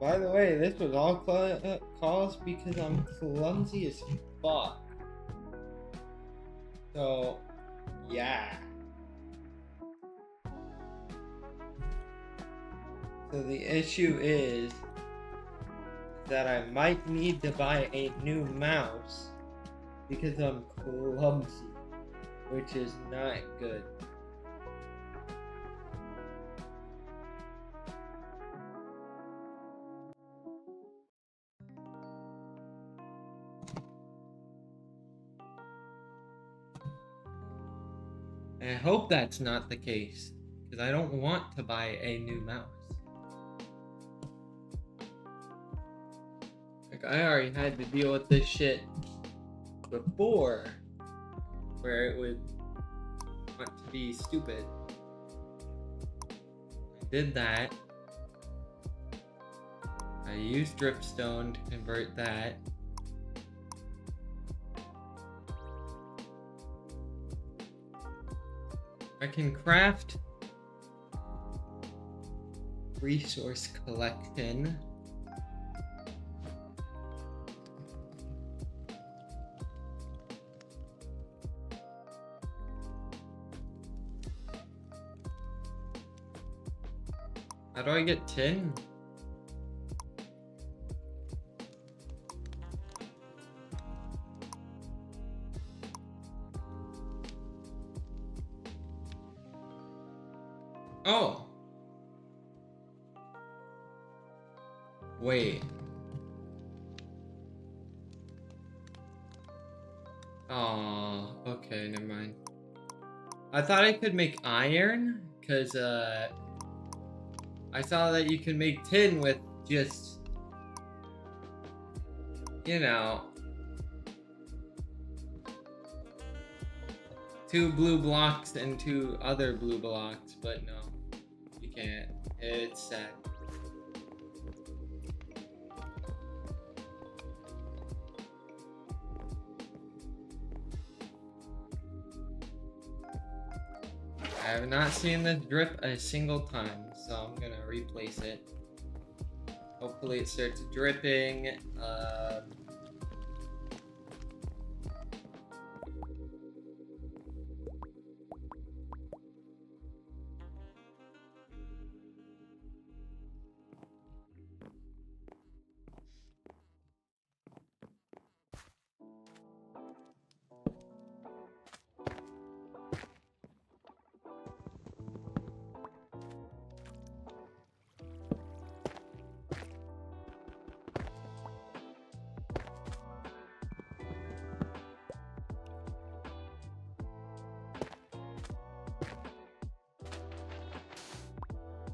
by the way, this was all caused because I'm clumsy as fuck. So, yeah. So the issue is that I might need to buy a new mouse because I'm clumsy, which is not good. And I hope that's not the case, because I don't want to buy a new mouse. Like, I already had to deal with this shit before, where it would want to be stupid. I did that. I used dripstone to convert that. I can craft resource collection. How do I get tin? Oh. Wait. Oh, okay, never mind. I thought I could make iron, because, I saw that you can make tin with just, you know, 2 blue blocks and 2 other blue blocks, but no, you can't. It's sad. I have not seen this drip a single time, so I'm gonna replace it. Hopefully it starts dripping.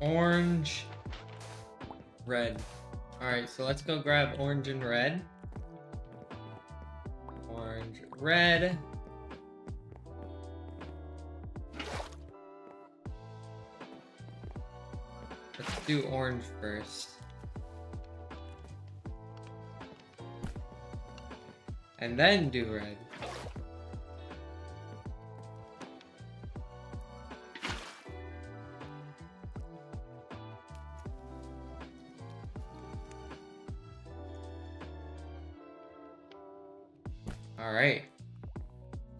Orange, red. Alright, so let's go grab orange and red. Orange, red. Let's do orange first. And then do red. Alright.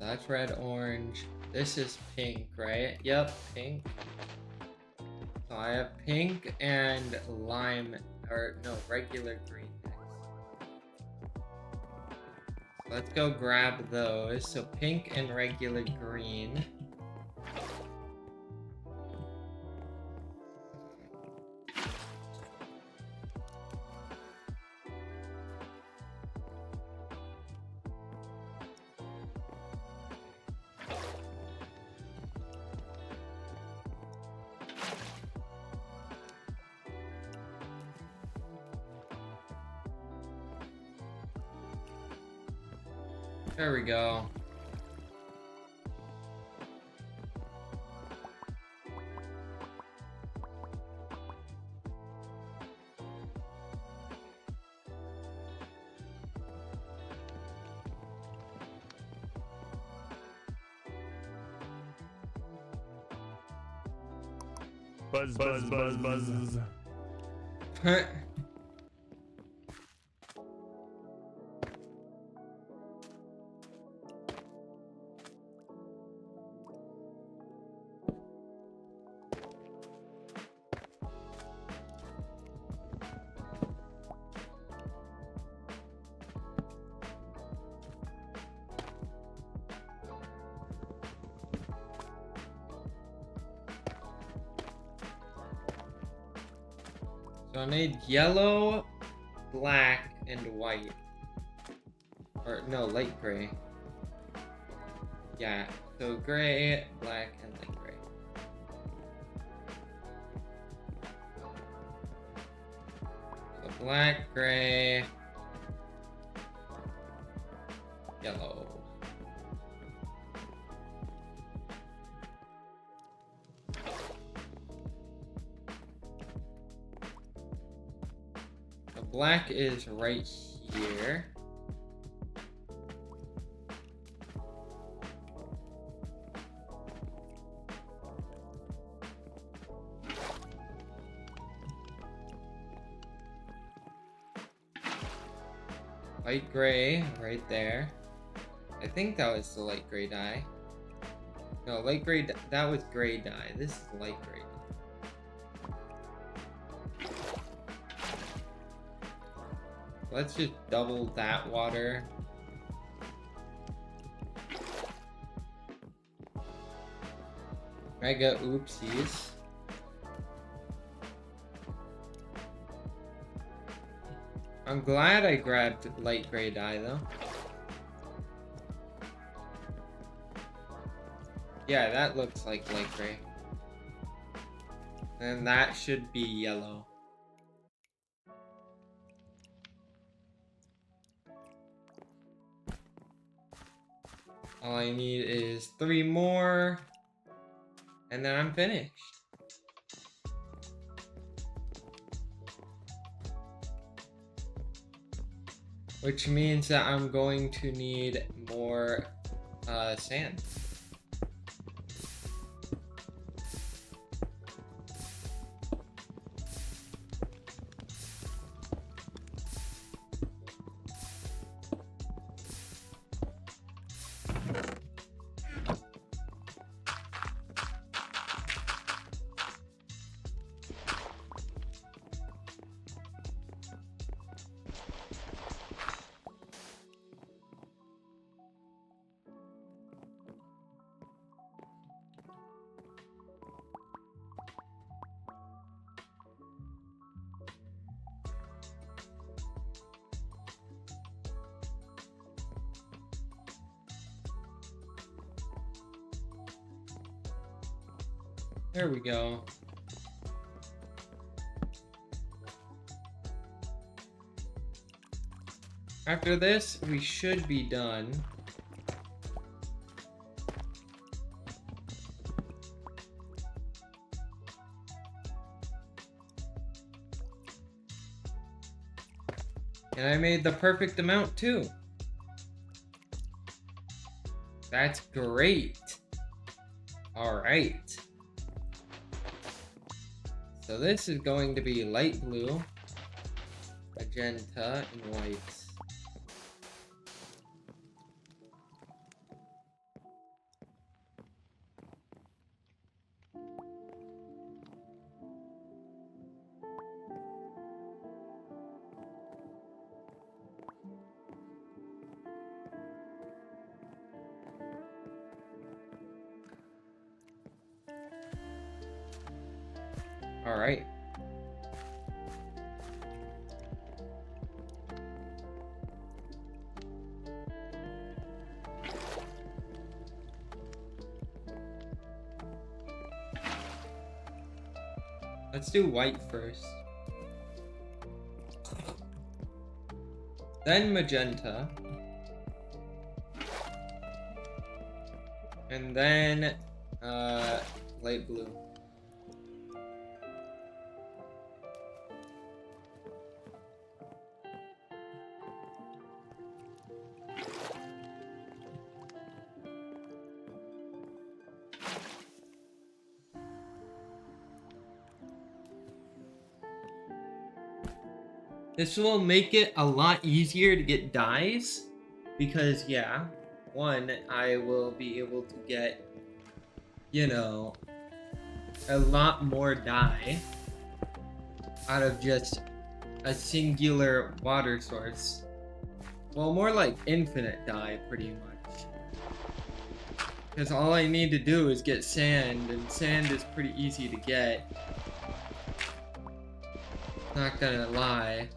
That's red, orange. This is pink, right? Yep, pink. So I have pink and lime, or no, regular green next. Let's go grab those. So pink and regular green. There we go. Buzz, buzz, buzz, buzz. So I made yellow, black, and white. Or no, light gray. Yeah, so gray, black, and light gray. So black, gray, yellow. The black is right here. Light gray right there. I think that was the light gray dye. No, light gray, that was gray dye. This is light gray dye. Let's just double that water. Mega oopsies. I'm glad I grabbed light gray dye though. Yeah, that looks like light gray. And that should be yellow. All I need is 3 more, and then I'm finished. Which means that I'm going to need more sand. There we go. After this, we should be done. And I made the perfect amount too. That's great. All right. So this is going to be light blue, magenta, and white. All right. Let's do white first. Then magenta. And then light blue. This will make it a lot easier to get dyes because, yeah, one, I will be able to get, you know, a lot more dye out of just a singular water source. Well, more like infinite dye, pretty much. Because all I need to do is get sand, and sand is pretty easy to get. Not gonna lie.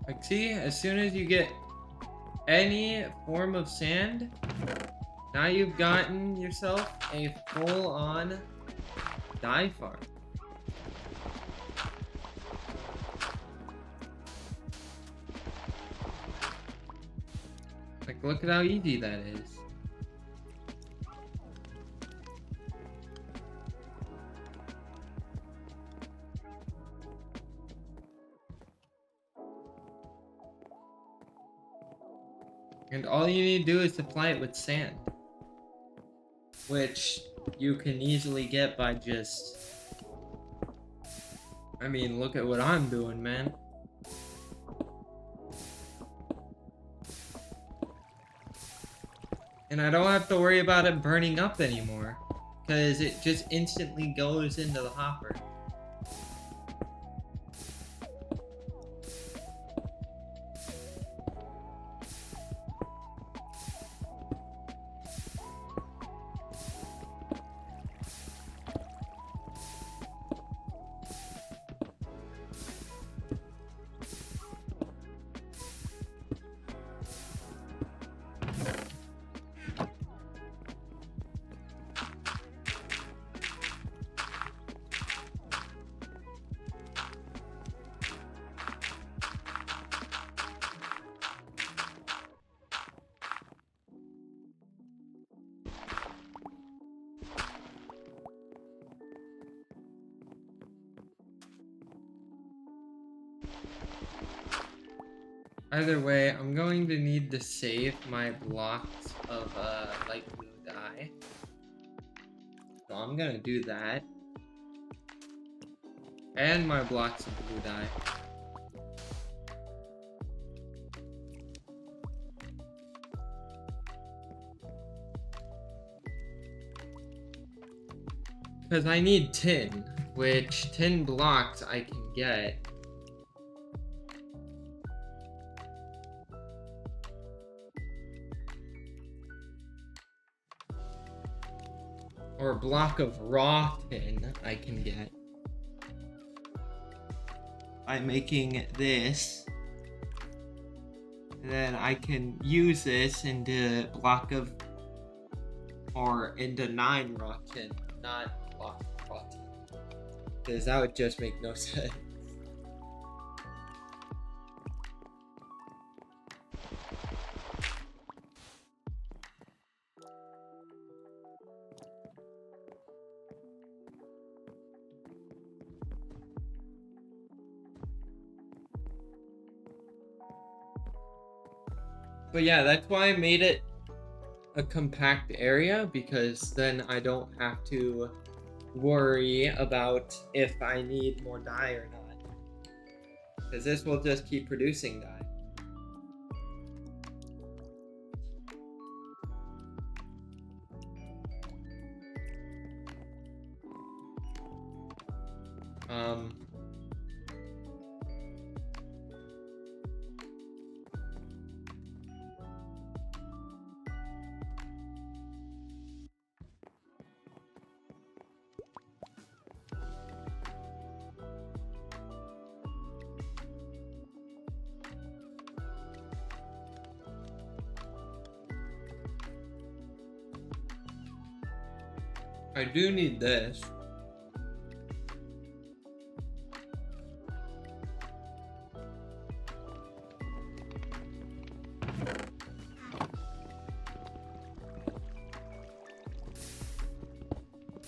Like, see, as soon as you get any form of sand, now you've gotten yourself a full-on dye farm. Like, look at how easy that is. And all you need to do is supply it with sand. Which you can easily get by just... I mean, look at what I'm doing, man. And I don't have to worry about it burning up anymore. Because it just instantly goes into the hopper. Either way, I'm going to need to save my blocks of light blue dye. So I'm gonna do that. And my blocks of blue dye. Because I need tin, which tin blocks I can get. Or a block of raw tin I can get by making this. And then I can use this into block of, or into 9 raw tin, not block of raw tin. Because that would just make no sense. But yeah, that's why I made it a compact area, because then I don't have to worry about if I need more dye or not. Because this will just keep producing dye. I do need this.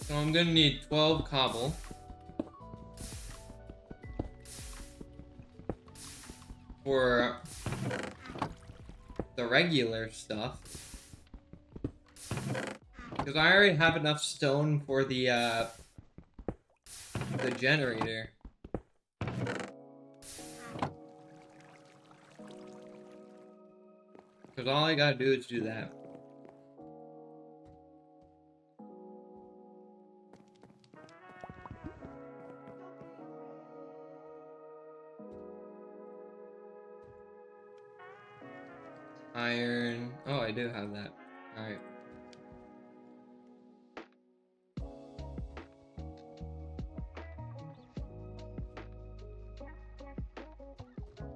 So I'm gonna need 12 cobble. For the regular stuff. Because I already have enough stone for the generator. Because all I gotta do is do that. Iron. Oh, I do have that. Alright.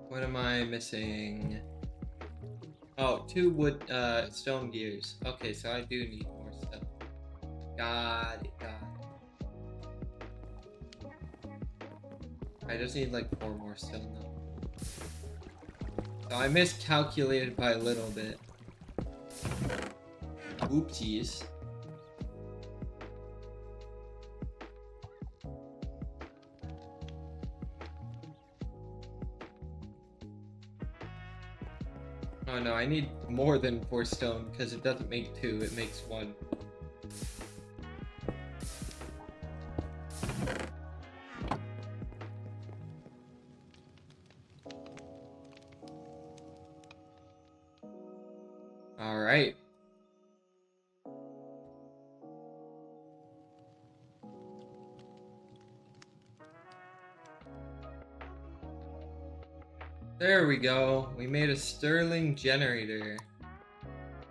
What am I missing? Oh, 2 wood, stone gears. Okay, so I do need more stuff. Got it, got it. I just need like 4 more stone though. So I miscalculated by a little bit. Oopsies. Oh no, I need more than 4 stone because it doesn't make 2, it makes 1. Alright. There we go. We made a Sterling generator.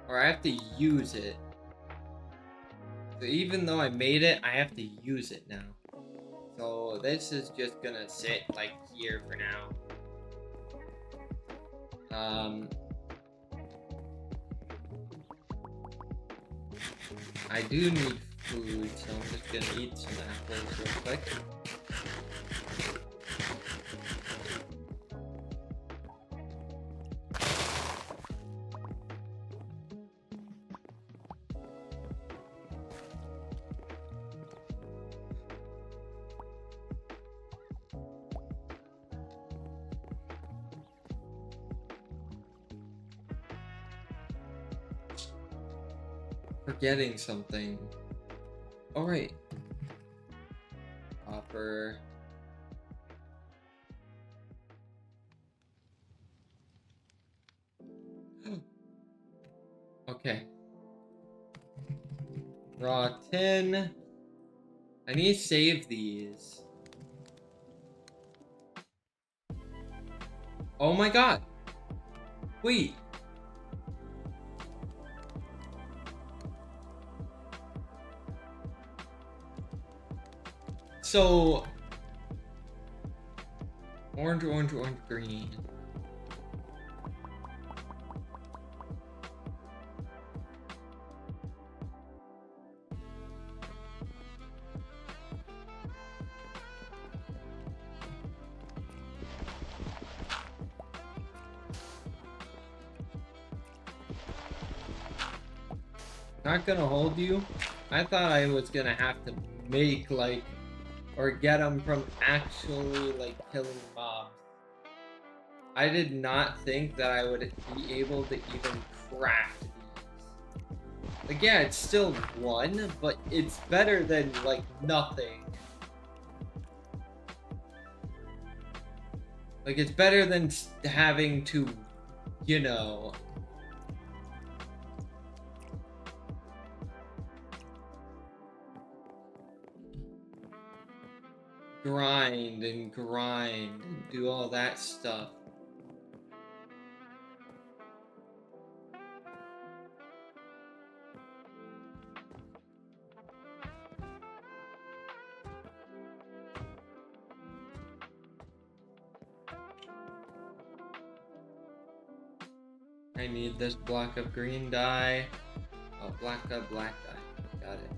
Or I have to use it. So even though I made it, I have to use it now. So this is just gonna sit like here for now. I do need food, so I'm just gonna eat some apples real quick. Forgetting something. Oh, right. Copper. Okay. Raw tin. I need to save these. Oh my god. Wait. So orange, orange, orange, green. Not gonna hold you. I thought I was gonna have to make like or get them from actually like killing mobs. I did not think that I would be able to even craft these. Like yeah, it's still 1, but it's better than like nothing. Like it's better than having to, you know, grind and do all that stuff. I need this block of green dye. Oh, black dye. Got it.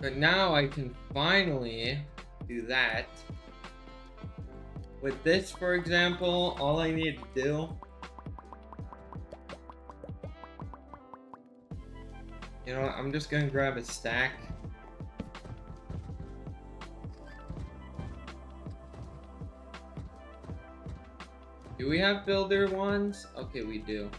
But now I can finally do that. With this, for example, all I need to do You know what? I'm just gonna grab a stack. Do we have builder ones? Okay, we do.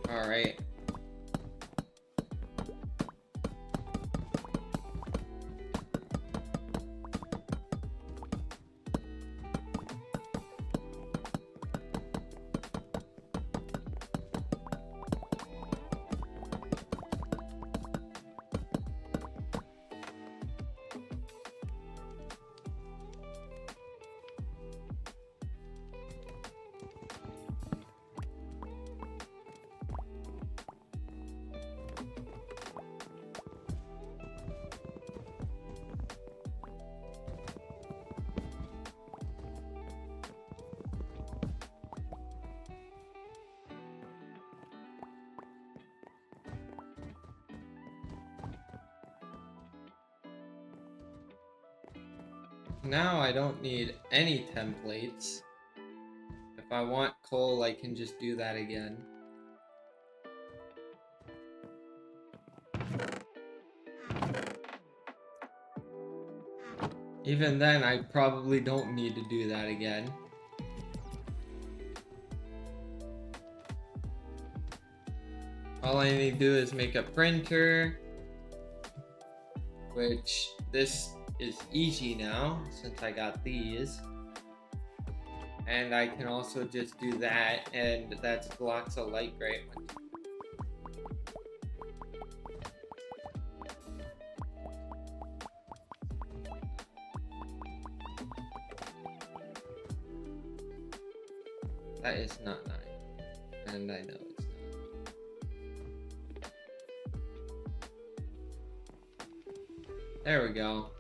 All right. Now I don't need any templates. If I want coal, I can just do that again. Even then, I probably don't need to do that again. All I need to do is make a printer, which this is easy now since I got these. And I can also just do that, and that's blocks of light gray. That is not 9, and I know it's not. There we go.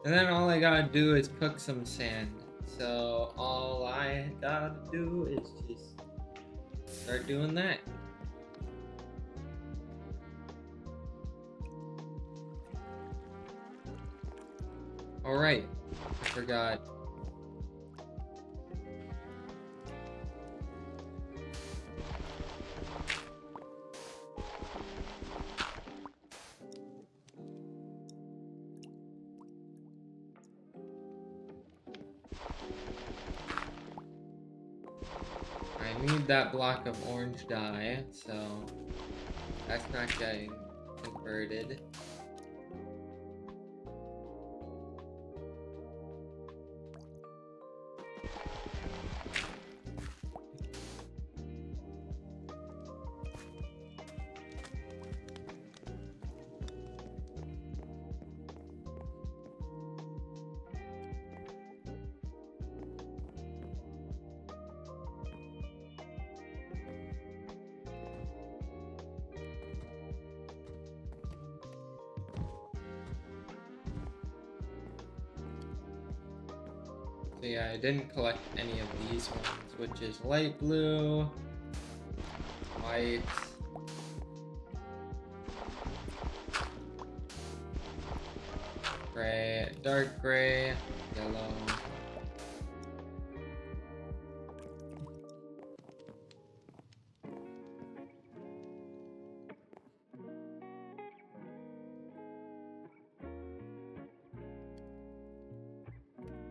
And then all I gotta do is cook some sand. So all I gotta do is just start doing that. Alright, I forgot. I need that block of orange dye, so that's not getting converted. So yeah, I didn't collect any of these ones, which is light blue, white, gray, dark gray, yellow.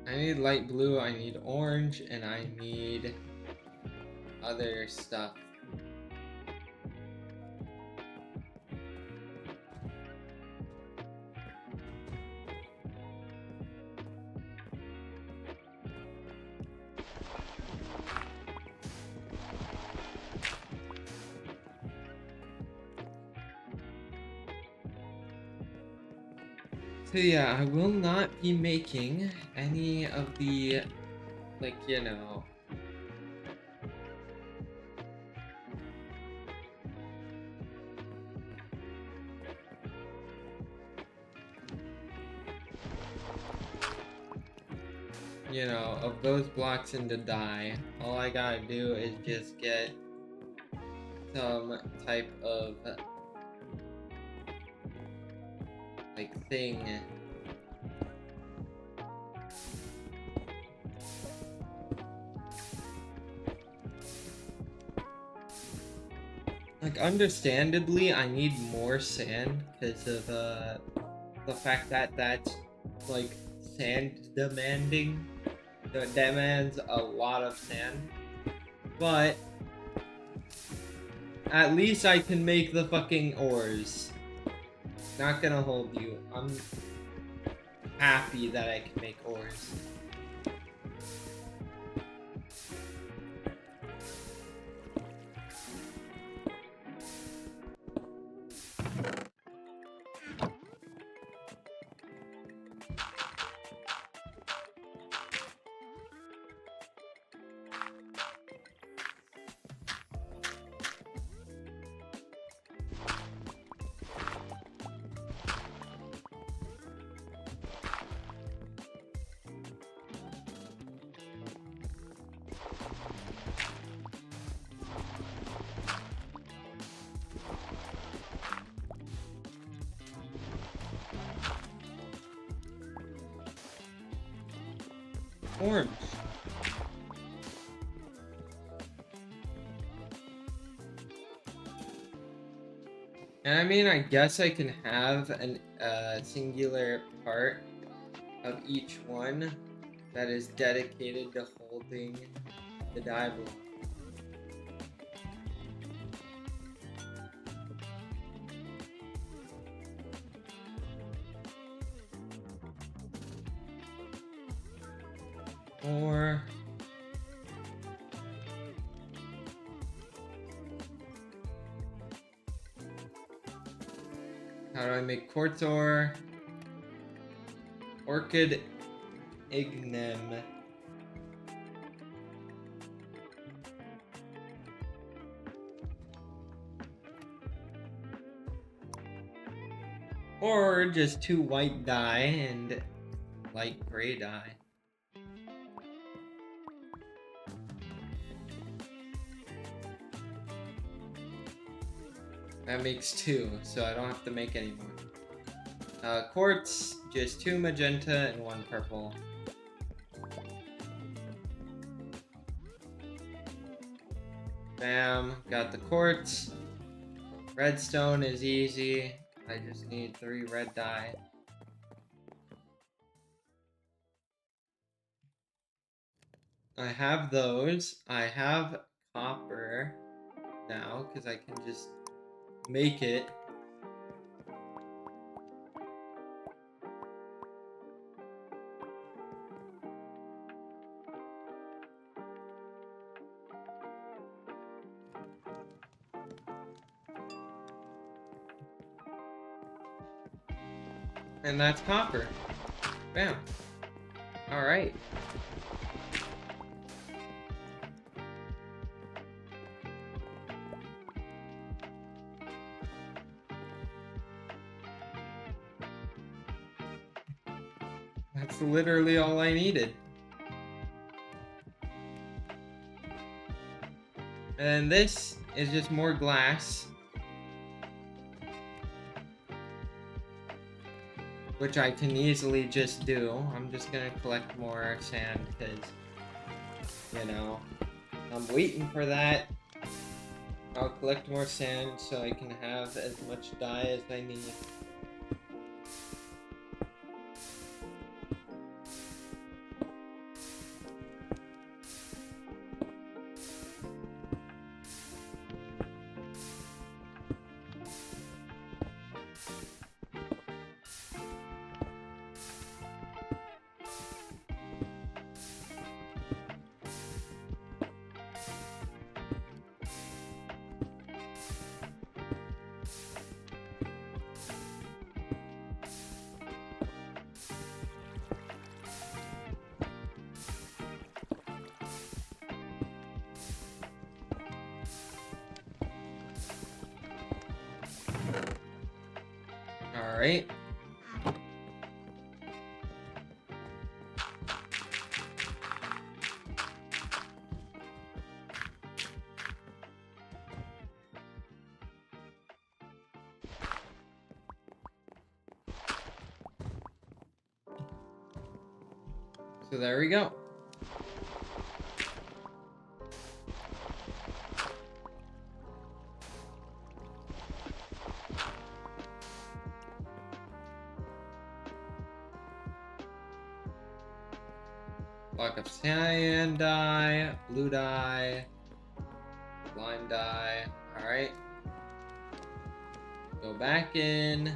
I need light blue, I need orange, and I need other stuff. So yeah, I will not be making any of the, like, you know, of those blocks into dye. All I gotta do is just get some type of, like, thing. Like, understandably, I need more sand because of the fact that that's, like, sand demanding. So it demands a lot of sand. But at least I can make the fucking ores. Not gonna hold you. I'm happy that I can make ores. Orange. And I mean, I guess I can have an singular part of each one that is dedicated to holding the dye block. Or how do I make quartz ore? Orchid ignem. Or just 2 white dye and light gray dye. That makes 2, so I don't have to make any more. Quartz, just 2 magenta and 1 purple. Bam, got the quartz. Redstone is easy. I just need 3 red dye. I have those. I have copper now because I can just make it. And that's copper. Bam. Alright. That's literally all I needed. And this is just more glass. Which I can easily just do. I'm just gonna collect more sand because, you know, I'm waiting for that. I'll collect more sand so I can have as much dye as I need. right? So there we go. Block of cyan dye, blue dye, lime dye. Alright. Go back in.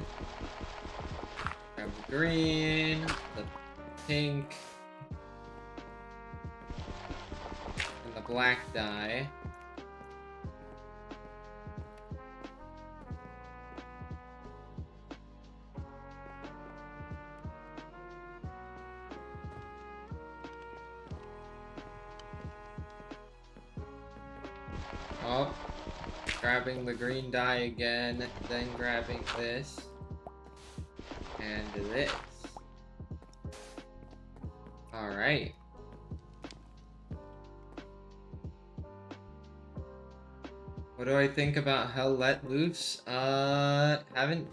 Grab the green, the pink, and the black dye. Oh, grabbing the green dye again, then grabbing this and this. Alright. What do I think about Hell Let Loose? Haven't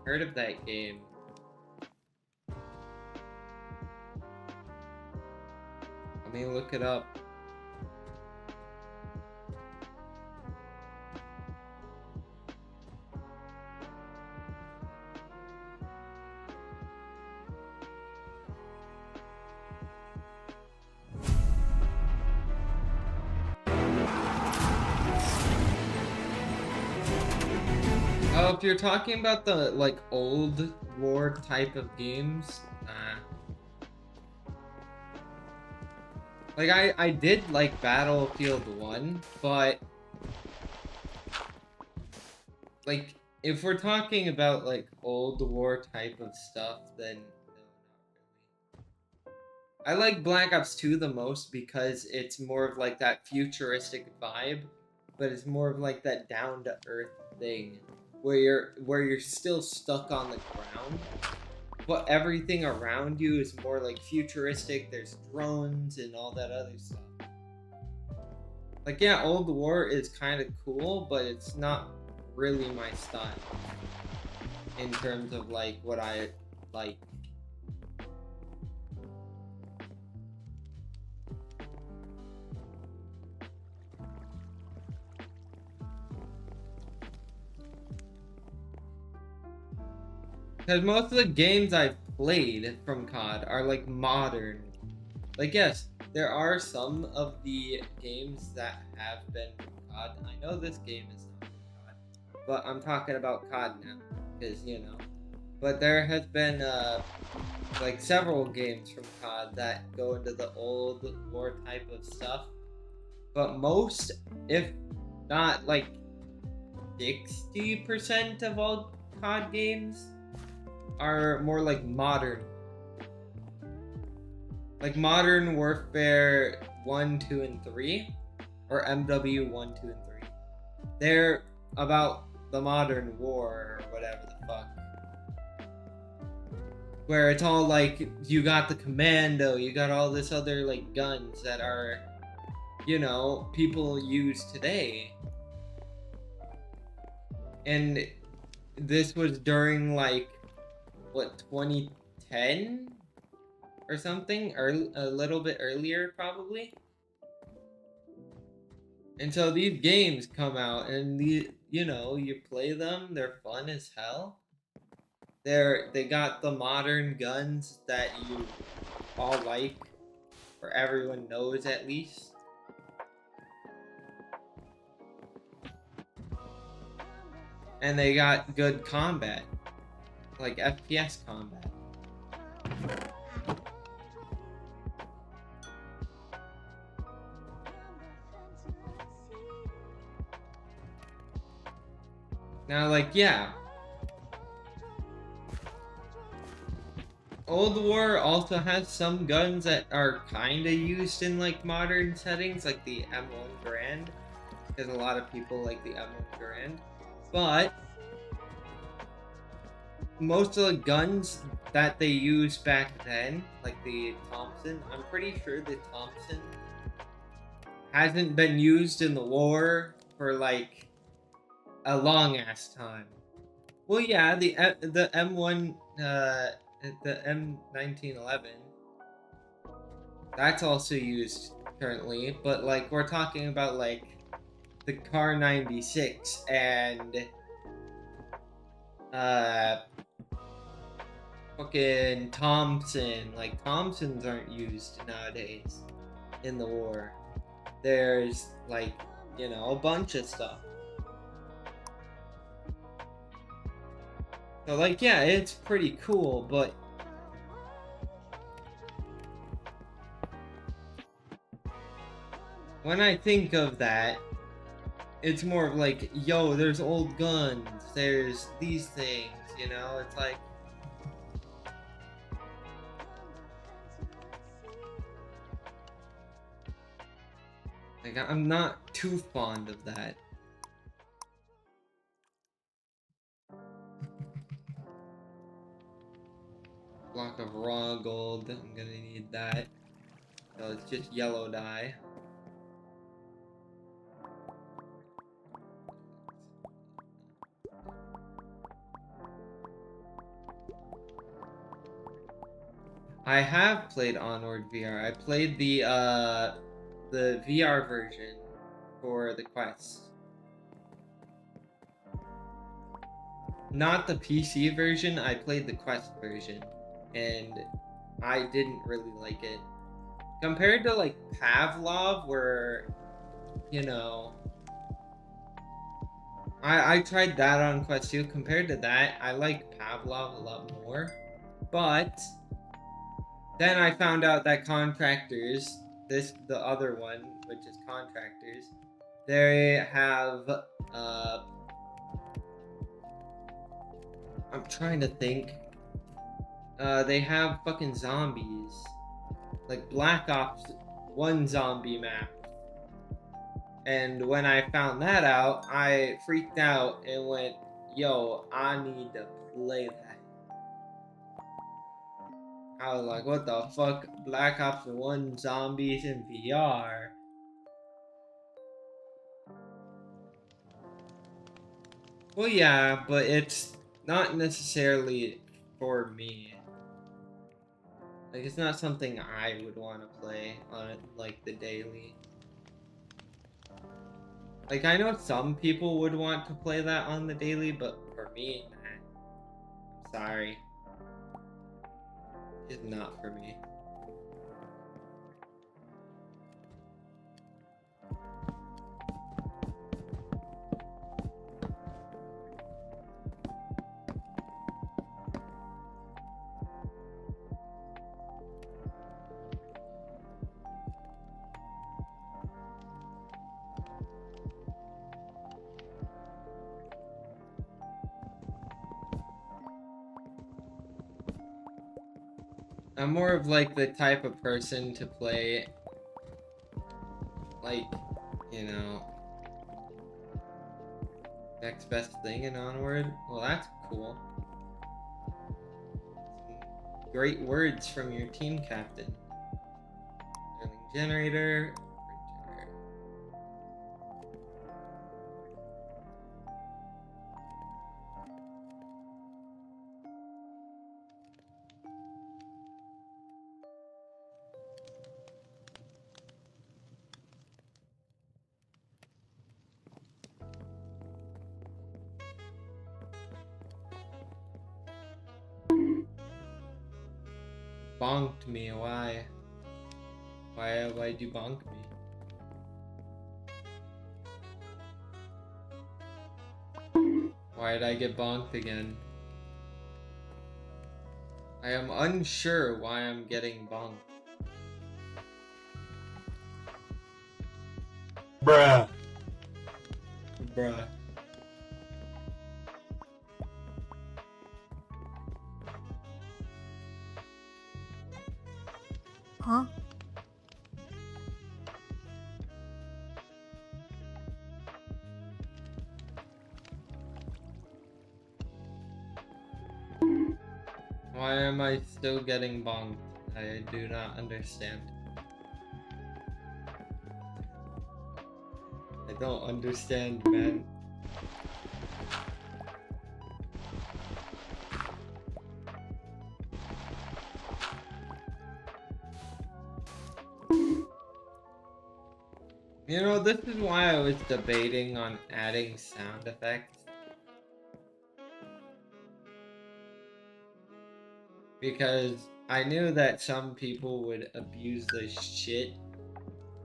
heard of that game. Let me look it up. Oh, if you're talking about the, like, old war type of games, like, I did like Battlefield 1, but, like, if we're talking about, like, old war type of stuff, then no, not really. I like Black Ops 2 the most because it's more of, like, that futuristic vibe, but it's more of, like, that down-to-earth thing. Where you're still stuck on the ground, but everything around you is more like futuristic. There's drones and all that other stuff. Like, yeah, Old War is kind of cool, but it's not really my style in terms of like what I like. Because most of the games I've played from COD are like modern. Like, yes, there are some of the games that have been from COD. I know this game is not from COD, but I'm talking about COD now, because, you know. But there has been, like, several games from COD that go into the old war type of stuff. But most, if not, like, 60% of all COD games are more like modern. Like Modern Warfare 1, 2, and 3. Or MW 1, 2, and 3. They're about the modern war, or whatever the fuck. Where it's all like, you got the commando, you got all this other like guns that are, you know, people use today. And this was during like, what, 2010 or something, or a little bit earlier probably. And so these games come out and you know, you play them, they're fun as hell. They got the modern guns that you all like, or everyone knows at least. And they got good combat, like FPS combat. Now, like, yeah. Old War also has some guns that are kind of used in, like, modern settings, like the M1 Garand. Because a lot of people like the M1 Garand. But most of the guns that they used back then, like the Thompson, I'm pretty sure the Thompson hasn't been used in the war for like a long ass time. Well, yeah, the M1, the M1911, that's also used currently, but like we're talking about like the Car 96 and fucking Thompson. Like Thompsons aren't used nowadays in the war. There's like, you know, a bunch of stuff. So like, yeah, it's pretty cool, but when I think of that, it's more of like, yo, there's old guns, there's these things, you know? It's like, I'm not too fond of that. Block of raw gold, I'm gonna need that. So it's just yellow dye. I have played Onward VR. I played the VR version for the Quest. Not the PC version, I played the Quest version, and I didn't really like it. Compared to like Pavlov, where, you know, I tried that on Quest 2. Compared to that, I like Pavlov a lot more. But then I found out that Contractors, the other one, which is Contractors, they have I'm trying to think. They have fucking zombies. Like Black Ops 1 zombie map. And when I found that out, I freaked out and went, yo, I need to play that. I was like, what the fuck? Black Ops 1 zombies in VR. Well, yeah, but it's not necessarily for me. Like, it's not something I would want to play on, like, the daily. Like, I know some people would want to play that on the daily, but for me, nah. I'm sorry. It's not for me. I'm more of like the type of person to play, like, you know, next best thing in Onward. Well, that's cool. Some great words from your team captain. Sterling generator. Printer. Bonked me, why? Why'd you bonk me? Why did I get bonked again? I am unsure why I'm getting bonked. Bruh. Bruh. Huh? Why am I still getting bonked? I do not understand. I don't understand, man. You know, this is why I was debating on adding sound effects. Because I knew that some people would abuse the shit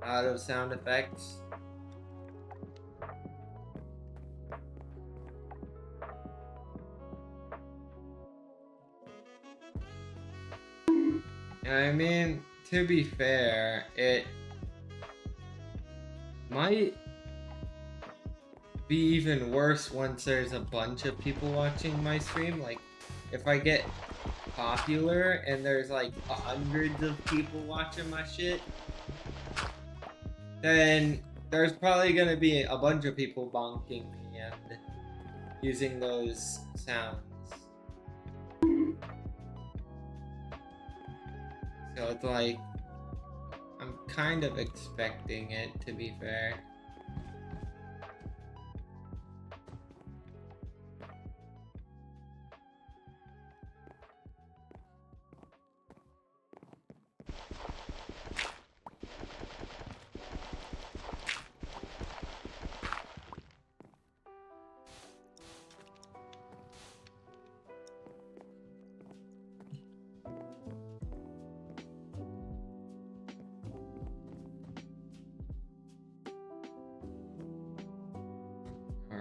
out of sound effects. And I mean, to be fair, it might be even worse once there's a bunch of people watching my stream. Like, if I get popular and there's like hundreds of people watching my shit, then there's probably gonna be a bunch of people bonking me and using those sounds. So it's like, I'm kind of expecting it, to be fair.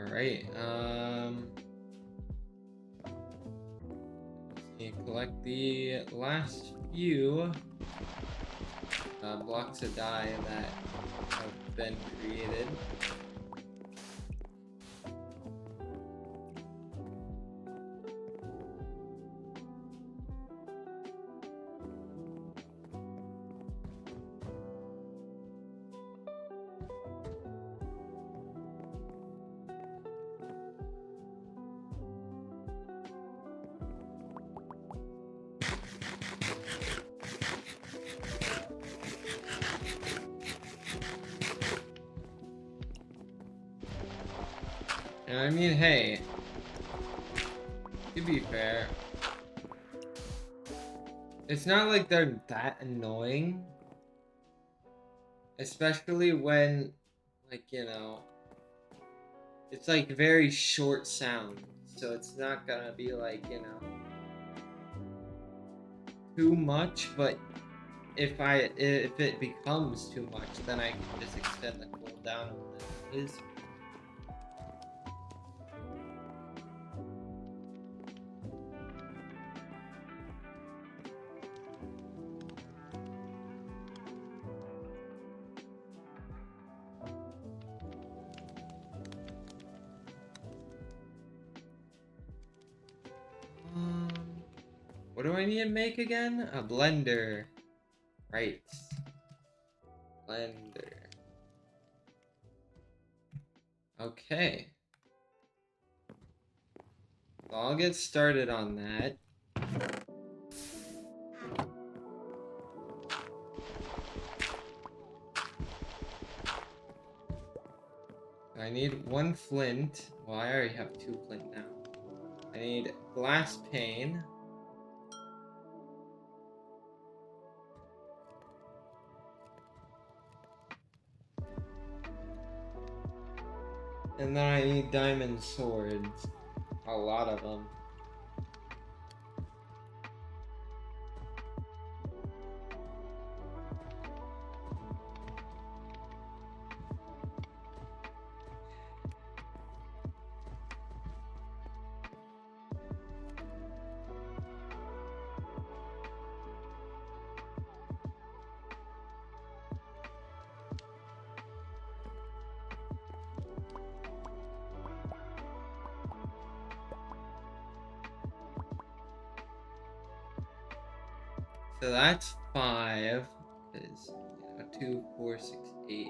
Alright, you collect the last few blocks of dye that have been created. And I mean, hey, to be fair, it's not like they're that annoying. Especially when, like, you know, it's like very short sound. So it's not gonna be like, you know, too much, but if it becomes too much, then I can just extend the cooldown of this. What do I need to make again? A blender. Right. Blender. Okay. So I'll get started on that. I need 1 flint. Well, I already have 2 flint now. I need glass pane. And then I need diamond swords. A lot of them. So that's 5. Is 2, 4, 6, 8.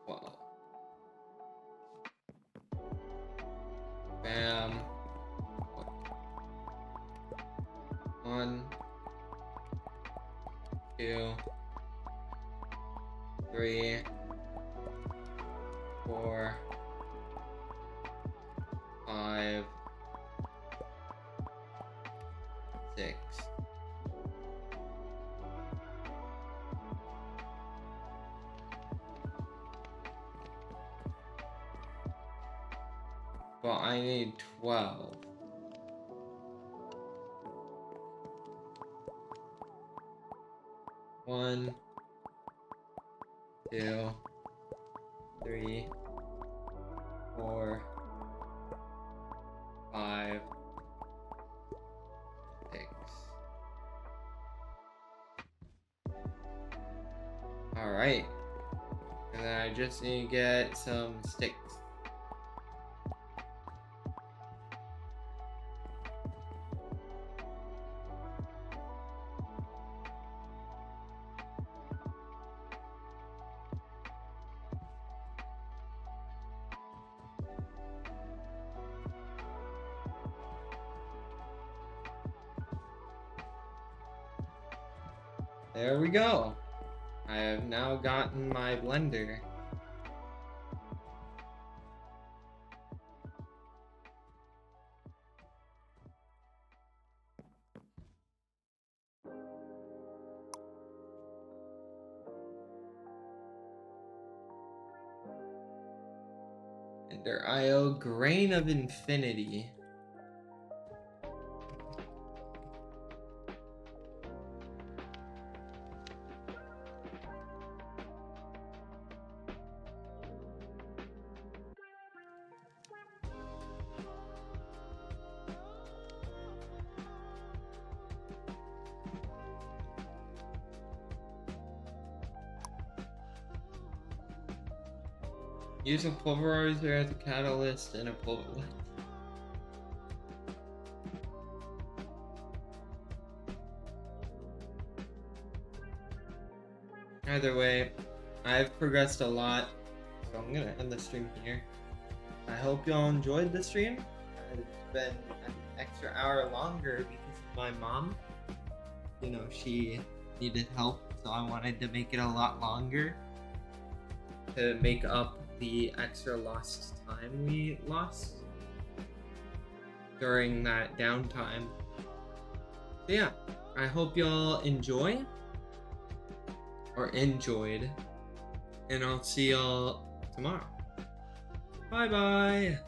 Wow. 2, 3, 4, 5, 6. Well, I need 12. One, 2, 3, 4, 5, 6. Alright. And then I just need to get some sticks. There we go. I have now gotten my blender. Blender IO Grain of Infinity. Use a pulverizer as a catalyst and a pulverizer. Either way, I've progressed a lot, so I'm gonna end the stream here. I hope y'all enjoyed the stream. It's been an extra hour longer because of my mom. You know, she needed help, so I wanted to make it a lot longer to make up the extra lost time we lost during that downtime. So yeah, I hope y'all enjoyed, and I'll see y'all tomorrow. Bye bye.